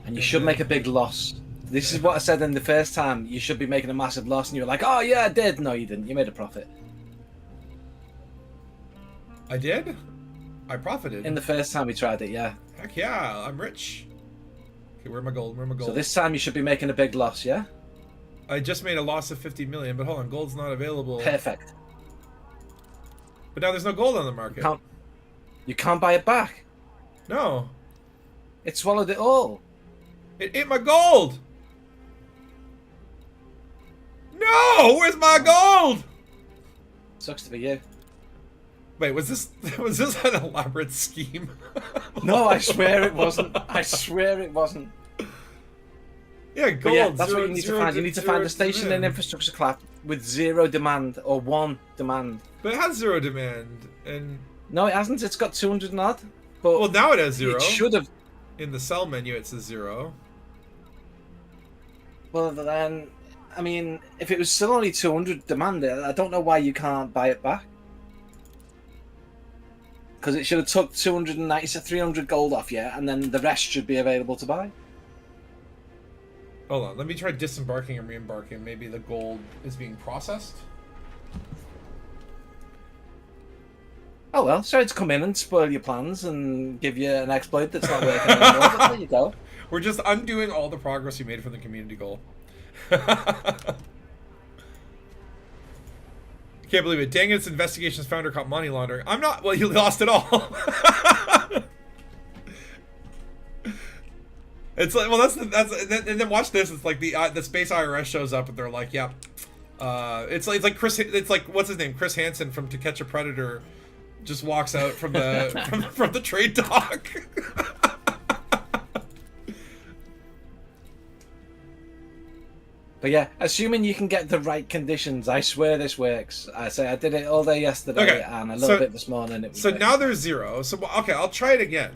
[SPEAKER 5] And you should make a big loss. This is what I said in the first time. You should be making a massive loss, and you were like, "Oh yeah, I did." No, you didn't. You made a profit.
[SPEAKER 1] I did? I profited.
[SPEAKER 5] In the first time we tried it, yeah.
[SPEAKER 1] Heck yeah, I'm rich. Okay, where my gold? Where my gold?
[SPEAKER 5] So this time you should be making a big loss, yeah?
[SPEAKER 1] I just made a loss of 50 million, but hold on, gold's not available.
[SPEAKER 5] Perfect.
[SPEAKER 1] But now there's no gold on the market.
[SPEAKER 5] You can't buy it back.
[SPEAKER 1] No.
[SPEAKER 5] It swallowed it all.
[SPEAKER 1] It ate my gold! No! Where's my gold?
[SPEAKER 5] Sucks to be you.
[SPEAKER 1] Wait, was this an elaborate scheme?
[SPEAKER 5] No, I swear it wasn't. I swear it wasn't.
[SPEAKER 1] Yeah, gold.
[SPEAKER 5] But yeah, that's what you need to find. You need to find a station in infrastructure class with 0 demand or 1 demand.
[SPEAKER 1] But it has 0 demand, and
[SPEAKER 5] no, it hasn't. It's got 200 and odd. But
[SPEAKER 1] well, now it has 0.
[SPEAKER 5] It should have.
[SPEAKER 1] In the sell menu, it says 0.
[SPEAKER 5] Well, then, I mean, if it was still only 200 demand, I don't know why you can't buy it back. Because it should have took 290 to 300 gold off you, and then the rest should be available to buy.
[SPEAKER 1] Hold on, let me try disembarking and re-embarking. Maybe the gold is being processed.
[SPEAKER 5] Oh well, sorry to come in and spoil your plans and give you an exploit that's not working anymore, but there you go.
[SPEAKER 1] We're just undoing all the progress we made from the community goal. Can't believe it. Dangus Investigations founder caught money laundering. I'm not. Well, you lost it all. It's like, well, that's and then watch this. It's like the Space IRS shows up and they're like, yeah, It's like Chris. It's like what's his name? Chris Hansen from To Catch a Predator, just walks out from the from the trade dock.
[SPEAKER 5] But yeah, assuming you can get the right conditions, I swear this works. I say I did it all day yesterday and a little bit this morning. It was
[SPEAKER 1] so now there's 0. So okay, I'll try it again.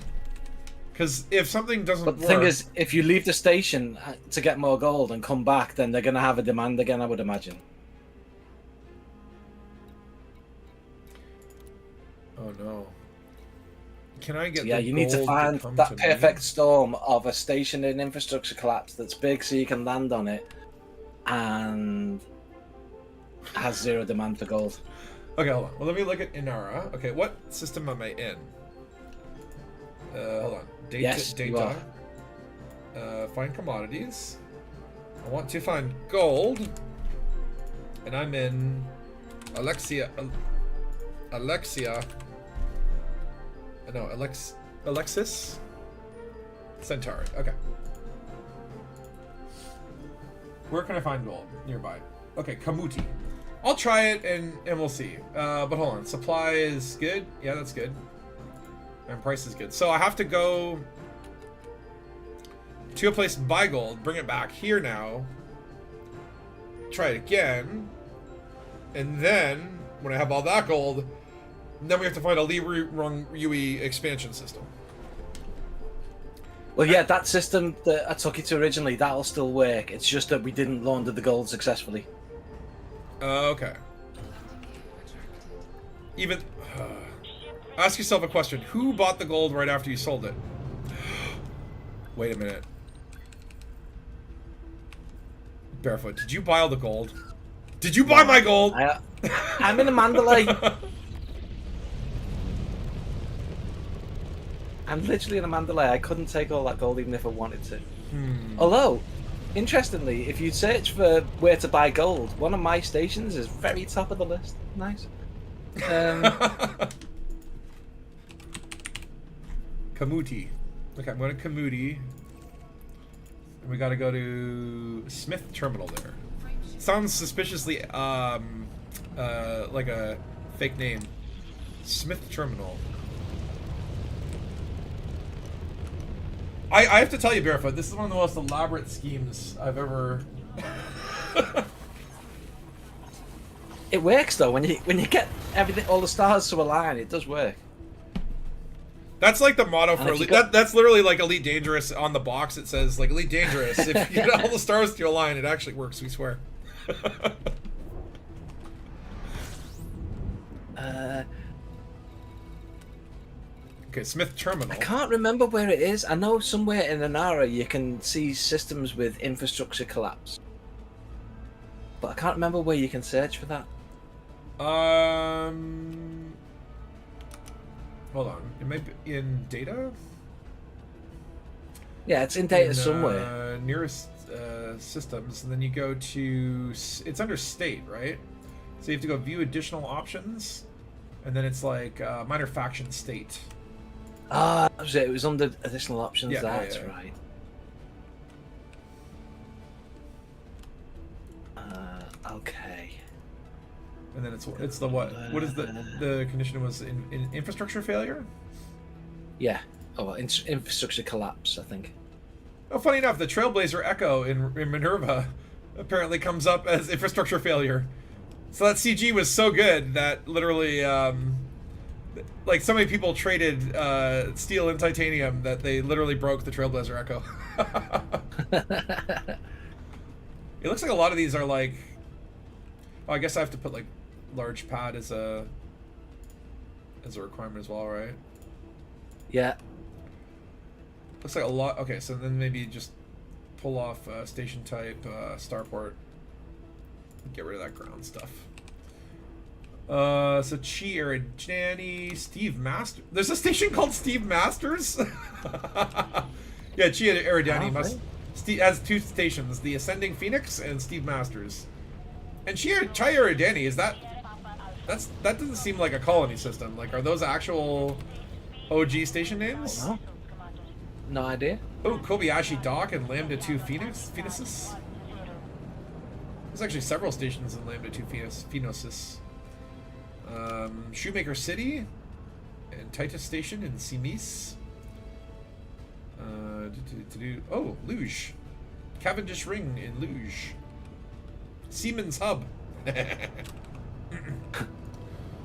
[SPEAKER 1] Because if something doesn't work...
[SPEAKER 5] But the thing is, if you leave the station to get more gold and come back, then they're going to have a demand again, I would imagine.
[SPEAKER 1] Oh no. Can I get
[SPEAKER 5] so, yeah, you need to find that perfect storm of a station in infrastructure collapse that's big so you can land on it and has 0 demand for gold.
[SPEAKER 1] Okay, hold on. Well, let me look at Inara. Okay, what system am I in? Hold on. Data.
[SPEAKER 5] Yes,
[SPEAKER 1] data. Find commodities. I want to find gold. And I'm in Alexia. No, Alexis Centauri. Okay. Where can I find gold nearby? Okay, Kamuti. I'll try it and we'll see. But hold on. Supply is good. Yeah, that's good. And price is good. So I have to go to a place and buy gold, bring it back here now, try it again, and then when I have all that gold, then we have to find a Li Rung Yui expansion system.
[SPEAKER 5] Well, yeah, that system that I took you to originally, that'll still work. It's just that we didn't launder the gold successfully.
[SPEAKER 1] Okay. Even... ask yourself a question. Who bought the gold right after you sold it? Wait a minute. Barefoot, did you buy all the gold? Did you buy my gold?
[SPEAKER 5] I'm in a Mandalay. I'm literally in a Mandalay. I couldn't take all that gold even if I wanted to. Although, interestingly, if you search for where to buy gold, one of my stations is very top of the list. Nice.
[SPEAKER 1] Kamuti. Okay, I'm going to Kamuti. And we got to go to Smith Terminal there. Sounds suspiciously like a fake name. Smith Terminal. I have to tell you, Barefoot, this is one of the most elaborate schemes I've ever...
[SPEAKER 5] It works though. When you get everything, all the stars to align, it does work.
[SPEAKER 1] That's like the motto for Elite. That's literally like Elite Dangerous on the box. It says like Elite Dangerous. If you get all the stars to align, it actually works. We swear. Okay, Smith Terminal.
[SPEAKER 5] I can't remember where it is. I know somewhere in Inara you can see systems with infrastructure collapse, but I can't remember where you can search for that.
[SPEAKER 1] Hold on. It might be in data?
[SPEAKER 5] Yeah, it's in data somewhere.
[SPEAKER 1] Nearest systems, and then you go to... It's under state, right? So you have to go view additional options, and then it's like minor faction state.
[SPEAKER 5] Ah, it was under additional options.
[SPEAKER 1] Yeah,
[SPEAKER 5] that's
[SPEAKER 1] yeah.
[SPEAKER 5] right. Okay.
[SPEAKER 1] And then it's the what? What is the condition was in infrastructure failure?
[SPEAKER 5] Yeah. Oh, well, infrastructure collapse, I think.
[SPEAKER 1] Oh, funny enough, the Trailblazer Echo in Minerva apparently comes up as infrastructure failure. So that CG was so good that literally, like so many people traded steel and titanium that they literally broke the Trailblazer Echo. It looks like a lot of these are like... Oh, I guess I have to put like large pad as a requirement as well, right?
[SPEAKER 5] Yeah.
[SPEAKER 1] Looks like a lot. Okay, so then maybe just pull off station type, starport. Get rid of that ground stuff. So Chi Eridani, Steve Master. There's a station called Steve Masters. Yeah, Chi Eridani has 2 stations: the Ascending Phoenix and Steve Masters. And Chi Eridani, that doesn't seem like a colony system. Like, are those actual OG station names?
[SPEAKER 5] Oh, no idea.
[SPEAKER 1] Oh, Kobayashi Dock and Lambda 2 Phoenixes. There's actually several stations in Lambda 2 Phenosis. Shoemaker City and Titus Station in Simis. Oh, Luge. Cavendish Ring in Luge. Siemens Hub.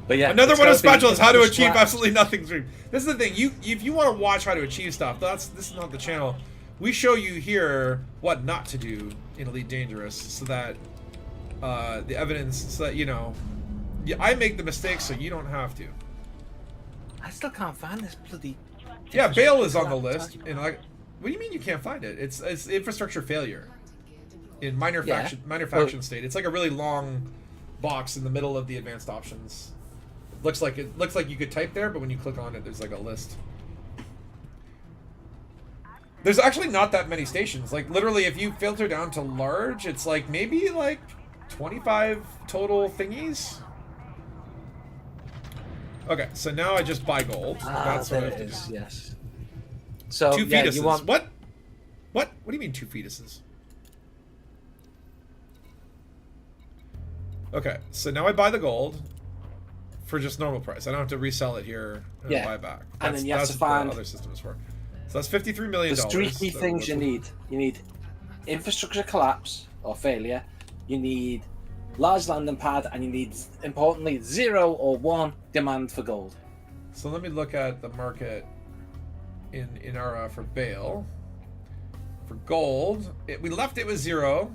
[SPEAKER 5] But yeah,
[SPEAKER 1] another
[SPEAKER 5] it's
[SPEAKER 1] one of
[SPEAKER 5] gotta be
[SPEAKER 1] Spatulas, how to
[SPEAKER 5] infrastructure
[SPEAKER 1] achieve
[SPEAKER 5] claps.
[SPEAKER 1] absolutely nothing. This is the thing. If you want to watch how to achieve stuff, this is not the channel. We show you here what not to do in Elite Dangerous, so that the evidence, so that I make the mistakes, so you don't have to.
[SPEAKER 5] I still can't find this bloody.
[SPEAKER 1] Yeah, Bale is on the list, and like, what do you mean you can't find it? It's infrastructure failure in minor faction state. It's like a really long box in the middle of the advanced options. Looks like you could type there, but when you click on it, there's like a list. There's actually not that many stations. Like literally, if you filter down to large, it's like maybe like 25 total thingies. Okay, so now I just buy gold. That's what
[SPEAKER 5] there
[SPEAKER 1] I
[SPEAKER 5] it
[SPEAKER 1] have to
[SPEAKER 5] is.
[SPEAKER 1] do.
[SPEAKER 5] Yes. So
[SPEAKER 1] 2
[SPEAKER 5] yeah,
[SPEAKER 1] fetuses.
[SPEAKER 5] you want
[SPEAKER 1] What? What do you mean 2 fetuses? Okay, so now I buy the gold for just normal price. I don't have to resell it here and buy it back.
[SPEAKER 5] And then you have
[SPEAKER 1] that's
[SPEAKER 5] to find
[SPEAKER 1] what other system is for. So that's $53 million.
[SPEAKER 5] there's 3 key things you need. You need infrastructure collapse or failure. You need large landing pad, and you need, importantly, 0 or 1 demand for gold.
[SPEAKER 1] So let me look at the market in our for Bale. For gold, we left it with 0.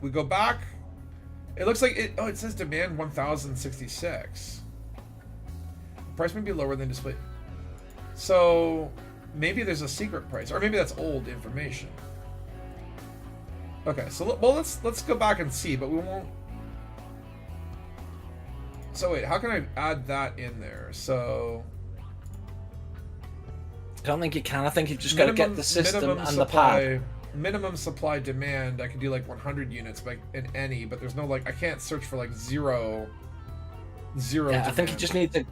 [SPEAKER 1] We go back. It looks like it. Oh, it says demand 1,066. Price may be lower than display. So maybe there's a secret price, or maybe that's old information. Okay, so let's go back and see, but we won't. So wait, how can I add that in there? So
[SPEAKER 5] I don't think you can. I think you've just got to get the system and the pad.
[SPEAKER 1] Minimum supply demand. I can do like 100 units, like in any, but there's no like I can't search for like zero.
[SPEAKER 5] Yeah, I think you just need to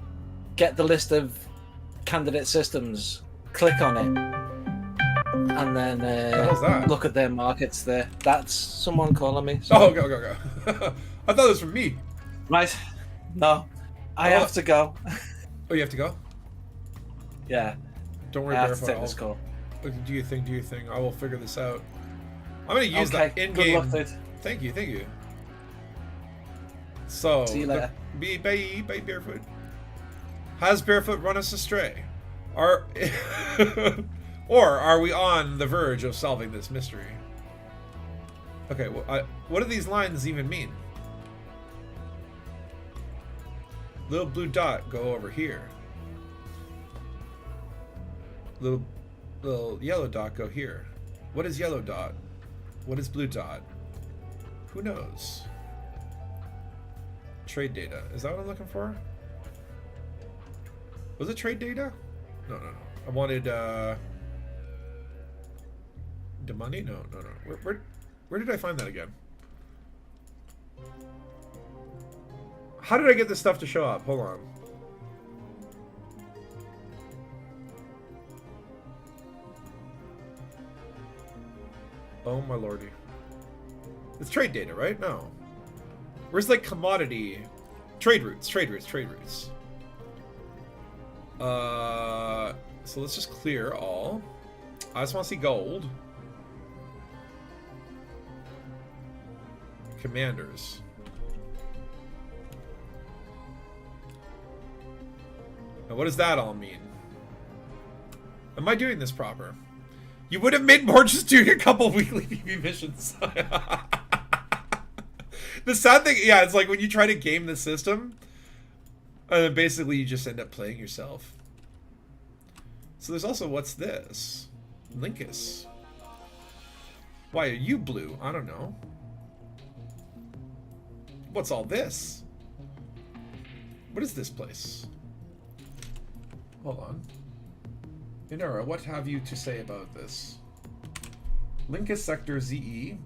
[SPEAKER 5] get the list of candidate systems, click on it, and then
[SPEAKER 1] hell's that?
[SPEAKER 5] look at their markets there. That's someone calling me.
[SPEAKER 1] Oh, go. I thought it was from me.
[SPEAKER 5] Right. No, I have to go.
[SPEAKER 1] Oh, you have to go?
[SPEAKER 5] Yeah.
[SPEAKER 1] Don't worry,
[SPEAKER 5] I have to
[SPEAKER 1] Barefoot.
[SPEAKER 5] take this call.
[SPEAKER 1] Do your thing. I will figure this out. I'm gonna use
[SPEAKER 5] Okay,
[SPEAKER 1] that in
[SPEAKER 5] good
[SPEAKER 1] game.
[SPEAKER 5] luck, dude.
[SPEAKER 1] Thank you. So
[SPEAKER 5] See you later.
[SPEAKER 1] Bye, Barefoot. Has Barefoot run us astray? Or are we on the verge of solving this mystery? Okay, well, what do these lines even mean? Little blue dot, go over here. Little yellow dot, go here. What is yellow dot? What is blue dot? Who knows? Trade data. Is that what I'm looking for? Was it trade data? No. I wanted the money? No. Where did I find that again? How did I get this stuff to show up? Hold on. Oh my lordy. It's trade data, right? No. Where's like commodity? Trade routes. So let's just clear all. I just want to see gold. Commanders. Now what does that all mean? Am I doing this proper? You would have made more just doing a couple weekly PvP missions. The sad thing, yeah, it's like when you try to game the system, and then basically you just end up playing yourself. So there's also, what's this? Linkus. Why are you blue? I don't know. What's all this? What is this place? Hold on. Inara, what have you to say about this? Linkus Sector ZE.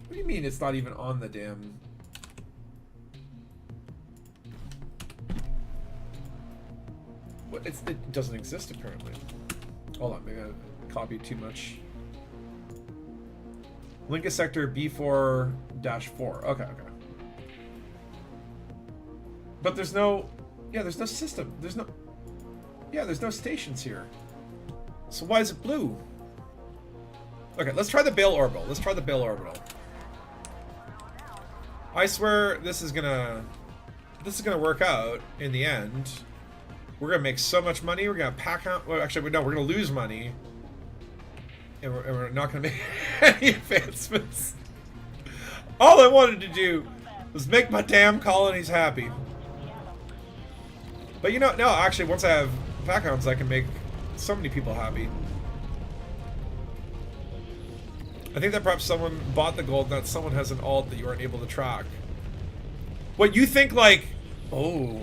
[SPEAKER 1] What do you mean it's not even on the damn... What? It doesn't exist apparently. Hold on, maybe I copied too much. Lincoln sector B4-4. Okay, okay. But there's no, yeah, there's no system. There's no, yeah, there's no stations here. So why is it blue? Okay, let's try the Bale Orbital. Let's try the Bale Orbital. I swear this is gonna work out in the end. We're gonna make so much money. We're gonna pack out. Well, actually, no, we're gonna lose money, and we're not gonna make any advancements. All I wanted to do was make my damn colonies happy. But you know, no, actually, once I have pack hounds, I can make so many people happy. I think that perhaps someone bought the gold, that someone has an alt that you aren't able to track. What, you think like, oh.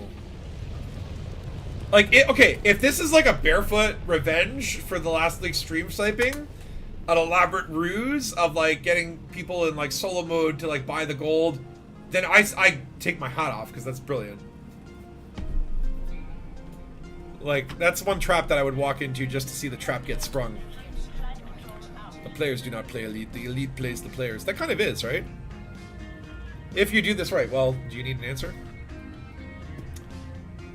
[SPEAKER 1] Like, okay, if this is like a barefoot revenge for the last league stream sniping, an elaborate ruse of like getting people in like solo mode to like buy the gold, then I take my hat off, because that's brilliant. Like, that's one trap that I would walk into just to see the trap get sprung. The players do not play elite, the elite plays the players. That kind of is, right? If you do this right. Well, do you need an answer?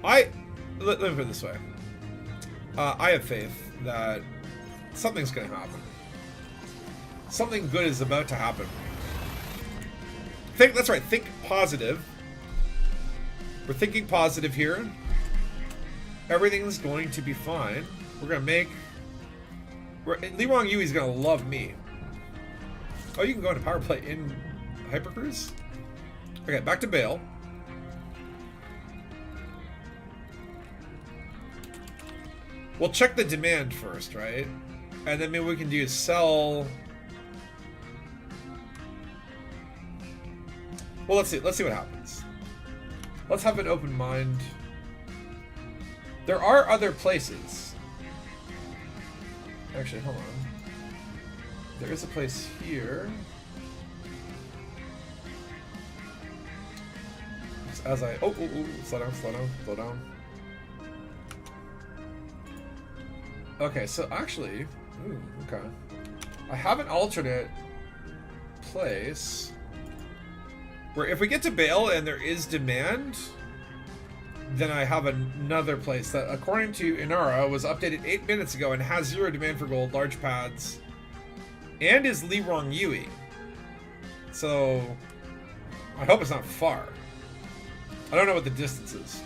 [SPEAKER 1] Let me put it this way. I have faith that something's going to happen. Something good is about to happen. That's right, think positive. We're thinking positive here. Everything's going to be fine. We're going to make... Li Wang Yui's gonna love me. Oh, you can go into power play in Hypercruise? Okay, back to Bale. We'll check the demand first, right? And then maybe we can do sell... Well, let's see what happens. Let's have an open mind. There are other places. Actually, hold on. There is a place here. Just as I... Oh, slow down. Okay, so actually... Ooh, okay. I have an alternate place where if we get to Bale and there is demand, then I have another place that, according to Inara, was updated 8 minutes ago and has 0 demand for gold, large pads, and is Li Wang Yui. So, I hope it's not far. I don't know what the distance is.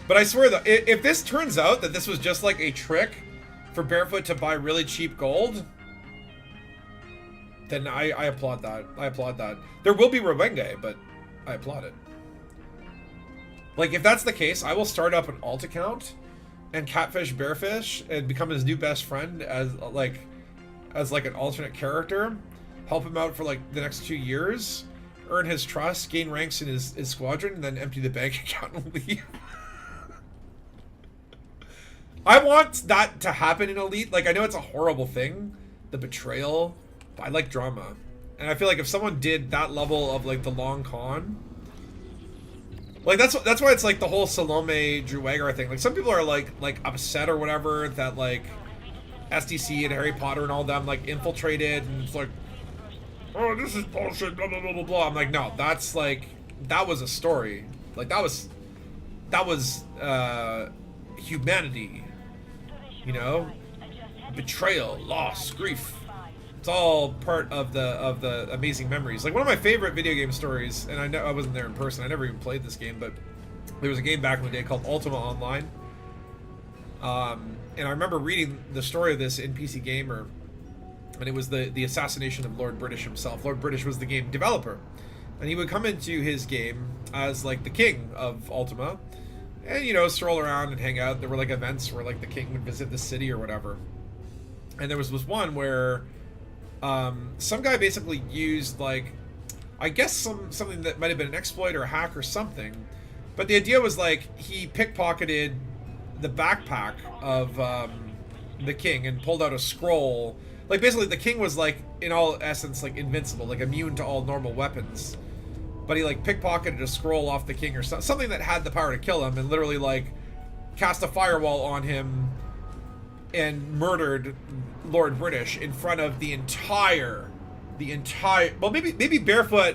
[SPEAKER 1] But I swear though, if this turns out that this was just like a trick for Barefoot to buy really cheap gold, then I applaud that. I applaud that. There will be Rwenge, but I applaud it. Like, if that's the case, I will start up an alt account and catfish Bearfish and become his new best friend as like an alternate character, help him out for like the next 2 years, earn his trust, gain ranks in his squadron, and then empty the bank account and leave. I want that to happen in Elite. Like, I know it's a horrible thing, the betrayal, but I like drama. And I feel like if someone did that level of like the long con, like that's why it's like the whole Salome Drew Wagar thing. Like, some people are like upset or whatever that like SDC and Harry Potter and all them like infiltrated, and it's like, oh, this is bullshit, blah blah blah blah blah. I'm like, no, that's like, that was a story. Like, that was humanity, you know, betrayal, loss, grief. It's all part of the amazing memories. Like, one of my favorite video game stories, and I know I wasn't there in person, I never even played this game, but there was a game back in the day called Ultima Online. And I remember reading the story of this in PC Gamer, and it was the assassination of Lord British himself. Lord British was the game developer, and he would come into his game as like the king of Ultima, and, you know, stroll around and hang out. There were like events where like the king would visit the city or whatever. And there was one where some guy basically used like, I guess something that might have been an exploit or a hack or something, but the idea was like he pickpocketed the backpack of the king and pulled out a scroll. Like, basically the king was like, in all essence, like invincible, like immune to all normal weapons, but he like pickpocketed a scroll off the king or something that had the power to kill him, and literally like cast a firewall on him and murdered Lord British in front of the entire well, maybe Barefoot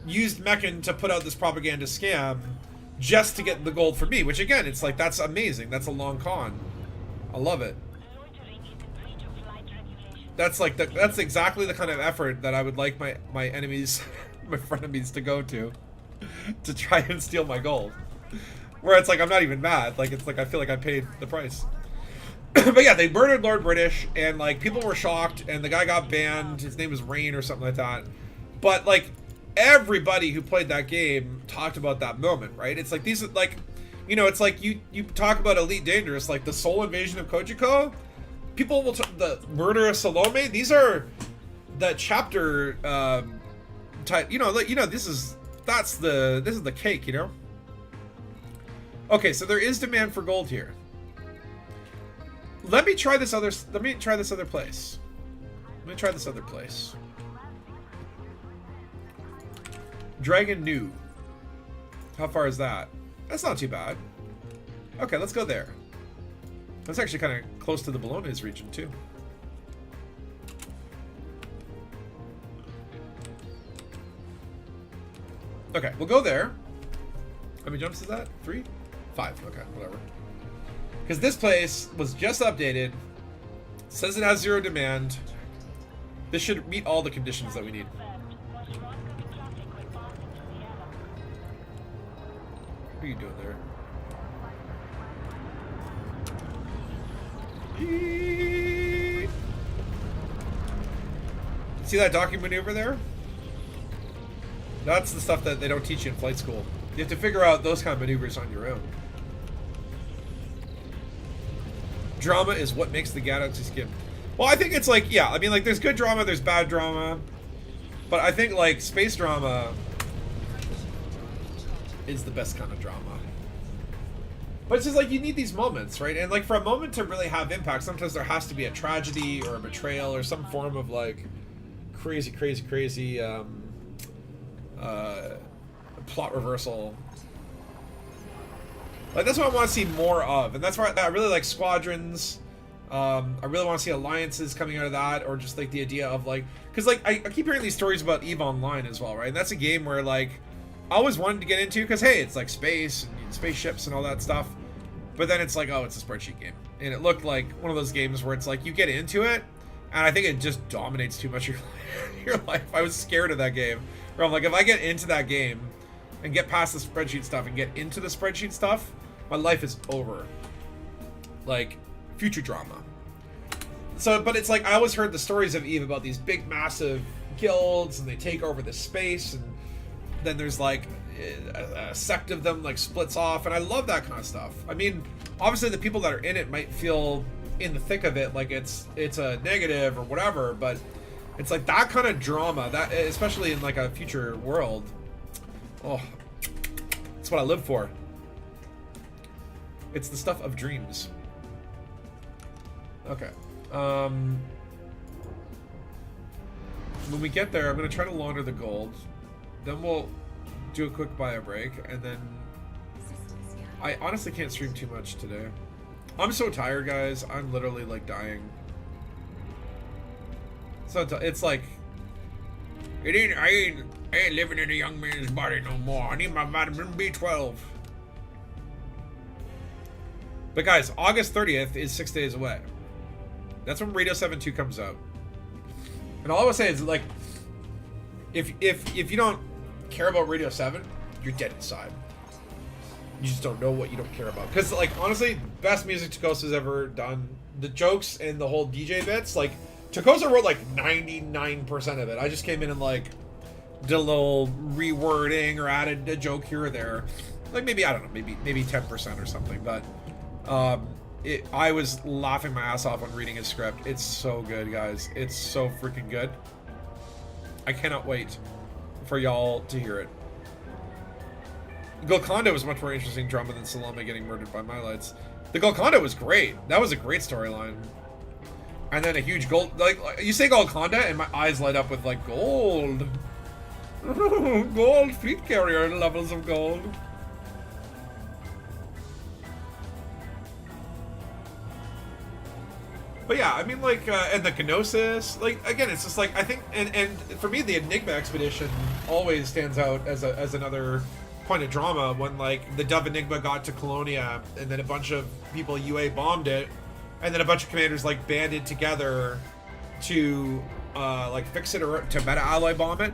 [SPEAKER 1] used Meccan to put out this propaganda scam just to get the gold for me, which again, it's like, that's amazing. That's a long con. I love it. That's like that's exactly the kind of effort that I would like my enemies, my frenemies to go to try and steal my gold. Where it's like, I'm not even mad. Like, it's like, I feel like I paid the price. But yeah, they murdered Lord British, and like, people were shocked, and the guy got banned. His name was Rain or something like that. But like, everybody who played that game talked about that moment, right? It's like, these are like, you know, it's like you talk about Elite Dangerous, like the Soul Invasion of Kojiko. People will the murder of Salome. These are the chapter type. You know, this is the cake. You know. Okay, so there is demand for gold here. Let me try this other place. Let me try this other place. Dragon New. How far is that? That's not too bad. Okay, let's go there. That's actually kind of close to the Bologna's region too. Okay, we'll go there. How many jumps is that? 3? 5. Okay, whatever. Because this place was just updated. Says it has 0 demand. This should meet all the conditions that we need. What are you doing there? See that docking maneuver there? That's the stuff that they don't teach you in flight school. You have to figure out those kind of maneuvers on your own. Drama is what makes the galaxy skim. Well, I think it's like, yeah, I mean, like, there's good drama, there's bad drama. But I think, like, space drama is the best kind of drama. But it's just like, you need these moments, right? And like, for a moment to really have impact, sometimes there has to be a tragedy or a betrayal or some form of like crazy plot reversal. Like, that's what I want to see more of, and that's why I really like Squadrons. I really want to see alliances coming out of that, or just like the idea of like, because like I keep hearing these stories about EVE Online as well, right? And that's a game where like I always wanted to get into, because hey, it's like space and spaceships and all that stuff. But then it's like, oh, it's a spreadsheet game. And it looked like one of those games where it's like, you get into it, and I think it just dominates too much of your life. I was scared of that game. Where I'm like, if I get into that game, and get past the spreadsheet stuff, and get into the spreadsheet stuff, my life is over. Like, future drama. So, but it's like, I always heard the stories of EVE about these big, massive guilds, and they take over the space, and then there's like a sect of them like splits off, and I love that kind of stuff. I mean, obviously the people that are in it might feel in the thick of it like it's a negative or whatever, but it's like that kind of drama, that especially in like a future world, oh, it's what I live for. It's the stuff of dreams. Okay, when we get there, I'm gonna try to launder the gold. Then we'll do a quick bio break, and then I honestly can't stream too much today. I'm so tired, guys. I'm literally like dying. So it's like, I ain't living in a young man's body no more. I need my vitamin B12. But guys, August 30th is 6 days away. That's when Radio 7.2 comes out. And all I would say is like, if you don't care about Radio 7, you're dead inside. You just don't know what you don't care about. Because like, honestly, best music Takosa's ever done. The jokes and the whole DJ bits, like, Takosa wrote like 99% of it. I just came in and like did a little rewording or added a joke here or there. Like maybe, I don't know, maybe 10% or something. But I was laughing my ass off when reading his script. It's so good, guys. It's so freaking good. I cannot wait for y'all to hear it. Golconda was much more interesting drama than Salome getting murdered by Mylights. The Golconda was great. That was a great storyline. And then a huge gold, like, you say Golconda and my eyes light up with like gold. Gold fleet carrier levels of gold. mean, like, and the Gnosis, like, again, it's just like, I think, and for me, the Enigma expedition always stands out as another point of drama when, like, the Dove Enigma got to Colonia, and then a bunch of people UA bombed it, and then a bunch of commanders, like, banded together to, like, fix it or to meta-alloy bomb it,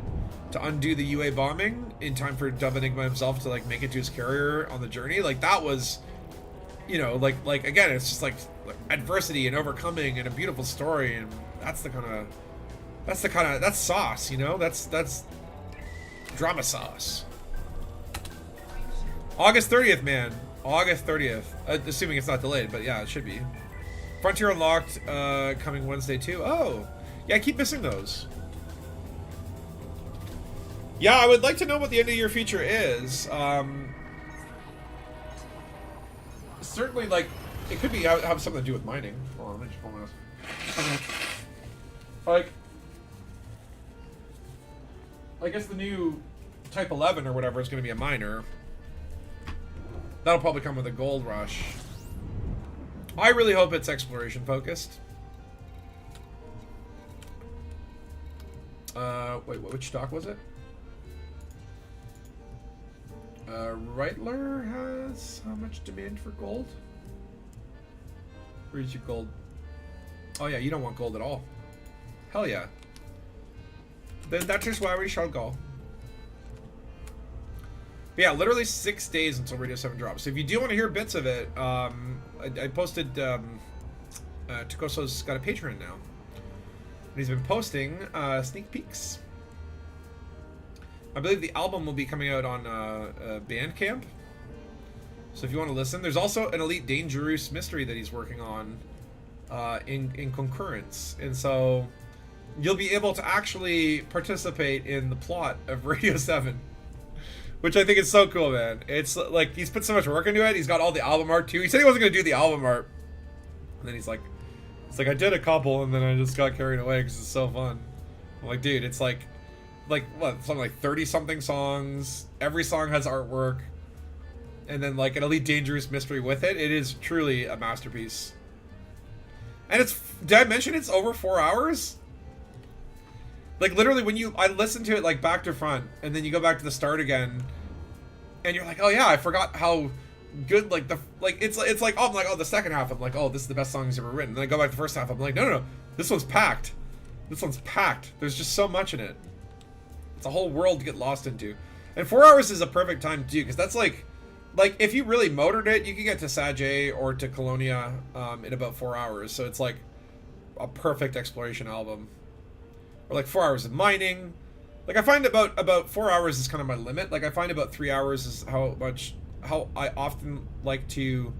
[SPEAKER 1] to undo the UA bombing in time for Dove Enigma himself to, like, make it to his carrier on the journey. Like, that was, you know, like again, it's just like adversity and overcoming and a beautiful story, and that's sauce, you know. That's drama sauce. August 30th, man. August 30th. Assuming it's not delayed, but yeah, it should be. Frontier Unlocked coming Wednesday too. Oh, yeah, I keep missing those. Yeah, I would like to know what the end of year feature is. Certainly, like, it could be have something to do with mining. Hold on, let me just pull my like, I guess the new Type 11 or whatever is going to be a miner. That'll probably come with a gold rush. I really hope it's exploration focused. Wait, which dock was it? Reitler has how much demand for gold? Where's your gold? Oh yeah, you don't want gold at all. Hell yeah. Then that is where we shall go. But yeah, literally 6 days until Radio 7 drops. So if you do want to hear bits of it, I posted, Takoso's got a Patreon now. And he's been posting sneak peeks. I believe the album will be coming out on Bandcamp. So if you want to listen, there's also an Elite Dangerous mystery that he's working on in concurrence. And so you'll be able to actually participate in the plot of Radio 7. Which I think is so cool, man. It's like, he's put so much work into it. He's got all the album art too. He said he wasn't going to do the album art. And then he's like, I did a couple and then I just got carried away because it's so fun. I'm like, dude, it's like what, something like 30 something songs. Every song has artwork, and then like an Elite Dangerous mystery with it. It is truly a masterpiece. And it's, did I mention it's over 4 hours? Like literally when I listened to it like back to front, and then you go back to the start again, and you're like, oh yeah, I forgot how good, like it's like, oh, I'm like, oh, the second half, I'm like, oh, this is the best song he's ever written. And then I go back to the first half, I'm like, no, this one's packed. This one's packed. There's just so much in it. It's a whole world to get lost into. And 4 hours is a perfect time to do, because that's like if you really motored it, you could get to Sajay or to Colonia in about 4 hours. So it's like a perfect exploration album. Or like 4 hours of mining. Like I find about 4 hours is kind of my limit. Like I find about 3 hours is how I often like to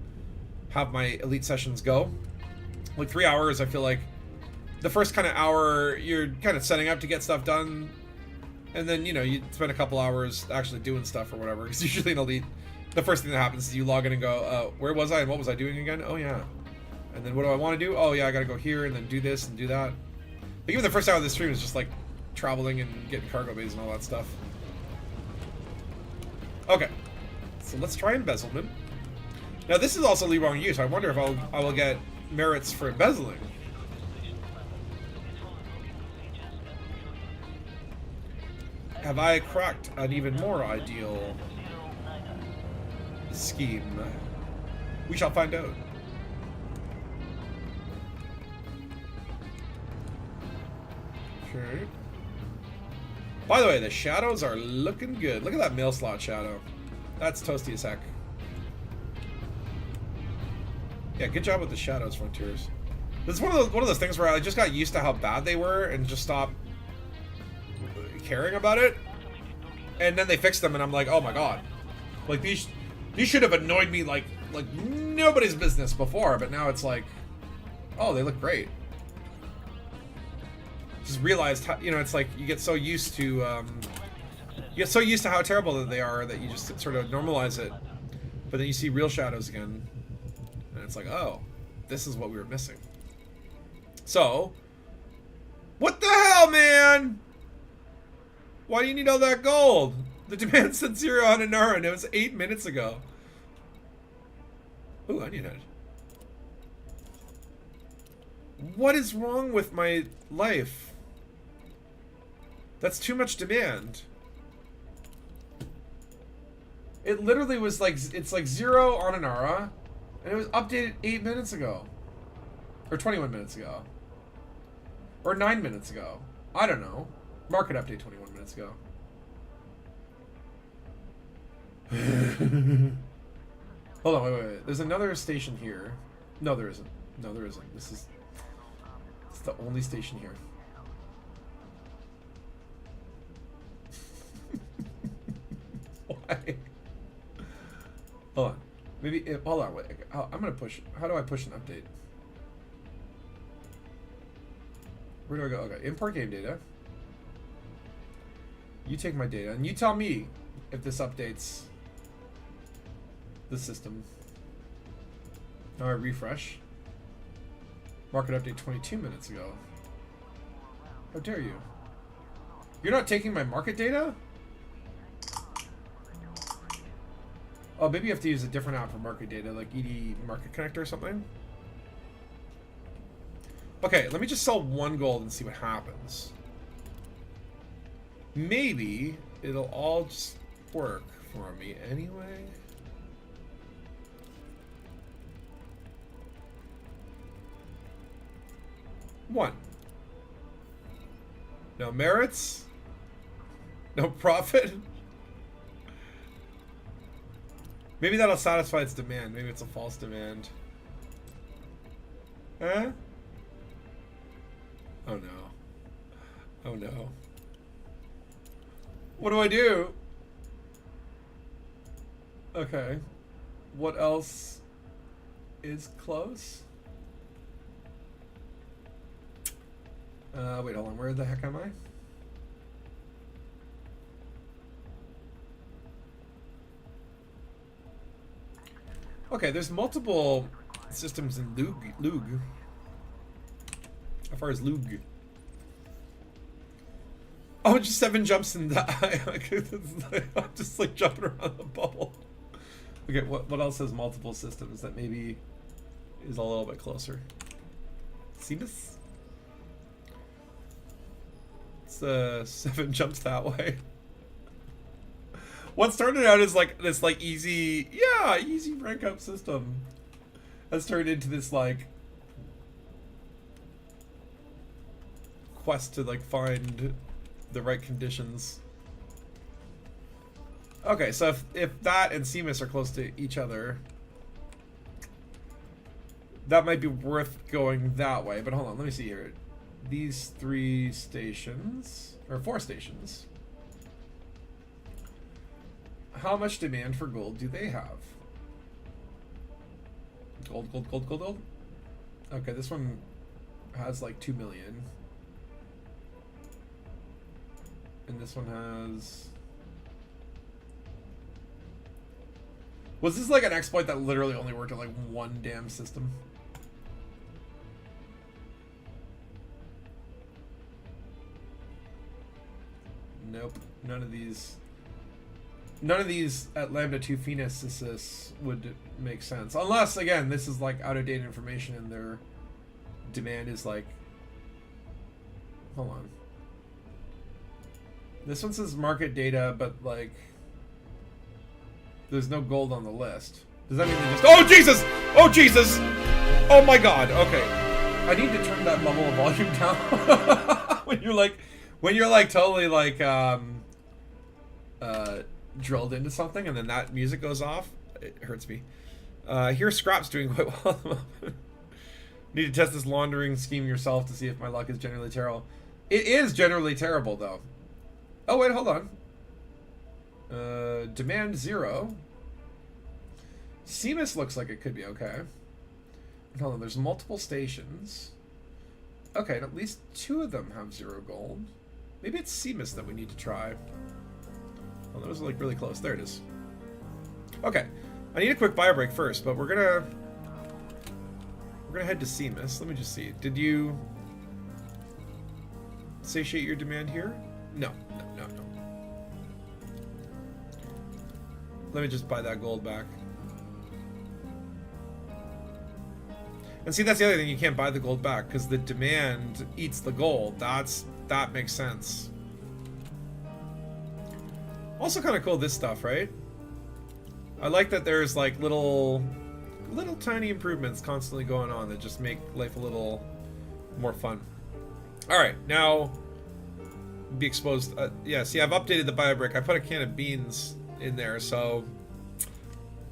[SPEAKER 1] have my elite sessions go. Like 3 hours, I feel like the first kind of hour you're kind of setting up to get stuff done. And then, you know, you spend a couple hours actually doing stuff or whatever. Because usually in Elite, the first thing that happens is you log in and go, where was I and what was I doing again? Oh, yeah. And then what do I want to do? Oh, yeah, I got to go here and then do this and do that. Like, even the first hour of the stream is just, like, traveling and getting cargo bays and all that stuff. Okay. So let's try embezzlement. Now, this is also Lee wrong use. I wonder if I will get merits for embezzling. Have I cracked an even more ideal scheme? We shall find out. Okay. By the way, the shadows are looking good. Look at that mail slot shadow. That's toasty as heck. Yeah, good job with the shadows, Frontiers. This is one of those things where I just got used to how bad they were and just stopped caring about it, and then they fixed them and I'm like, oh my god, like these should have annoyed me like nobody's business before, but now it's like, oh, they look great. Just realized how, you know, it's like you get so used to how terrible that they are that you just sort of normalize it, but then you see real shadows again and it's like, oh, this is what we were missing. So what the hell, man? Why do you need all that gold? The demand said 0 on an hour and it was 8 minutes ago. Ooh, onion head. What is wrong with my life? That's too much demand. It literally was like, it's like 0 on Inara, and it was updated 8 minutes ago. Or 21 minutes ago. Or 9 minutes ago. I don't know. Market update 21 minutes ago. Hold on, wait. There's another station here. No, there isn't. No, there isn't. It's the only station here. Why? Hold on. Maybe, hold on, wait. I'm gonna push. How do I push an update? Where do I go? Okay, import game data. You take my data, and you tell me if this updates the system. Now I refresh. Market update 22 minutes ago. How dare you? You're not taking my market data? Oh, maybe you have to use a different app for market data, like ED Market Connector or something. Okay, let me just sell 1 gold and see what happens. Maybe it'll all just work for me anyway. One. No merits. No profit. Maybe that'll satisfy its demand. Maybe it's a false demand. Huh? Oh no. Oh no. What do I do? Okay. What else is close? Wait, hold on. Where the heck am I? Okay, there's multiple systems in Lug. How far is Lug? Oh, just 7 jumps and die. I'm just like jumping around the bubble. Okay, what else has multiple systems that maybe is a little bit closer? Seamus? It's 7 jumps that way. What started out as like this like easy rank up system has turned into this like quest to like find the right conditions. Okay, so if that and Seamus are close to each other, that might be worth going that way. But hold on, let me see here. These 3 stations, or 4 stations, how much demand for gold do they have? Gold. Okay, this one has like 2 million. And this one has... Was this like an exploit that literally only worked on like 1 damn system? Nope. None of these at Lambda 2 Phoenix would make sense. Unless, again, this is like out-of-date information and their demand is like... Hold on. This one says market data, but like... There's no gold on the list. Does that mean they just... Oh, Jesus! Oh, Jesus! Oh, my God. Okay. I need to turn that level of volume down. when you're like totally like, drilled into something and then that music goes off, it hurts me. Here Scrap's doing quite well at the moment. Need to test this laundering scheme yourself to see if my luck is generally terrible. It is generally terrible, though. Oh, wait, hold on. Demand 0. Seamus looks like it could be okay. Hold on, there's multiple stations. Okay, and at least 2 of them have 0 gold. Maybe it's Seamus that we need to try. Well, those are like really close. There it is. Okay, I need a quick bio break first, but we're gonna head to Seamus. Let me just see. Did you satiate your demand here? No. Let me just buy that gold back. And see, that's the other thing, you can't buy the gold back because the demand eats the gold. That makes sense. Also kind of cool, this stuff, right? I like that there's like little tiny improvements constantly going on that just make life a little more fun. All right, now be exposed. Yeah, see, I've updated the bio brick. I put a can of beans in there, so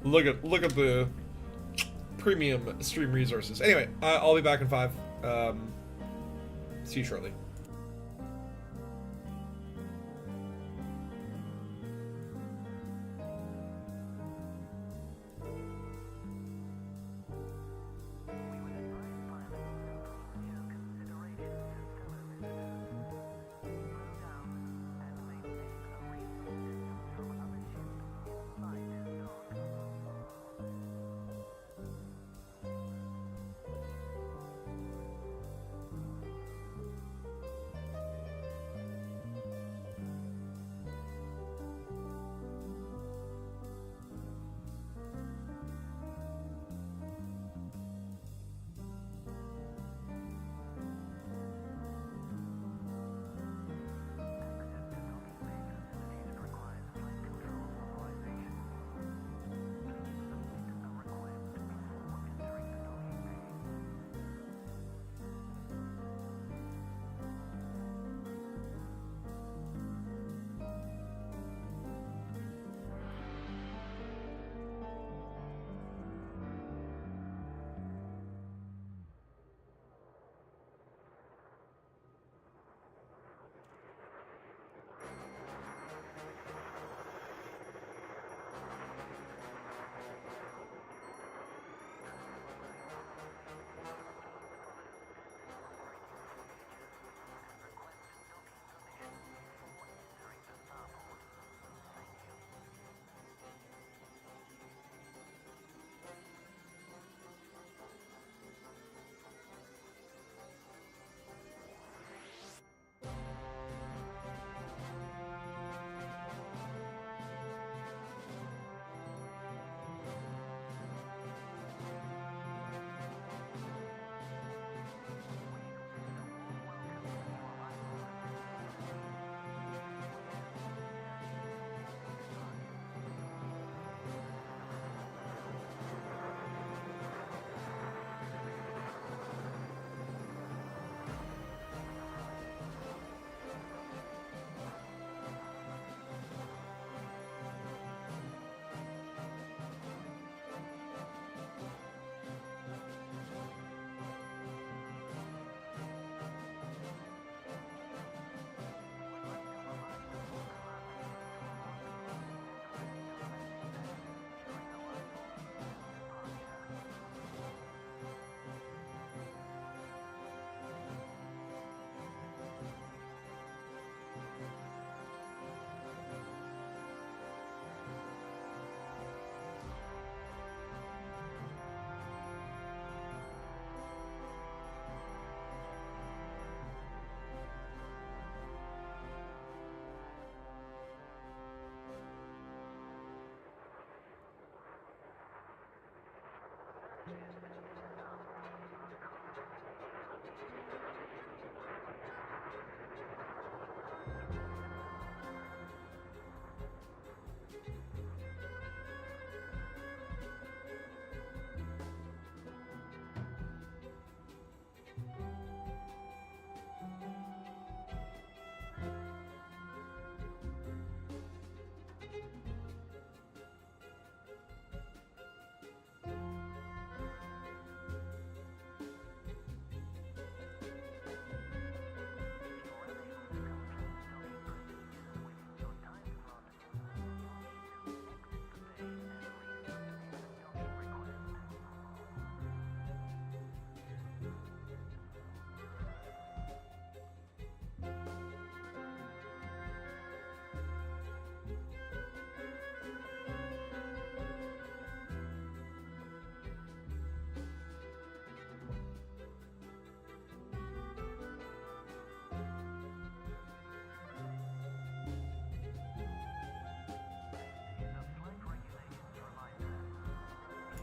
[SPEAKER 1] look at the premium stream resources. Anyway, I'll be back in 5. See you shortly.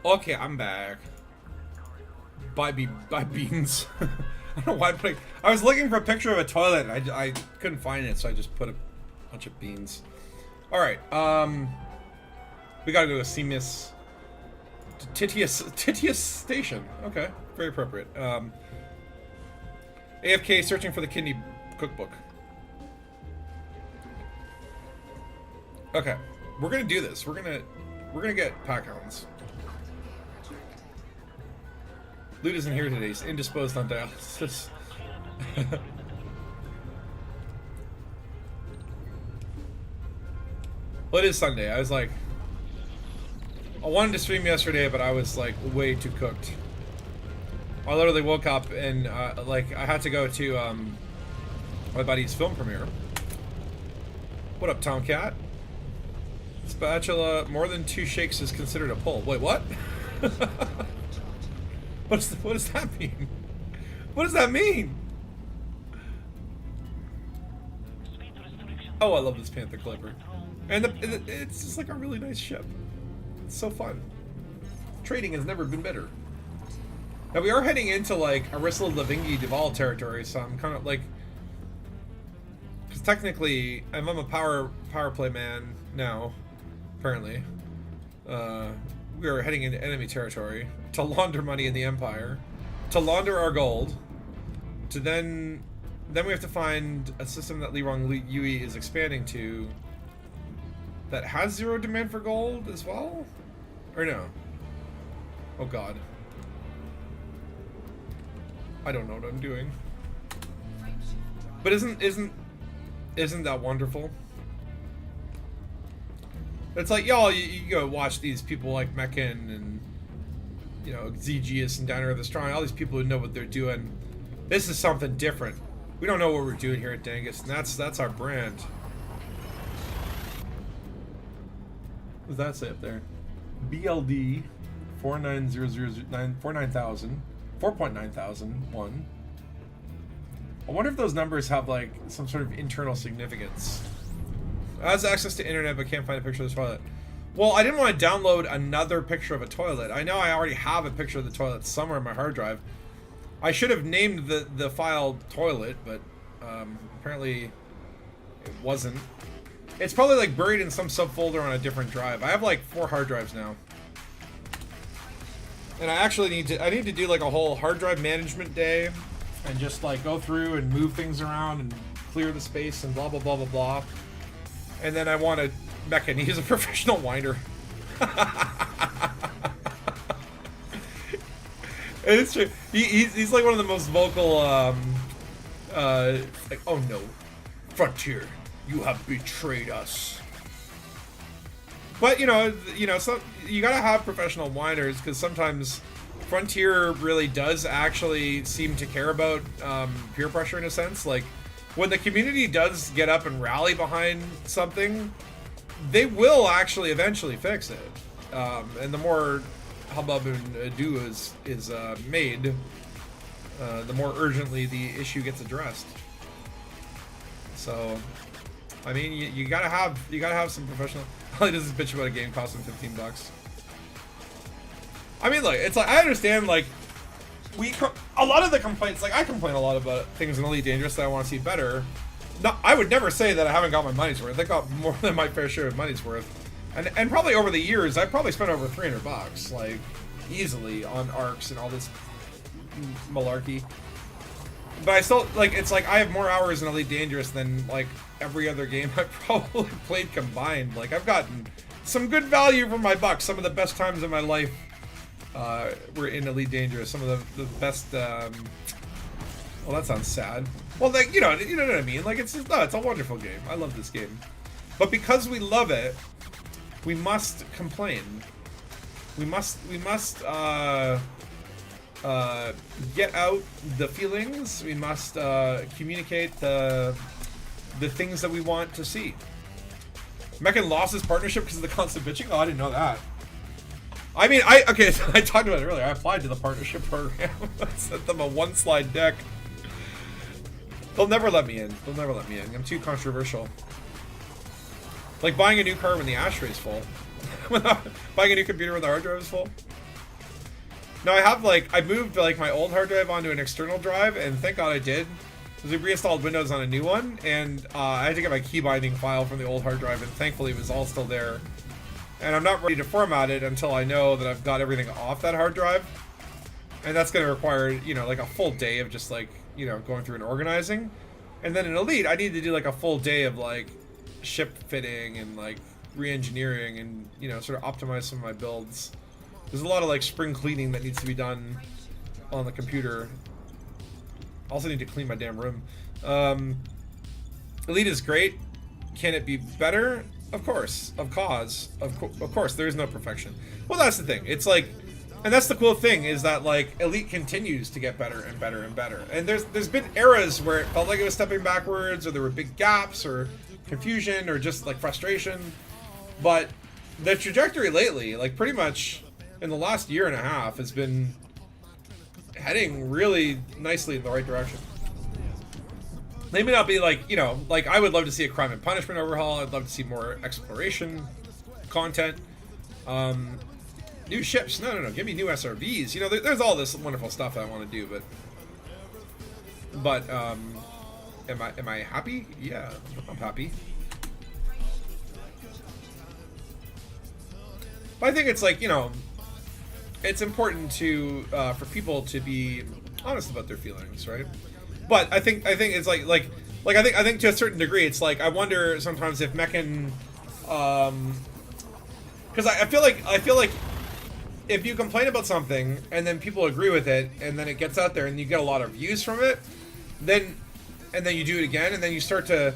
[SPEAKER 1] Okay, I'm back. buy beans. I don't know why I was looking for a picture of a toilet and I couldn't find it, so I just put a bunch of beans. Alright, we gotta go to Titius Station. Okay, very appropriate. AFK searching for the kidney cookbook. Okay, we're gonna do this. We're gonna get pack hounds. Loot isn't here today. He's indisposed on dialysis. Well, it is Sunday. I was like, I wanted to stream yesterday, but I was like way too cooked. I literally woke up and like I had to go to my buddy's film premiere. What up, Tomcat? Spatula, more than 2 shakes is considered a pull. Wait, what? What does that mean? What does that mean? Oh, I love this Panther Clipper. And it's just like a really nice ship. It's so fun. Trading has never been better. Now we are heading into like Arisla Lavingi Duval territory, so I'm kind of like, because technically I'm a power play man now. Apparently, we are heading into enemy territory to launder money in the Empire, to launder our gold, to then we have to find a system that Lirong Yui is expanding to that has 0 demand for gold as well, or no? Oh God, I don't know what I'm doing. But isn't that wonderful? It's like, y'all, you go watch these people like Meccan and, you know, Zegius and Diner of the Strong, all these people who know what they're doing. This is something different. We don't know what we're doing here at Dangus, and that's our brand. What does that say up there? BLD 49009 4.9001. I wonder if those numbers have like some sort of internal significance. Has access to internet but can't find a picture of the toilet. Well, I didn't want to download another picture of a toilet. I know I already have a picture of the toilet somewhere in my hard drive. I should have named the file toilet, but apparently it wasn't. It's probably like buried in some subfolder on a different drive. I have like 4 hard drives now. And I actually need to do like a whole hard drive management day and just like go through and move things around and clear the space and blah blah blah blah blah. And then I want to Meccan. He's a professional whiner. And it's true. He's like one of the most vocal. Like, oh no, Frontier, you have betrayed us. But you know, so you gotta have professional whiners because sometimes Frontier really does actually seem to care about peer pressure in a sense. Like, when the community does get up and rally behind something, they will actually eventually fix it. And the more hubbub and ado is made, the more urgently the issue gets addressed. So, I mean, you gotta have some professional. All he does is bitch about a game costing $15. I mean, look, it's like I understand like. A lot of the complaints, like I complain a lot about things in Elite Dangerous that I want to see better. No, I would never say that I haven't got my money's worth. I got more than my fair share of money's worth, and probably over the years, I probably spent over $300, like easily on arcs and all this malarkey. But I still like it's like I have more hours in Elite Dangerous than like every other game I've probably played combined. Like I've gotten some good value for my bucks. Some of the best times in my life. We're in Elite Dangerous. Some of the best. Well, that sounds sad. Well, like you know what I mean. Like it's a wonderful game. I love this game, but because we love it, we must complain. We must get out the feelings. We must communicate the things that we want to see. Meccan lost his partnership because of the constant bitching. Oh, I didn't know that. I mean, I talked about it earlier. I applied to the partnership program. I sent them a 1-slide deck. They'll never let me in. They'll never let me in. I'm too controversial. Like buying a new car when the ashtray is full. Buying a new computer when the hard drive is full. No, I have like I moved like my old hard drive onto an external drive, and thank God I did. Because we reinstalled Windows on a new one, and I had to get my key binding file from the old hard drive, and thankfully it was all still there. And I'm not ready to format it until I know that I've got everything off that hard drive. And that's going to require, you know, like a full day of just like, you know, going through and organizing. And then in Elite, I need to do like a full day of like ship fitting and like re-engineering and, you know, sort of optimize some of my builds. There's a lot of like spring cleaning that needs to be done on the computer. Also need to clean my damn room. Elite is great. Can it be better? Of course. Of course. There is no perfection. Well, that's the thing. It's like, and that's the cool thing is that like Elite continues to get better and better and better. And there's been eras where it felt like it was stepping backwards, or there were big gaps, or confusion, or just like frustration. But the trajectory lately, like pretty much in the last year and a half, has been heading really nicely in the right direction. They may not be like, you know, like I would love to see a crime and punishment overhaul. I'd love to see more exploration content. New ships. No. Give me new SRVs. You know, there's all this wonderful stuff I want to do, but am I happy? Yeah, I'm happy. But I think it's like, you know, it's important to for people to be honest about their feelings, right? But I think it's like I think to a certain degree, it's like I wonder sometimes if Meccan, because I feel like if you complain about something and then people agree with it and then it gets out there and you get a lot of views from it, then you do it again and then you start to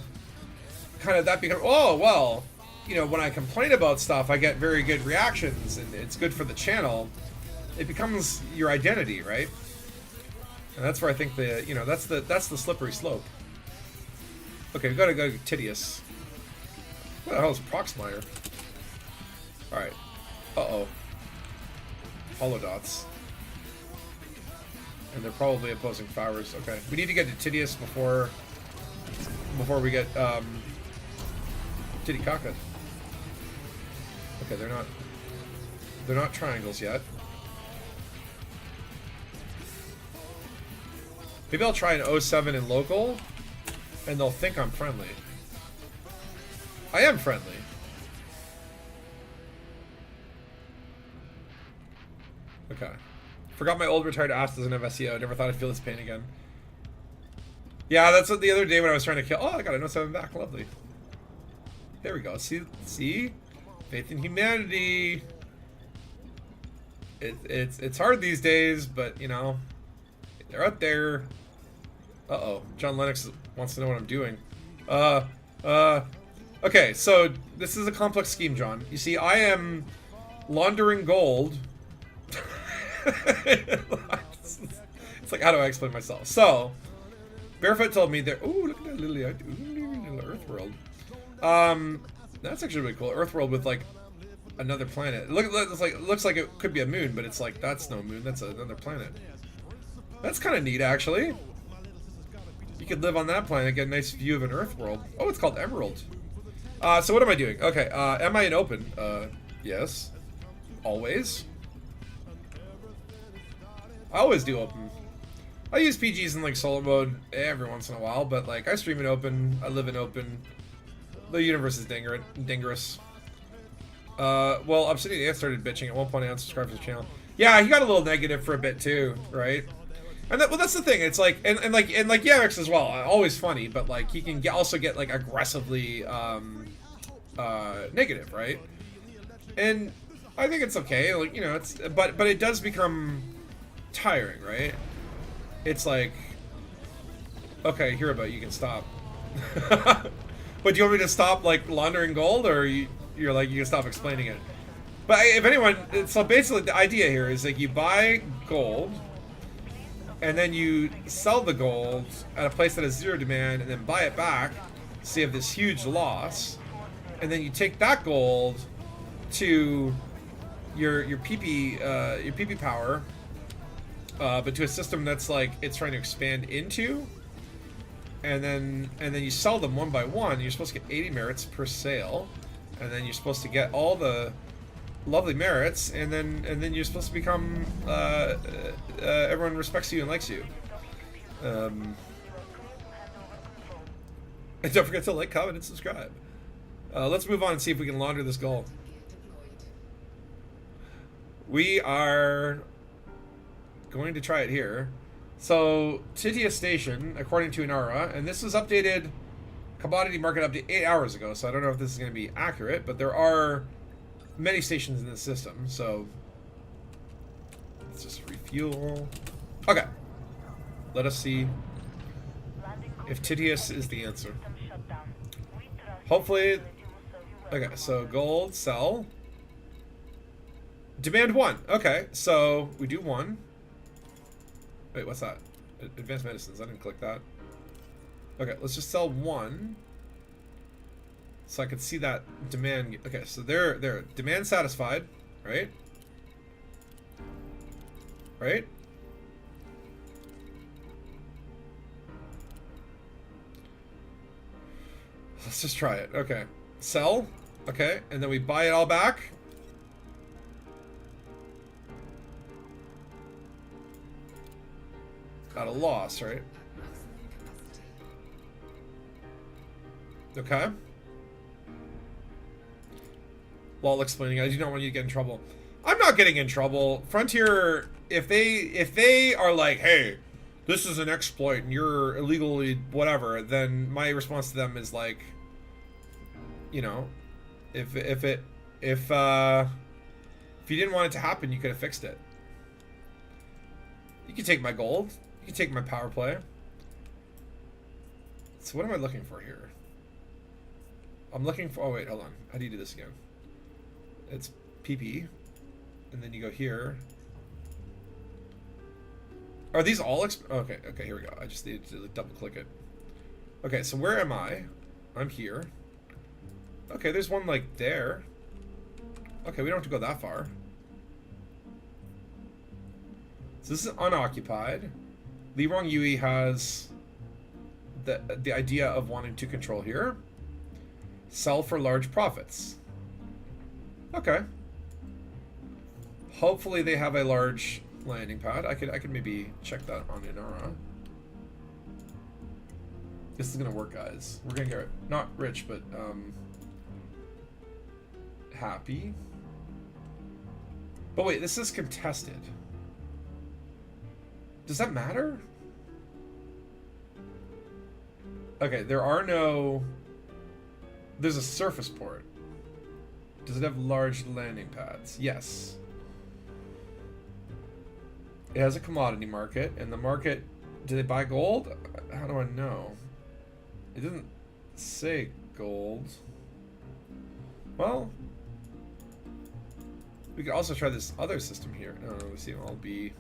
[SPEAKER 1] kind of that become, oh well, you know, when I complain about stuff I get very good reactions and it's good for the channel. It becomes your identity, right? And that's where I think the, you know, that's the slippery slope. Okay, we gotta go to Tidius. What the hell is Proxmire? Alright. Uh-oh. Holodots. And they're probably opposing Flowers. Okay. We need to get to Tidius before we get Titicaca. Okay, they're not triangles yet. Maybe I'll try an 07 in local, and they'll think I'm friendly. I am friendly. Okay. Forgot my old retired ass doesn't have SEO. Never thought I'd feel this pain again. Yeah, that's what the other day when I was trying to kill. Oh, I got a 07 back. Lovely. There we go. See? Faith in humanity. It's hard these days, but you know, they're out there. Uh-oh. John Lennox wants to know what I'm doing. Okay, so this is a complex scheme, John. You see, I am laundering gold. It's like, how do I explain myself? So, Barefoot told me that, ooh, look at that little Earth world. That's actually really cool. Earth world with, like, another planet. It looks like it could be a moon, but it's like, that's no moon, that's another planet. That's kind of neat, actually. You could live on that planet, get a nice view of an Earth world. Oh, it's called Emerald. So what am I doing? Okay, am I in open? Yes. Always. I always do open. I use PGs in like solo mode every once in a while, but like I stream in open, I live in open. The universe is dangerous. Well, Obsidian Ant started bitching at one point. I unsubscribed to the channel. Yeah, he got a little negative for a bit too, right? And well, that's the thing. It's like, and like Yamix as well. Always funny, but like he can also get like aggressively negative, right? And I think it's okay. Like, you know, it's but it does become tiring, right? It's like, okay, Hirabout, you can stop. But do you want me to stop like laundering gold, or you're like you can stop explaining it? But if anyone, so basically the idea here is like you buy gold, and then you sell the gold at a place that has zero demand, and then buy it back, so you have this huge loss, and then you take that gold to your PP power, but to a system that's like it's trying to expand into, and then you sell them one by one. You're supposed to get 80 merits per sale, and then you're supposed to get all the lovely merits, and then you're supposed to become everyone respects you and likes you. And don't forget to like, comment, and subscribe. Let's move on and see if we can launder this goal. We are going to try it here. So, Titia Station, according to Inara, and this was updated, commodity market update 8 hours ago, so I don't know if this is going to be accurate, but there are many stations in the system, so let's just refuel. Okay. Let us see if Titius is the answer. Hopefully. Okay, so gold, sell. Demand 1. Okay, so we do 1. Wait, what's that? Advanced medicines. I didn't click that. Okay, let's just sell 1. So I can see that demand. Okay, so they're demand satisfied, right? Right? Let's just try it. Okay. Sell. Okay, and then we buy it all back. At a loss, right? Okay. While explaining, I do not want you to get in trouble. I'm not getting in trouble. Frontier, if they are like, hey, this is an exploit and you're illegally whatever, then my response to them is like, you know, if you didn't want it to happen, you could have fixed it. You can take my gold. You can take my power play. So what am I looking for here? I'm looking for... Oh, wait, hold on. How do you do this again? It's PP. And then you go here. Are these all... Okay, here we go. I just needed to double-click it. Okay, so where am I? I'm here. Okay, there's one, like, there. Okay, we don't have to go that far. So this is unoccupied. Li Rong Yui has the idea of wanting to control here. Sell for large profits. Okay. Hopefully they have a large landing pad. I could maybe check that on Inara. This is gonna work, guys. We're gonna get not rich, but happy. But wait, this is contested. Does that matter? Okay, there are no... There's a surface port. Does it have large landing pads? Yes. It has a commodity market, and the market... Do they buy gold? How do I know? It doesn't say gold. Well... We could also try this other system here. No, let's see, I'll be...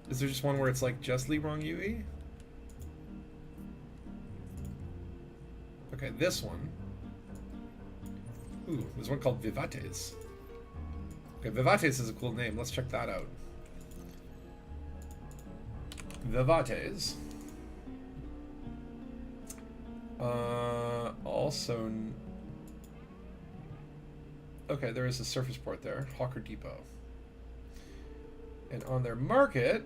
[SPEAKER 1] Is there just one where it's like just Li Rong Yui? Okay, this one. Ooh, there's one called Vivates. Okay, Vivates is a cool name. Let's check that out. Vivates. Also... Okay, there is a surface port there. Hawker Depot. And on their market...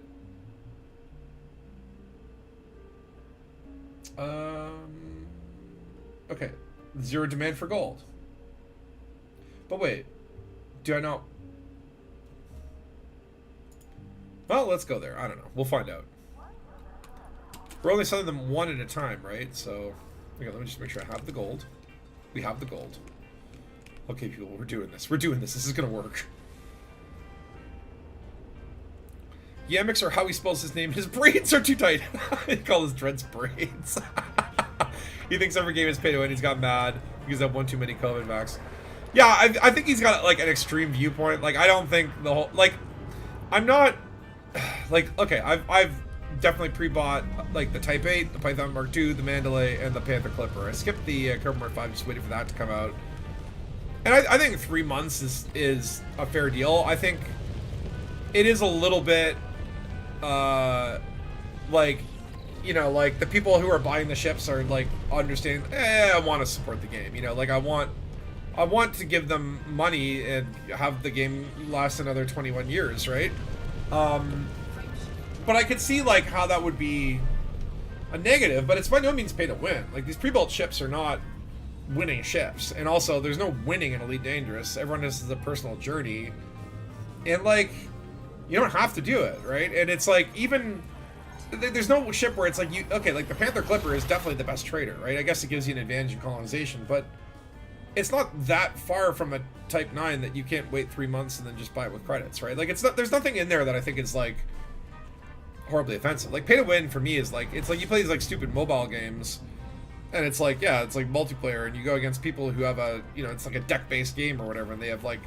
[SPEAKER 1] Okay, 0 demand for gold. But wait, do I know? Well, let's go there. I don't know. We'll find out. We're only selling them one at a time, right? So, okay, let me just make sure I have the gold. We have the gold. Okay, people, we're doing this. We're doing this. This is gonna work. Yamix, or how he spells his name, his braids are too tight. He calls his dreads braids. He thinks every game is pay to win. He's got mad because I've won too many COVID vax. Yeah, I think he's got like an extreme viewpoint. Like, I don't think the whole, like, I'm not like, okay, I've definitely pre-bought like the Type 8, the Python Mark II, the Mandalay, and the Panther Clipper. I skipped the Cobra Mark 5, just waiting for that to come out. And I think 3 months is a fair deal. I think it is a little bit like, you know, like the people who are buying the ships are like understanding, I want to support the game, you know, like I want to give them money and have the game last another 21 years, right? But I could see like how that would be a negative, but it's by no means pay to win. Like these pre-built ships are not winning ships, and also there's no winning in Elite Dangerous. Everyone has a personal journey, and like you don't have to do it, right? And it's like even there's no ship where it's like you like the Panther Clipper is definitely the best trader, right? I guess it gives you an advantage in colonization, but it's not that far from a Type 9 that you can't wait 3 months and then just buy it with credits, right? Like it's not, there's nothing in there that I think is like horribly offensive. Like pay to win for me is like, it's like you play these like stupid mobile games and it's like, yeah, it's like multiplayer and you go against people who have a, you know, it's like a deck-based game or whatever, and they have like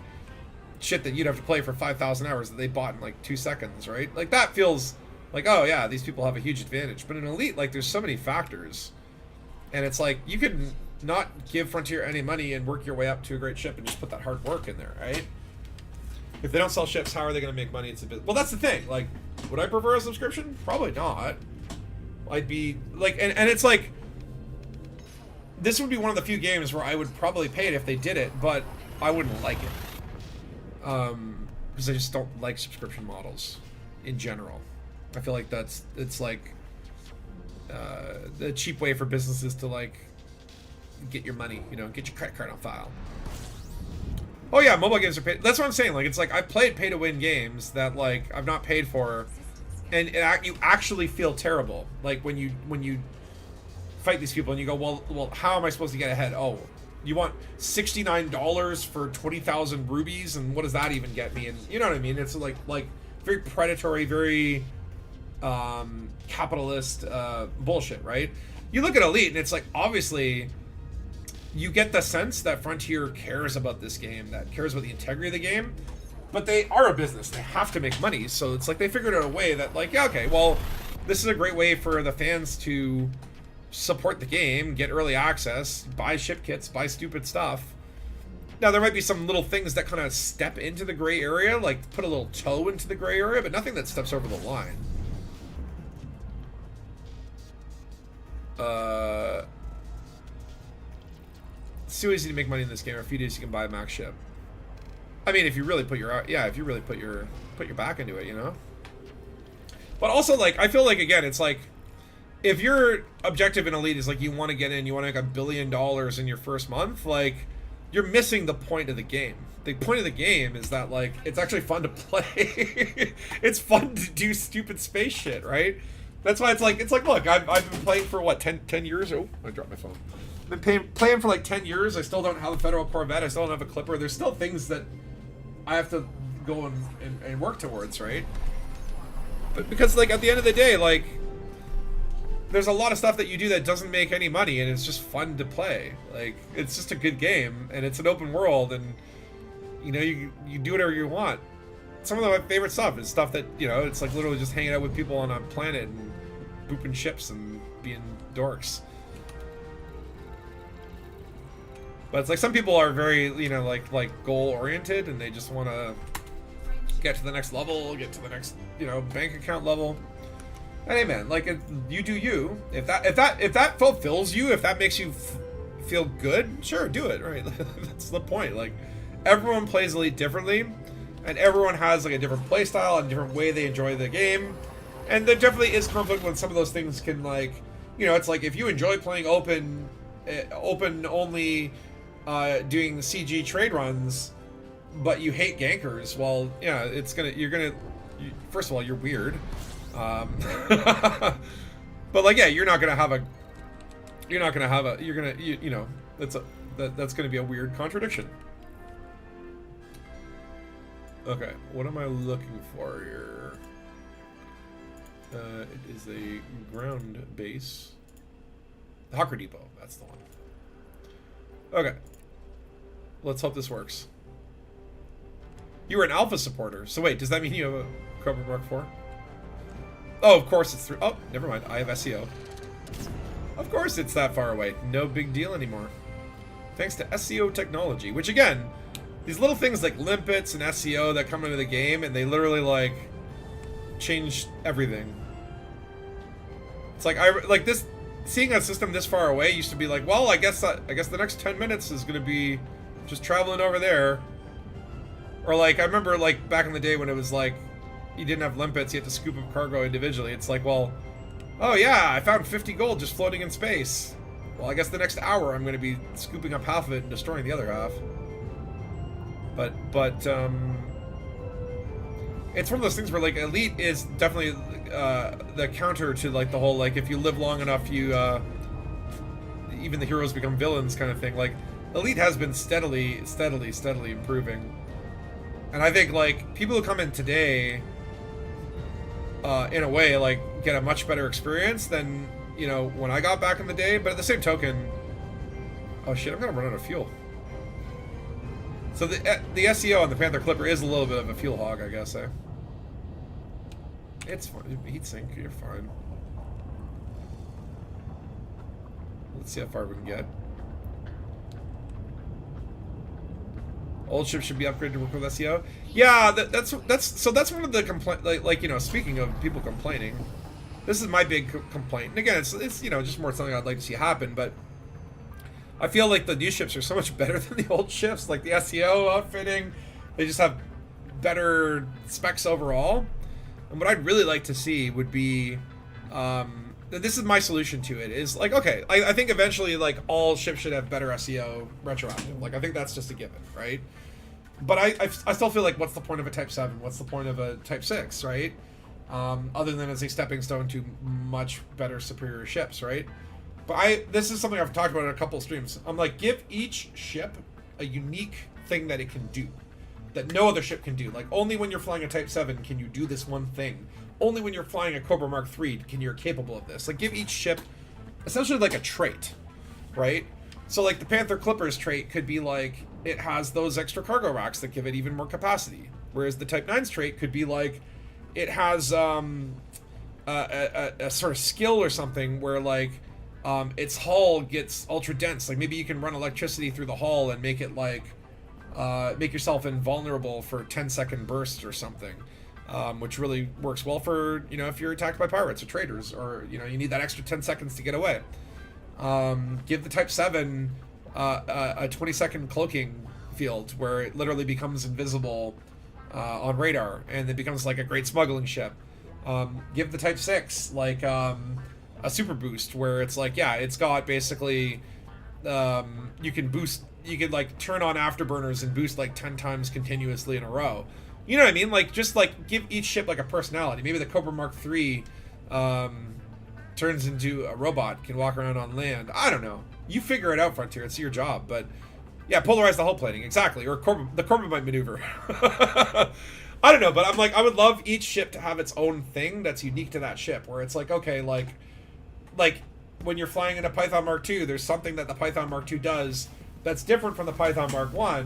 [SPEAKER 1] shit that you'd have to play for 5,000 hours that they bought in like 2 seconds, right? Like that feels like, oh yeah, these people have a huge advantage. But in Elite, like there's so many factors, and it's like you could not give Frontier any money and work your way up to a great ship and just put that hard work in there, right? If they don't sell ships, how are they going to make money? It's a bit, well, that's the thing. Like, would I prefer a subscription? Probably not. I'd be like, and it's like, this would be one of the few games where I would probably pay it if they did it, but I wouldn't like it. Because I just don't like subscription models in general. I feel like it's like the cheap way for businesses to like get your money, you know, get your credit card on file. Oh yeah, mobile games are paid. That's what I'm saying. Like it's like I played pay to win games that like I've not paid for, and you actually feel terrible. Like when you fight these people and you go, well, how am I supposed to get ahead? Oh, you want $69 for 20,000 rubies, and what does that even get me? And you know what I mean? It's like very predatory, very capitalist bullshit, right? You look at Elite and it's like obviously you get the sense that Frontier cares about this game, that cares about the integrity of the game, but they are a business. They have to make money, so it's like they figured out a way that like, yeah, okay, well, this is a great way for the fans to support the game, get early access, buy ship kits, buy stupid stuff. Now, there might be some little things that kind of step into the gray area, like put a little toe into the gray area, but nothing that steps over the line. It's too easy to make money in this game. In a few days you can buy a max ship. I mean, if you really put your back into it, you know. But also, like, I feel like again, it's like if your objective in Elite is like you want to get in, you want to make $1 billion in your first month, like you're missing the point of the game. The point of the game is that like it's actually fun to play. It's fun to do stupid space shit, right? That's why it's like look, I've been playing for what 10 years. Oh, I dropped my phone. I've been playing for like 10 years. I still don't have a Federal Corvette. I still don't have a Clipper. There's still things that I have to go and work towards, right? But because like at the end of the day, like there's a lot of stuff that you do that doesn't make any money, and it's just fun to play. Like it's just a good game, and it's an open world, and you know you do whatever you want. Some of my favorite stuff is stuff that, you know, it's like literally just hanging out with people on a planet and booping ships and being dorks. But it's like some people are very, you know, like goal oriented, and they just want to get to the next level, get to the next, you know, bank account level. And hey man, like you do you. If that fulfills you, if that makes you feel good, sure, do it. Right? That's the point. Like everyone plays Elite differently, and everyone has like a different play style and a different way they enjoy the game. And there definitely is conflict when some of those things can, like, you know, it's like if you enjoy playing open only, doing CG trade runs, but you hate gankers, well, yeah, first of all, you're weird. But like, yeah, you're that's gonna be a weird contradiction. Okay, what am I looking for here? It is a ground base. The Hawker Depot, that's the one. Okay. Let's hope this works. You were an alpha supporter, so wait, does that mean you have a Cobra Mark 4? Oh, of course it's through. Oh, never mind. I have SEO. Of course it's that far away. No big deal anymore. Thanks to SEO technology, which again, these little things like limpets and SEO that come into the game, and they literally like change everything. It's like this. Seeing a system this far away used to be like, well, I guess the next 10 minutes is gonna be just traveling over there. Or like I remember like back in the day when it was like you didn't have limpets, you had to scoop up cargo individually. It's like, well, oh yeah, I found 50 gold just floating in space. Well, I guess the next hour I'm gonna be scooping up half of it and destroying the other half. But it's one of those things where like Elite is definitely the counter to like the whole like if you live long enough you even the heroes become villains kind of thing. Like Elite has been steadily improving, and I think like people who come in today in a way like get a much better experience than, you know, when I got back in the day. But at the same token, oh shit, I'm gonna run out of fuel. So the SEO on the Panther Clipper is a little bit of a fuel hog, I guess, eh? It's fine. Heat sink, you're fine. Let's see how far we can get. Old ships should be upgraded to work with SEO. Yeah, that's one of the complaint. Like you know, speaking of people complaining, this is my big complaint. And again, it's you know just more something I'd like to see happen, but I feel like the new ships are so much better than the old ships. Like the SEO outfitting, they just have better specs overall. And what I'd really like to see would be, this is my solution to it, is like, okay, I think eventually like all ships should have better SEO retroactive. Like I think that's just a given, right? But I still feel like what's the point of a Type 7? What's the point of a Type 6, right? Other than as a stepping stone to much better, superior ships, right? But this is something I've talked about in a couple streams. I'm like, give each ship a unique thing that it can do that no other ship can do. Like, only when you're flying a Type 7 can you do this one thing. Only when you're flying a Cobra Mark III can you're capable of this. Like, give each ship essentially like a trait, right? So, like, the Panther Clipper's trait could be like, it has those extra cargo racks that give it even more capacity. Whereas the Type 9's trait could be like, it has a sort of skill or something where, like, its hull gets ultra dense. Like, maybe you can run electricity through the hull and make it, like, make yourself invulnerable for 10-second bursts or something, which really works well for, you know, if you're attacked by pirates or traders, or, you know, you need that extra 10 seconds to get away. Give the Type 7 a 20-second cloaking field where it literally becomes invisible on radar, and it becomes like a great smuggling ship. Give the Type 6 like a super boost where it's like, yeah, it's got basically you can like turn on afterburners and boost like 10 times continuously in a row. You know what I mean? Like, just like give each ship like a personality. Maybe the Cobra Mark III turns into a robot, can walk around on land. I don't know. You figure it out, Frontier. It's your job. But yeah, polarize the hull plating, exactly. Or the Corbomite maneuver. I don't know, but I'm like, I would love each ship to have its own thing that's unique to that ship, where it's like, okay, like when you're flying in a Python Mark II, there's something that the Python Mark II does that's different from the Python Mark I,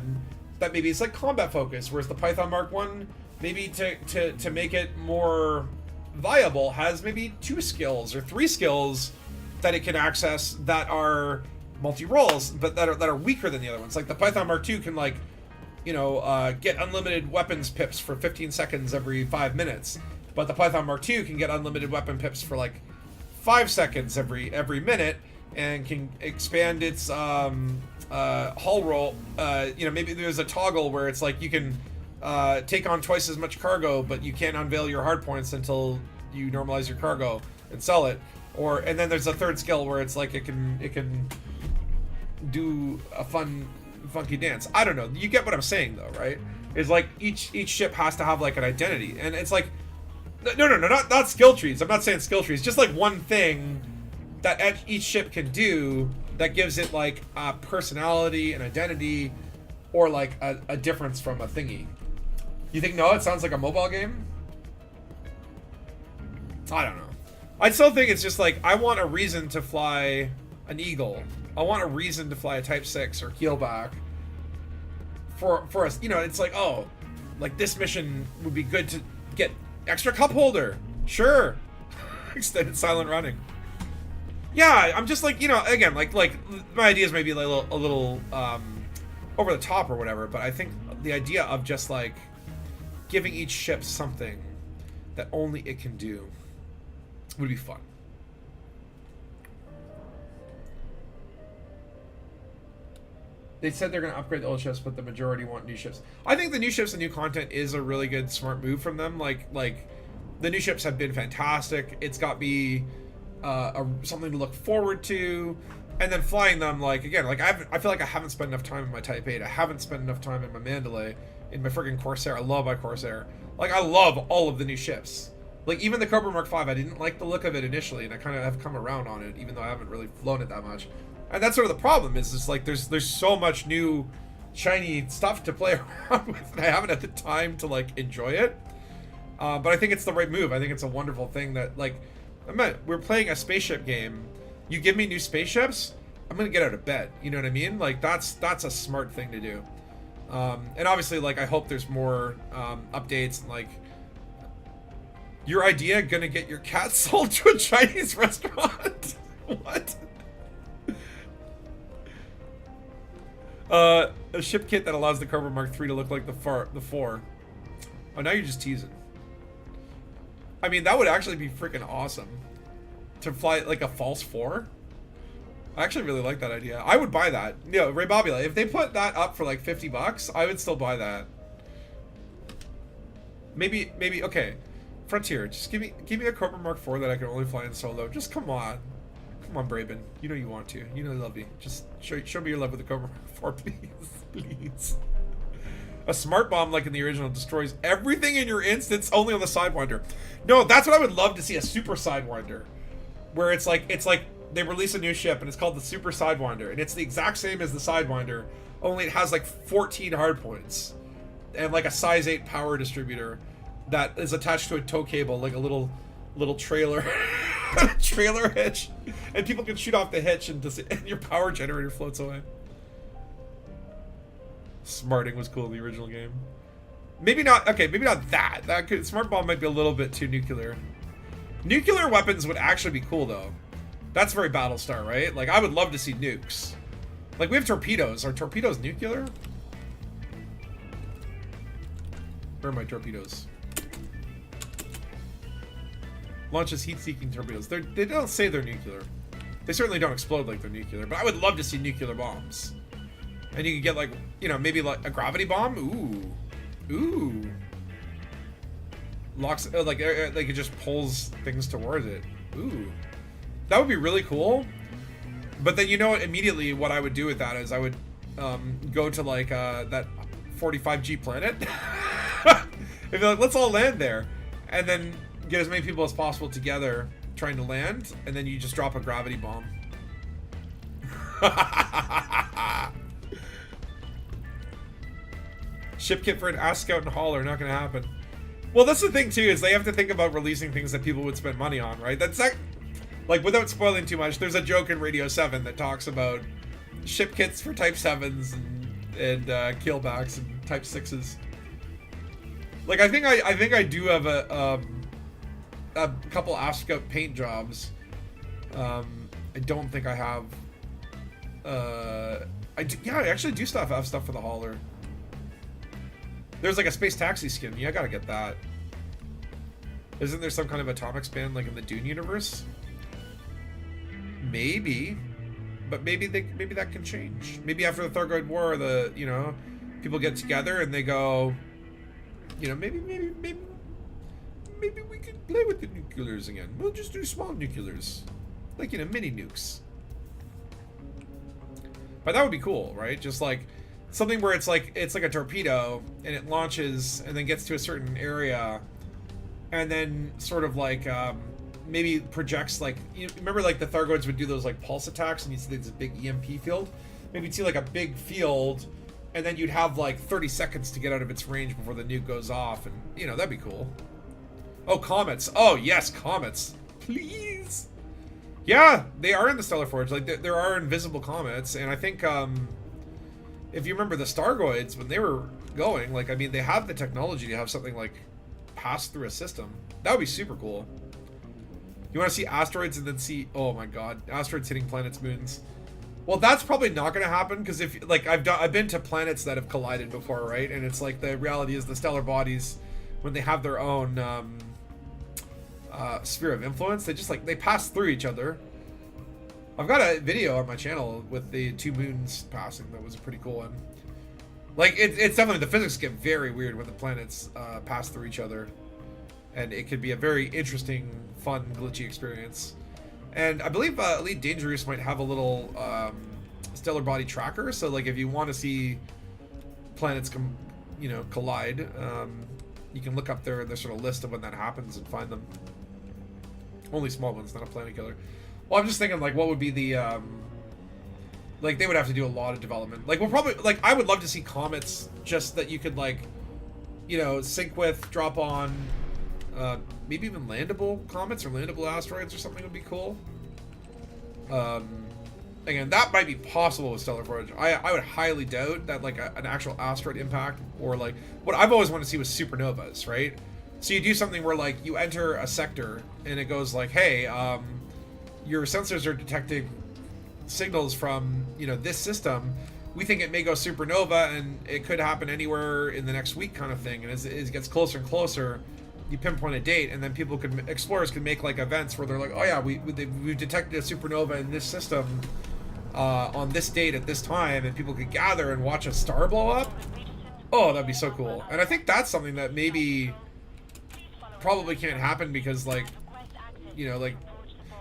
[SPEAKER 1] that maybe it's like combat focus, whereas the Python Mark I, maybe to make it more viable, has maybe 2 skills or 3 skills that it can access that are multi-roles, but that are weaker than the other ones. Like the Python Mark II can, like, you know, get unlimited weapons pips for 15 seconds every 5 minutes, but the Python Mark II can get unlimited weapon pips for like 5 seconds every minute, and can expand its hull roll. You know, maybe there's a toggle where it's like you can take on twice as much cargo, but you can't unveil your hard points until you normalize your cargo and sell it. And then there's a third skill where it's like it can do a funky dance. I don't know. You get what I'm saying though, right? It's like each ship has to have like an identity, and it's like no, not skill trees. I'm not saying skill trees. Just like one thing that each ship can do that gives it like a personality, an identity, or like a difference from a thingy. You think, no, it sounds like a mobile game? I don't know. I still think it's just like, I want a reason to fly an Eagle. I want a reason to fly a Type 6 or Keelback. For us, you know, it's like, oh, like this mission would be good to get extra cup holder. Sure. Extended silent running. Yeah, I'm just like, you know, again, like my ideas may be a little over the top or whatever, but I think the idea of just like giving each ship something that only it can do would be fun. They said they're going to upgrade the old ships, but the majority want new ships. I think the new ships and new content is a really good, smart move from them. Like the new ships have been fantastic. It's got me something to look forward to. And then flying them, like, again, like, I feel like I haven't spent enough time in my Type 8. I haven't spent enough time in my Mandalay, in my friggin' Corsair. I love my Corsair. Like, I love all of the new ships. Like, even the Cobra Mark V, I didn't like the look of it initially, and I kind of have come around on it, even though I haven't really flown it that much. And that's sort of the problem, is just, like, there's so much new, shiny stuff to play around with, and I haven't had the time to, like, enjoy it. But I think it's the right move. I think it's a wonderful thing that, like, we're playing a spaceship game. You give me new spaceships, I'm gonna get out of bed. You know what I mean? Like, that's a smart thing to do. And obviously, like, I hope there's more updates, and, like, your idea gonna get your cat sold to a Chinese restaurant? What? A ship kit that allows the Cobra Mark III to look like the 4. Oh, now you're just teasing. I mean, that would actually be freaking awesome. To fly like a false 4. I actually really like that idea. I would buy that. You know, Ray Bobula, if they put that up for like $50, I would still buy that. Maybe, okay. Frontier, just give me a Cobra Mark IV that I can only fly in solo. Just come on. Come on, Braben. You know you want to. You know you love me. Just show me your love with the Cobra Mark IV, please. Please. A smart bomb like in the original destroys everything in your instance only on the Sidewinder. No, that's what I would love to see, a super Sidewinder. Where it's like they release a new ship and it's called the Super Sidewinder, and it's the exact same as the Sidewinder, only it has like 14 hardpoints and like a size 8 power distributor that is attached to a tow cable, like a little trailer trailer hitch, and people can shoot off the hitch and your power generator floats away. Smarting was cool in the original game. Maybe not. Okay, maybe not that. Smart bomb might be a little bit too nuclear. Nuclear weapons would actually be cool, though. That's very Battlestar, right? Like, I would love to see nukes. Like, we have torpedoes. Are torpedoes nuclear? Where are my torpedoes? Launches heat-seeking torpedoes. They don't say they're nuclear. They certainly don't explode like they're nuclear, but I would love to see nuclear bombs. And you could get, like, you know, maybe like a gravity bomb? Ooh. Locks, like it just pulls things towards it. Ooh. That would be really cool. But then, you know, immediately what I would do with that is I would go to, like, that 45G planet. And be like, let's all land there. And then get as many people as possible together trying to land. And then you just drop a gravity bomb. Ship kit for an Ask Scout and Hauler, not gonna happen. Well, that's the thing too, is they have to think about releasing things that people would spend money on, right? That's like, without spoiling too much, there's a joke in Radio 7 that talks about ship kits for Type 7s and keelbacks and Type 6s. Like, I think I do have a couple Ask Scout paint jobs. I don't think I have. I actually do have stuff for the hauler. There's like a space taxi skin. Yeah, I gotta get that. Isn't there some kind of atomic span like in the Dune universe? Maybe, but maybe that can change. Maybe after the Thargoid War, people get together and they go, maybe we could play with the nuclears again. We'll just do small nuclears, like mini nukes. But that would be cool, right? Just like something where it's like a torpedo and it launches and then gets to a certain area and then sort of like maybe projects, like, remember like the Thargoids would do those like pulse attacks and you'd see this big EMP field? Maybe you'd see like a big field and then you'd have like 30 seconds to get out of its range before the nuke goes off, and that'd be cool. Oh, comets. Oh yes, comets. Please. Yeah, they are in the Stellar Forge. Like there are invisible comets, and I think if you remember the Stargoids, when they were going, like, I mean, they have the technology to have something, like, pass through a system. That would be super cool. You want to see asteroids and then see, oh my god, asteroids hitting planets' moons. Well, that's probably not going to happen, because if, like, I've been to planets that have collided before, right? And it's like, the reality is the stellar bodies, when they have their own sphere of influence, they just, like, they pass through each other. I've got a video on my channel with the 2 moons passing. That was a pretty cool one. Like, it's definitely, the physics get very weird when the planets pass through each other. And it could be a very interesting, fun, glitchy experience. And I believe Elite Dangerous might have a little stellar body tracker. So, like, if you want to see planets collide, you can look up their sort of list of when that happens and find them. Only small ones, not a planet killer. Well, I'm just thinking, like, what would be the like, they would have to do a lot of development. Like, we'll probably, like, I would love to see comets just that you could, like, you know, sync with, drop on, maybe even landable comets or landable asteroids or something would be cool. Again, that might be possible with Stellar Forge. I would highly doubt that, like, an actual asteroid impact, or, like, what I've always wanted to see was supernovas, right? So you do something where, like, you enter a sector and it goes like, hey, your sensors are detecting signals from, you know, this system. We think it may go supernova, and it could happen anywhere in the next week, kind of thing. And as it gets closer and closer, you pinpoint a date, and then explorers can make, like, events where they're like, oh yeah, we've detected a supernova in this system on this date at this time, and people could gather and watch a star blow up. Oh, that'd be so cool. And I think that's something that maybe probably can't happen because, like, you know, like,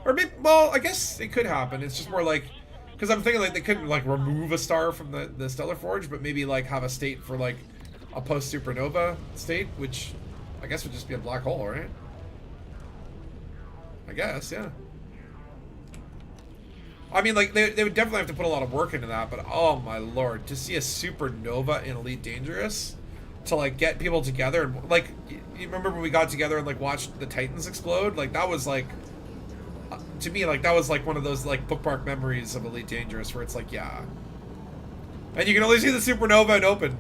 [SPEAKER 1] or maybe, well, I guess it could happen. It's just more like, because I'm thinking, like, they couldn't, like, remove a star from the Stellar Forge, but maybe, like, have a state for, like, a post-supernova state, which I guess would just be a black hole, right? I guess, yeah. I mean, like, they would definitely have to put a lot of work into that, but oh my lord, to see a supernova in Elite Dangerous, to, like, get people together, and, like, you remember when we got together and, like, watched the Titans explode? Like, that was, like, to me, like, that was, like, one of those, like, bookmark memories of Elite Dangerous where it's like, yeah. And you can only see the supernova and open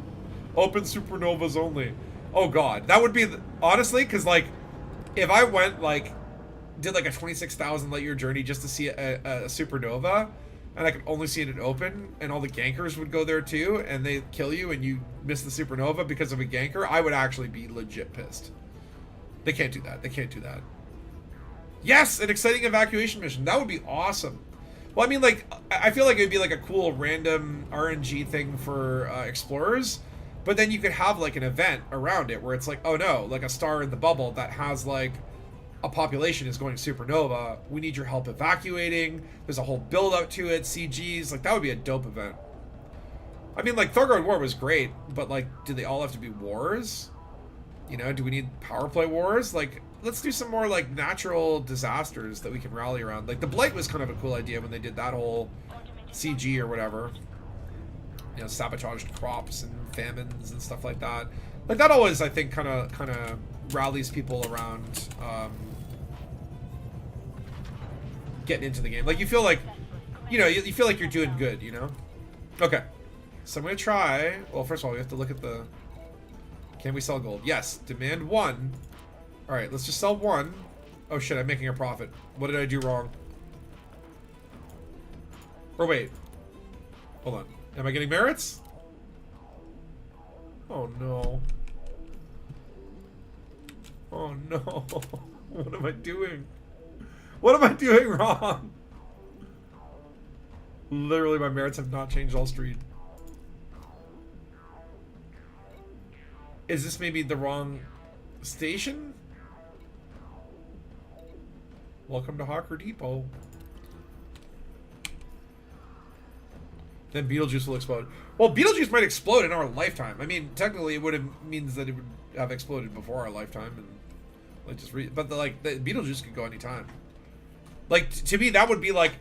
[SPEAKER 1] supernovas only. Oh god, that would be, honestly, because, like, if I went, like, did, like, a 26,000 light year journey just to see a supernova, and I could only see it at open, and all the gankers would go there too, and they kill you and you miss the supernova because of a ganker, I would actually be legit pissed. They can't do that. They can't do that. Yes, an exciting evacuation mission. That would be awesome. Well, I mean, like, I feel like it would be, like, a cool random RNG thing for explorers, but then you could have, like, an event around it where it's like, oh no, like a star in the bubble that has, like, a population is going supernova. We need your help evacuating. There's a whole build up to it, CGs. Like, that would be a dope event. I mean, like, Thorgard War was great, but, like, do they all have to be wars? You know, do we need power play wars? Like, let's do some more, like, natural disasters that we can rally around. Like, the Blight was kind of a cool idea when they did that whole CG or whatever. You know, sabotaged crops and famines and stuff like that. Like, that always, I think, kind of rallies people around getting into the game. Like, you feel like, you know, you feel like you're doing good, you know? Okay. So I'm going to try... Well, first of all, we have to look at the... Can we sell gold? Yes. Demand 1. Alright, let's just sell 1. Oh shit, I'm making a profit. What did I do wrong? Or wait. Hold on. Am I getting merits? Oh no. Oh no. What am I doing? What am I doing wrong? Literally, my merits have not changed all street. Is this maybe the wrong station? Welcome to Hawker Depot. Then Beetlejuice will explode. Well, Beetlejuice might explode in our lifetime. I mean, technically, it would have means that it would have exploded before our lifetime, and like just but the Beetlejuice could go anytime. Like, to me, that would be like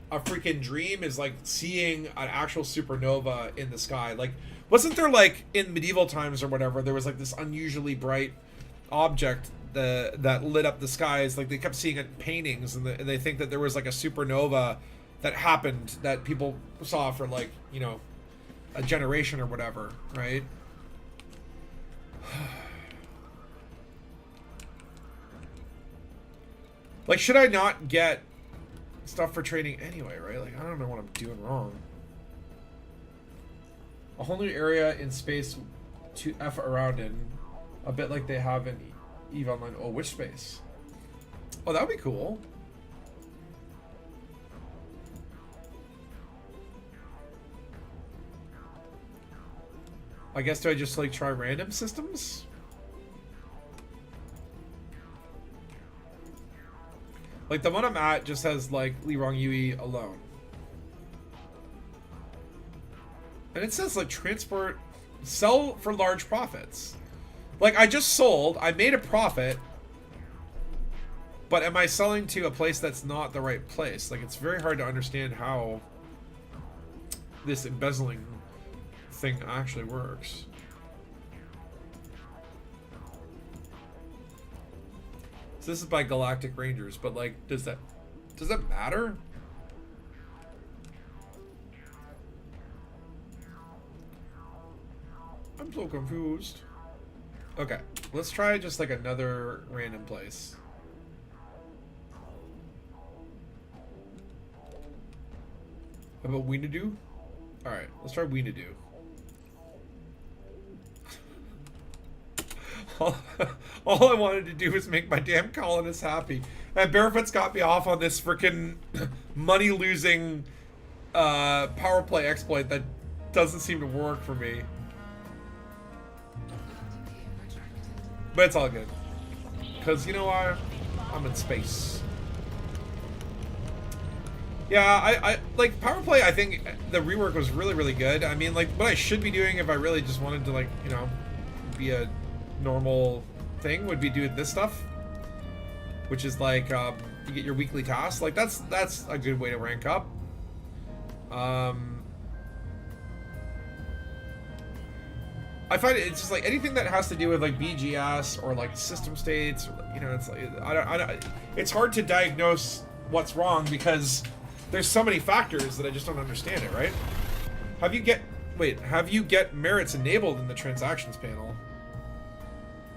[SPEAKER 1] a freaking dream, is like seeing an actual supernova in the sky. Like, wasn't there, like, in medieval times or whatever, there was like this unusually bright object that lit up the skies? Like, they kept seeing it in paintings, and they think that there was like a supernova that happened that people saw for, like, you know, a generation or whatever, right? Like, should I not get stuff for trading anyway, right? Like, I don't know what I'm doing wrong. A whole new area in space to F around in, a bit like they have in EVE Online. Oh, which space? Oh, that would be cool. I guess do I just like try random systems? Like the one I'm at just has like Li Rong Yui alone. And it says like transport, sell for large profits. Like I just sold, I made a profit, but am I selling to a place that's not the right place? Like it's very hard to understand how this embezzling thing actually works. So this is by Galactic Rangers, but like, does that matter? I'm so confused. Okay, let's try just like another random place. How about Weenadoo? Alright, let's try Weenadoo. All I wanted to do was make my damn colonists happy. And Barefoot's got me off on this freaking money-losing power play exploit that doesn't seem to work for me. But it's all good. Because, you know what? I'm in space. Yeah, I like power play. I think the rework was really, really good. I mean, like, what I should be doing if I really just wanted to, like, you know, be a normal thing would be doing this stuff, which is like you get your weekly tasks. Like that's a good way to rank up. I find it's just like anything that has to do with like BGS or like system states, or, you know, it's like I don't it's hard to diagnose what's wrong because there's so many factors that I just don't understand it, right? Have you get merits enabled in the transactions panel?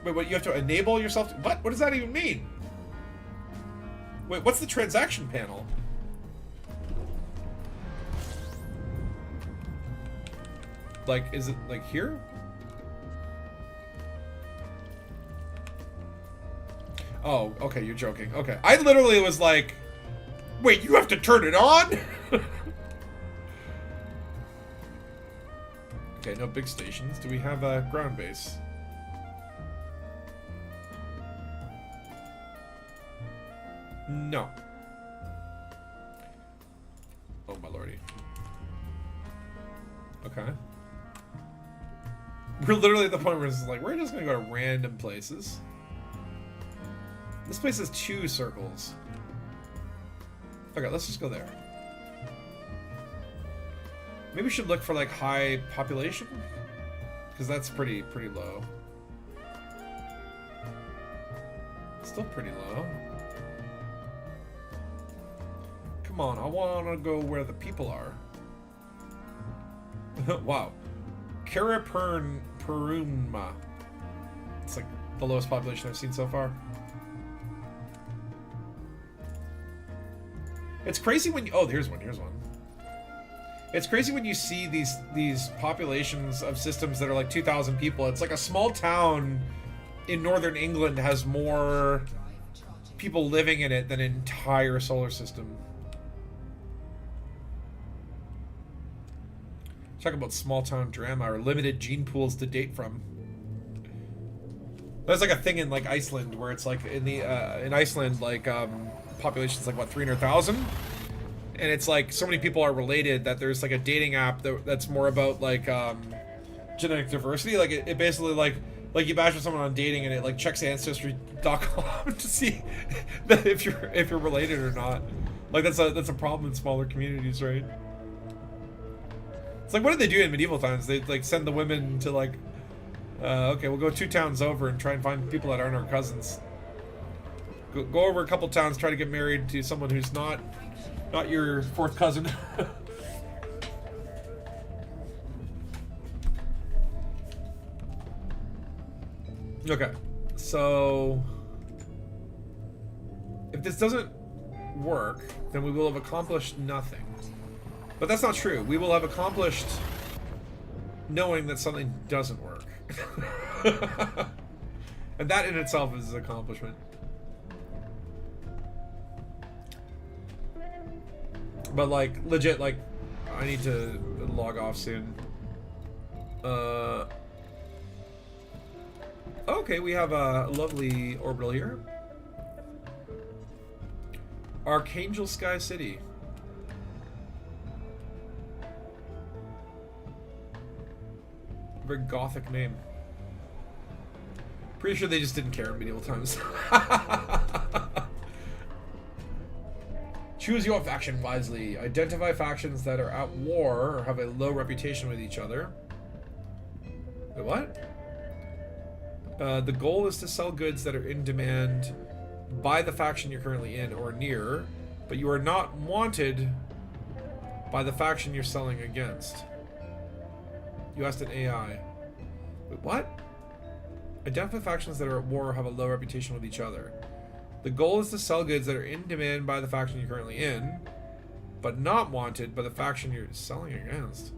[SPEAKER 1] Wait, what, you have to enable yourself to, what does that even mean? Wait, what's the transaction panel? Like, is it like here? Oh, okay, you're joking. Okay. I literally was like, wait, you have to turn it on? Okay, no big stations. Do we have a ground base? No. Oh my lordy. Okay. We're literally at the point where it's like, we're just gonna go to random places. This place has 2 circles. Okay, let's just go there. Maybe we should look for like high population, because that's pretty low. Still pretty low. Come on, I want to go where the people are. Wow. Peruma. It's like the lowest population I've seen so far. It's crazy when you... Oh, here's one. It's crazy when you see these populations of systems that are like 2,000 people. It's like a small town in northern England has more people living in it than an entire solar system. Talk about small town drama or limited gene pools to date from. There's like a thing in like Iceland where it's like in the in Iceland like population's like what 300,000, and it's like so many people are related that there's like a dating app that's more about like genetic diversity. Like it basically like you match with someone on dating and it like checks ancestry.com to see that if you're related or not. Like that's a problem in smaller communities, right? It's like, what did they do in medieval times? They like send the women to like, okay, we'll go 2 towns over and try and find people that aren't our cousins. Go over a couple towns, try to get married to someone who's not your 4th cousin. Okay, so if this doesn't work, then we will have accomplished nothing. But that's not true. We will have accomplished knowing that something doesn't work. And that in itself is an accomplishment. But like, legit, like, I need to log off soon. Okay, we have a lovely orbital here. Archangel Sky City. Very gothic name. Pretty sure they just didn't care in medieval times. Choose your faction wisely. Identify factions that are at war or have a low reputation with each other. Wait, what? The goal is to sell goods that are in demand by the faction you're currently in or near, but you are not wanted by the faction you're selling against. You asked an AI. Wait, what? Identify factions that are at war or have a low reputation with each other. The goal is to sell goods that are in demand by the faction you're currently in, but not wanted by the faction you're selling against.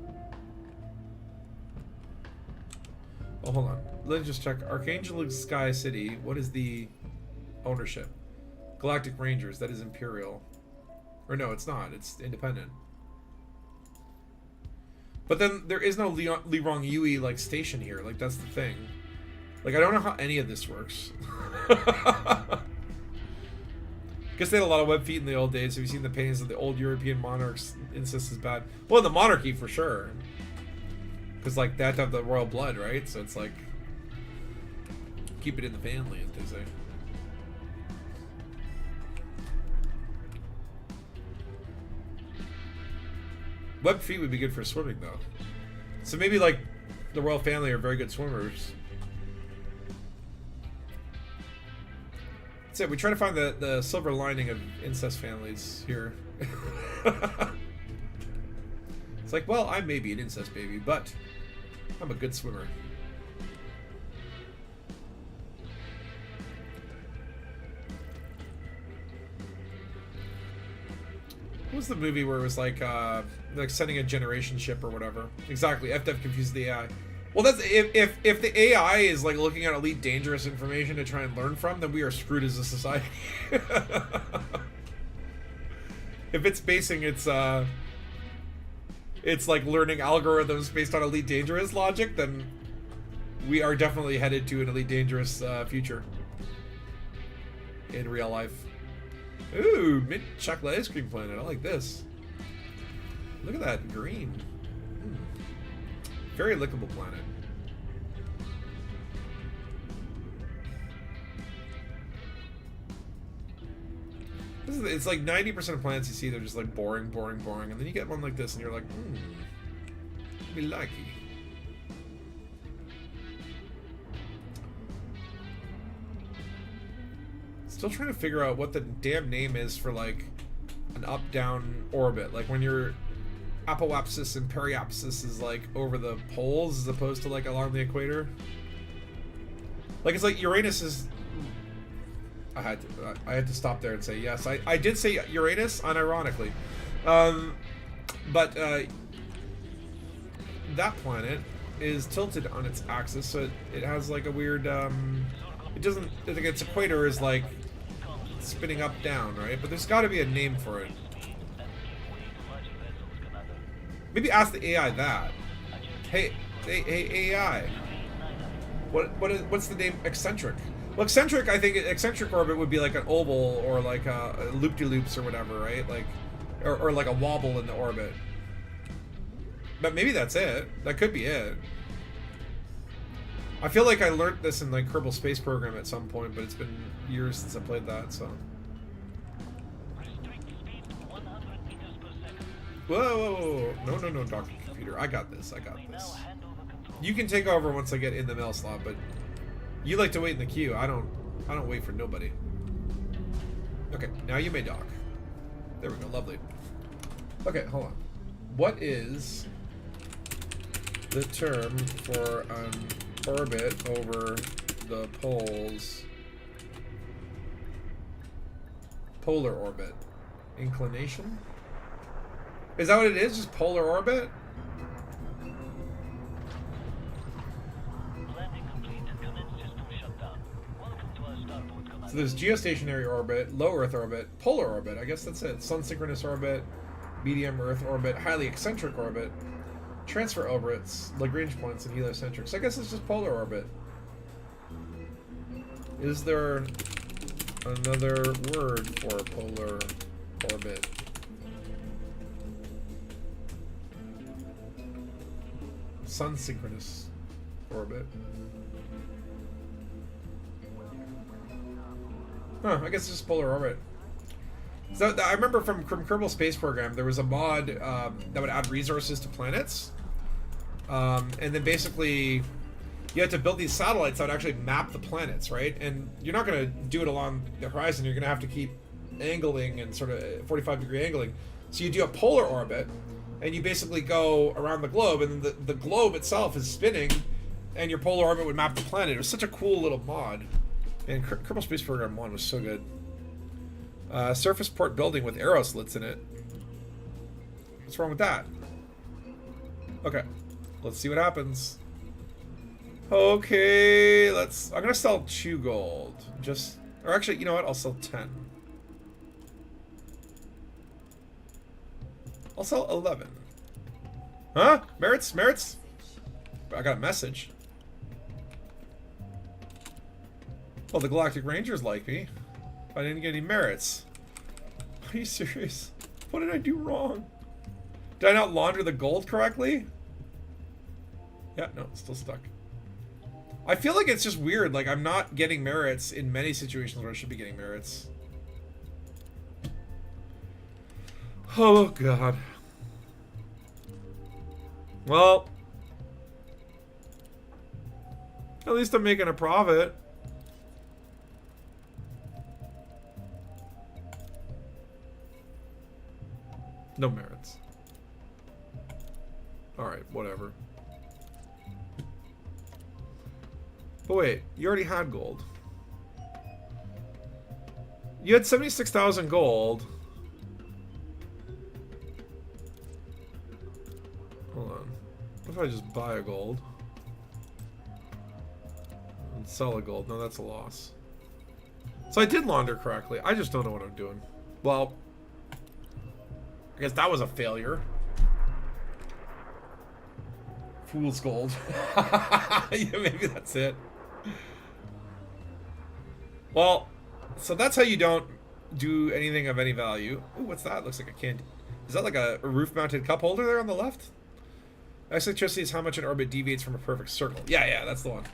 [SPEAKER 1] Oh, hold on. Let's just check. Archangel Sky City. What is the ownership? Galactic Rangers. That is Imperial. Or no, it's not. It's independent. But then there is no Lirong Yui like station here. Like that's the thing. Like I don't know how any of this works. Guess they had a lot of web feet in the old days. Have you seen the paintings of the old European monarchs? Incest is bad. Well, the monarchy for sure. Because like they have to have the royal blood, right? So it's like keep it in the family, as they say. Web feet would be good for swimming, though. So maybe, like, the royal family are very good swimmers. That's it. We try to find the silver lining of incest families here. It's like, well, I may be an incest baby, but I'm a good swimmer. What was the movie where it was like sending a generation ship or whatever? Exactly. FDev confused the AI. Well, that's if the AI is like looking at Elite Dangerous information to try and learn from, then we are screwed as a society. If it's basing its like learning algorithms based on Elite Dangerous logic, then we are definitely headed to an Elite Dangerous future in real life. Ooh, mint chocolate ice cream planet. I like this. Look at that green. Very lickable planet. It's like 90% of planets you see, they're just like boring, boring, boring. And then you get one like this and you're like, be lucky. Still trying to figure out what the damn name is for like an up-down orbit. Like when your apoapsis and periapsis is like over the poles as opposed to like along the equator. Like it's like Uranus is. I had to stop there and say yes. I did say Uranus unironically, but that planet is tilted on its axis, so it has like a weird. It doesn't. I think its equator is like spinning up down, right? But there's got to be a name for it. Maybe ask the AI that. Hey AI. What's the name? Eccentric. Well, eccentric. I think eccentric orbit would be like an oval or like a loop-de-loops or whatever, right? Like, or like a wobble in the orbit. But maybe that's it. That could be it. I feel like I learned this in like Kerbal Space Program at some point, but it's been years since I played that, so. Whoa. No, Dr. Computer. I got this. You can take over once I get in the mail slot, but you like to wait in the queue. I don't wait for nobody. Okay, now you may dock. There we go. Lovely. Okay, hold on. What is the term for an orbit over the poles? Polar orbit. Inclination? Is that what it is? Just polar orbit? So there's geostationary orbit, low Earth orbit, polar orbit. I guess that's it. Sun synchronous orbit, medium Earth orbit, highly eccentric orbit, transfer orbits, Lagrange points, and heliocentric. So I guess it's just polar orbit. Is there another word for polar orbit? Sun synchronous orbit. Huh, I guess it's just polar orbit. So I remember from Kerbal Space Program, there was a mod that would add resources to planets. And then basically you had to build these satellites that would actually map the planets, right? And you're not going to do it along the horizon. You're going to have to keep angling and sort of 45-degree angling. So you do a polar orbit, and you basically go around the globe, and then the globe itself is spinning, and your polar orbit would map the planet. It was such a cool little mod. And Kerbal Space Program 1 was so good. Surface port building with arrow slits in it. What's wrong with that? Okay. Let's see what happens. Okay, I'm gonna sell 2 gold. Or actually, you know what? I'll sell 10. I'll sell 11. Huh? Merits? I got a message. Well, the Galactic Rangers like me. I didn't get any merits. Are you serious? What did I do wrong? Did I not launder the gold correctly? Yeah, no, it's still stuck. I feel like it's just weird. Like, I'm not getting merits in many situations where I should be getting merits. Oh, God. Well, at least I'm making a profit. No merits. Alright, whatever. But wait, you already had gold. You had 76,000 gold. Hold on. What if I just buy a gold? And sell a gold? No, that's a loss. So I did launder correctly. I just don't know what I'm doing. Well, I guess that was a failure. Fool's gold. Yeah, maybe that's it. Well, so that's how you don't do anything of any value. Ooh, what's that? Looks like a candy. Is that like a roof-mounted cup holder there on the left? Eccentricity is how much an orbit deviates from a perfect circle. Yeah, that's the one.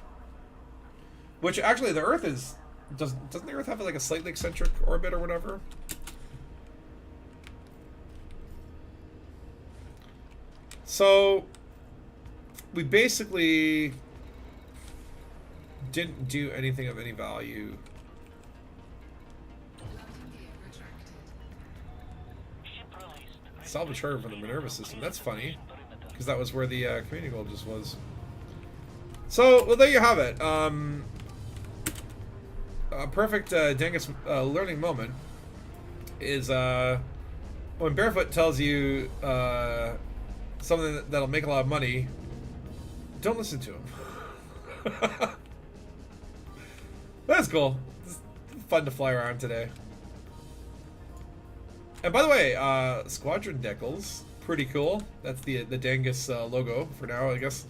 [SPEAKER 1] Which actually, the Earth is... Doesn't the Earth have like a slightly eccentric orbit or whatever? So, we basically didn't do anything of any value. Salvage charter from the Minerva system. That's funny, because that was where the community goal just was. So, well, there you have it. A perfect Dangus learning moment is when Barefoot tells you something that'll make a lot of money. Don't listen to him. That's cool. It's fun to fly around today. And by the way, Squadron decals, pretty cool. That's the Dangus logo for now, I guess.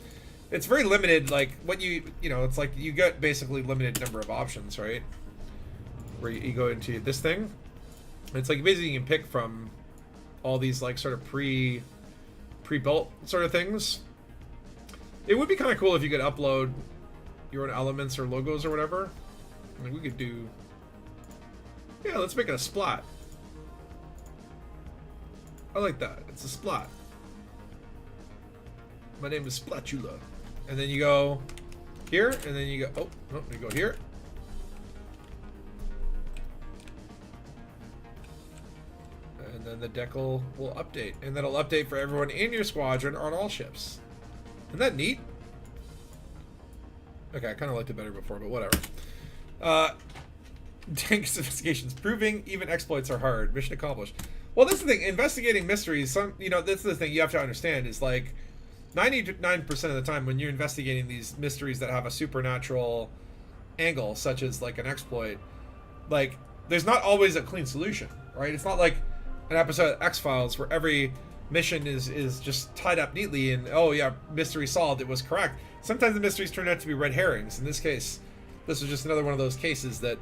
[SPEAKER 1] It's very limited, like, what you know, it's like you get basically limited number of options, right? Where you go into this thing. It's like basically you can pick from all these, like, sort of pre-built sort of things. It would be kind of cool if you could upload your own elements or logos or whatever. Like, we could do... Yeah, let's make it a splat. I like that. It's a splat. My name is Splatula. And then you go here, and then you go... Oh, no, you go here. And then the decal will update. And that'll update for everyone in your squadron on all ships. Isn't that neat? Okay, I kind of liked it better before, but whatever. Dangus investigations proving even exploits are hard. Mission accomplished. Well, this is the thing. Investigating mysteries, that's the thing you have to understand is, like, 99% of the time when you're investigating these mysteries that have a supernatural angle, such as, like, an exploit, like, there's not always a clean solution, right? It's not like an episode of X-Files where every mission is just tied up neatly and, oh yeah, mystery solved, it was correct. Sometimes the mysteries turn out to be red herrings. In this case, this was just another one of those cases that,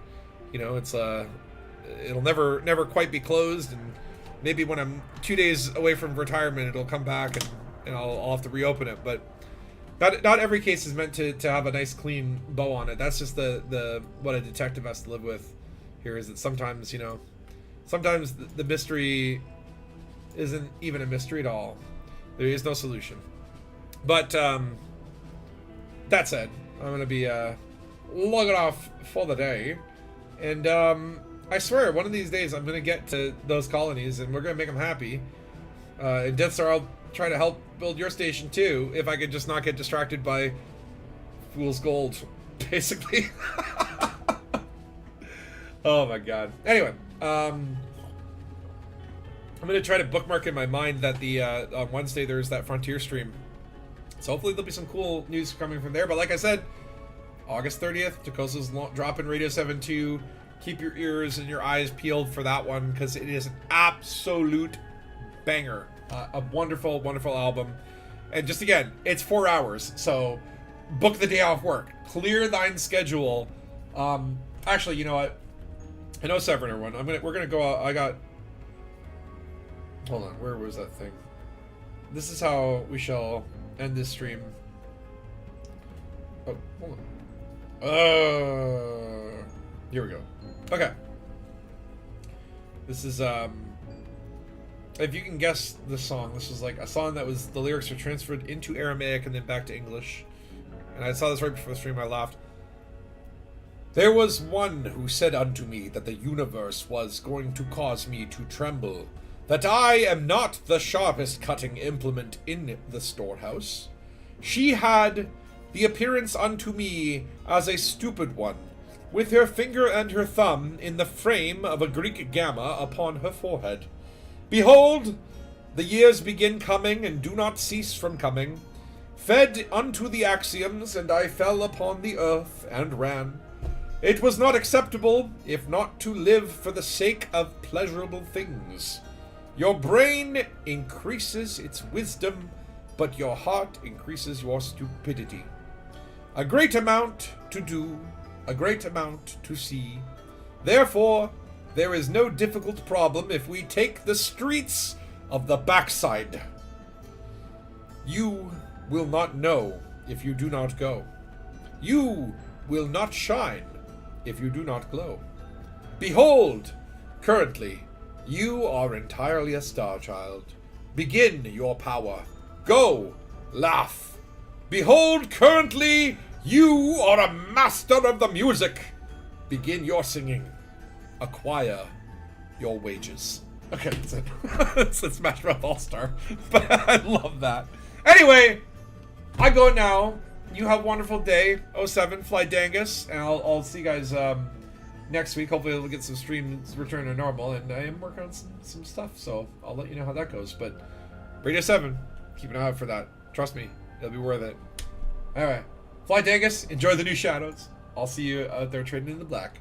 [SPEAKER 1] you know, it's it'll never quite be closed, and maybe when I'm 2 days away from retirement, it'll come back and I'll have to reopen it. But not every case is meant to have a nice clean bow on it. That's just the what a detective has to live with here, is that sometimes, you know, sometimes the mystery isn't even a mystery at all. There is no solution. But that said, I'm gonna be logging off for the day, and I swear one of these days I'm gonna get to those colonies and we're gonna make them happy. And Death Star, I'll try to help build your station too, if I could just not get distracted by Fool's Gold, basically. Oh my god. Anyway, I'm gonna try to bookmark in my mind that the on Wednesday there's that Frontier stream. So hopefully there'll be some cool news coming from there. But like I said, August 30th, Takosa's dropping Radio 7.2. Keep your ears and your eyes peeled for that one, because it is an absolute banger. A wonderful, wonderful album. And just again, it's 4 hours, so book the day off work. Clear thine schedule. Actually, you know what? I know Severin, everyone. We're gonna go out. I got. Hold on, where was that thing? This is how we shall end this stream. Oh, hold on. Here we go. Okay. This is if you can guess the song, this was like a song that was, the lyrics were transferred into Aramaic and then back to English. And I saw this right before the stream, I laughed. There was one who said unto me that the universe was going to cause me to tremble, that I am not the sharpest cutting implement in the storehouse. She had the appearance unto me as a stupid one, with her finger and her thumb in the frame of a Greek gamma upon her forehead. Behold, the years begin coming and do not cease from coming, fed unto the axioms, and I fell upon the earth and ran. It was not acceptable, if not to live for the sake of pleasurable things. Your brain increases its wisdom, but your heart increases your stupidity. A great amount to do, a great amount to see. Therefore, there is no difficult problem if we take the streets of the backside. You will not know if you do not go. You will not shine if you do not glow. Behold, currently, you are entirely a star child. Begin your power. Go, laugh. Behold, currently, you are a master of the music. Begin your singing. Acquire your wages. Okay, that's it. It's Smash Bros. All-Star. But I love that. Anyway, I go now. You have a wonderful day. 07, fly Dangus. And I'll see you guys next week. Hopefully we'll get some streams return to normal. And I am working on some stuff, so I'll let you know how that goes. But Radio 7, keep an eye out for that. Trust me, it'll be worth it. Alright. Fly Dangus. Enjoy the new shadows. I'll see you out there trading in the black.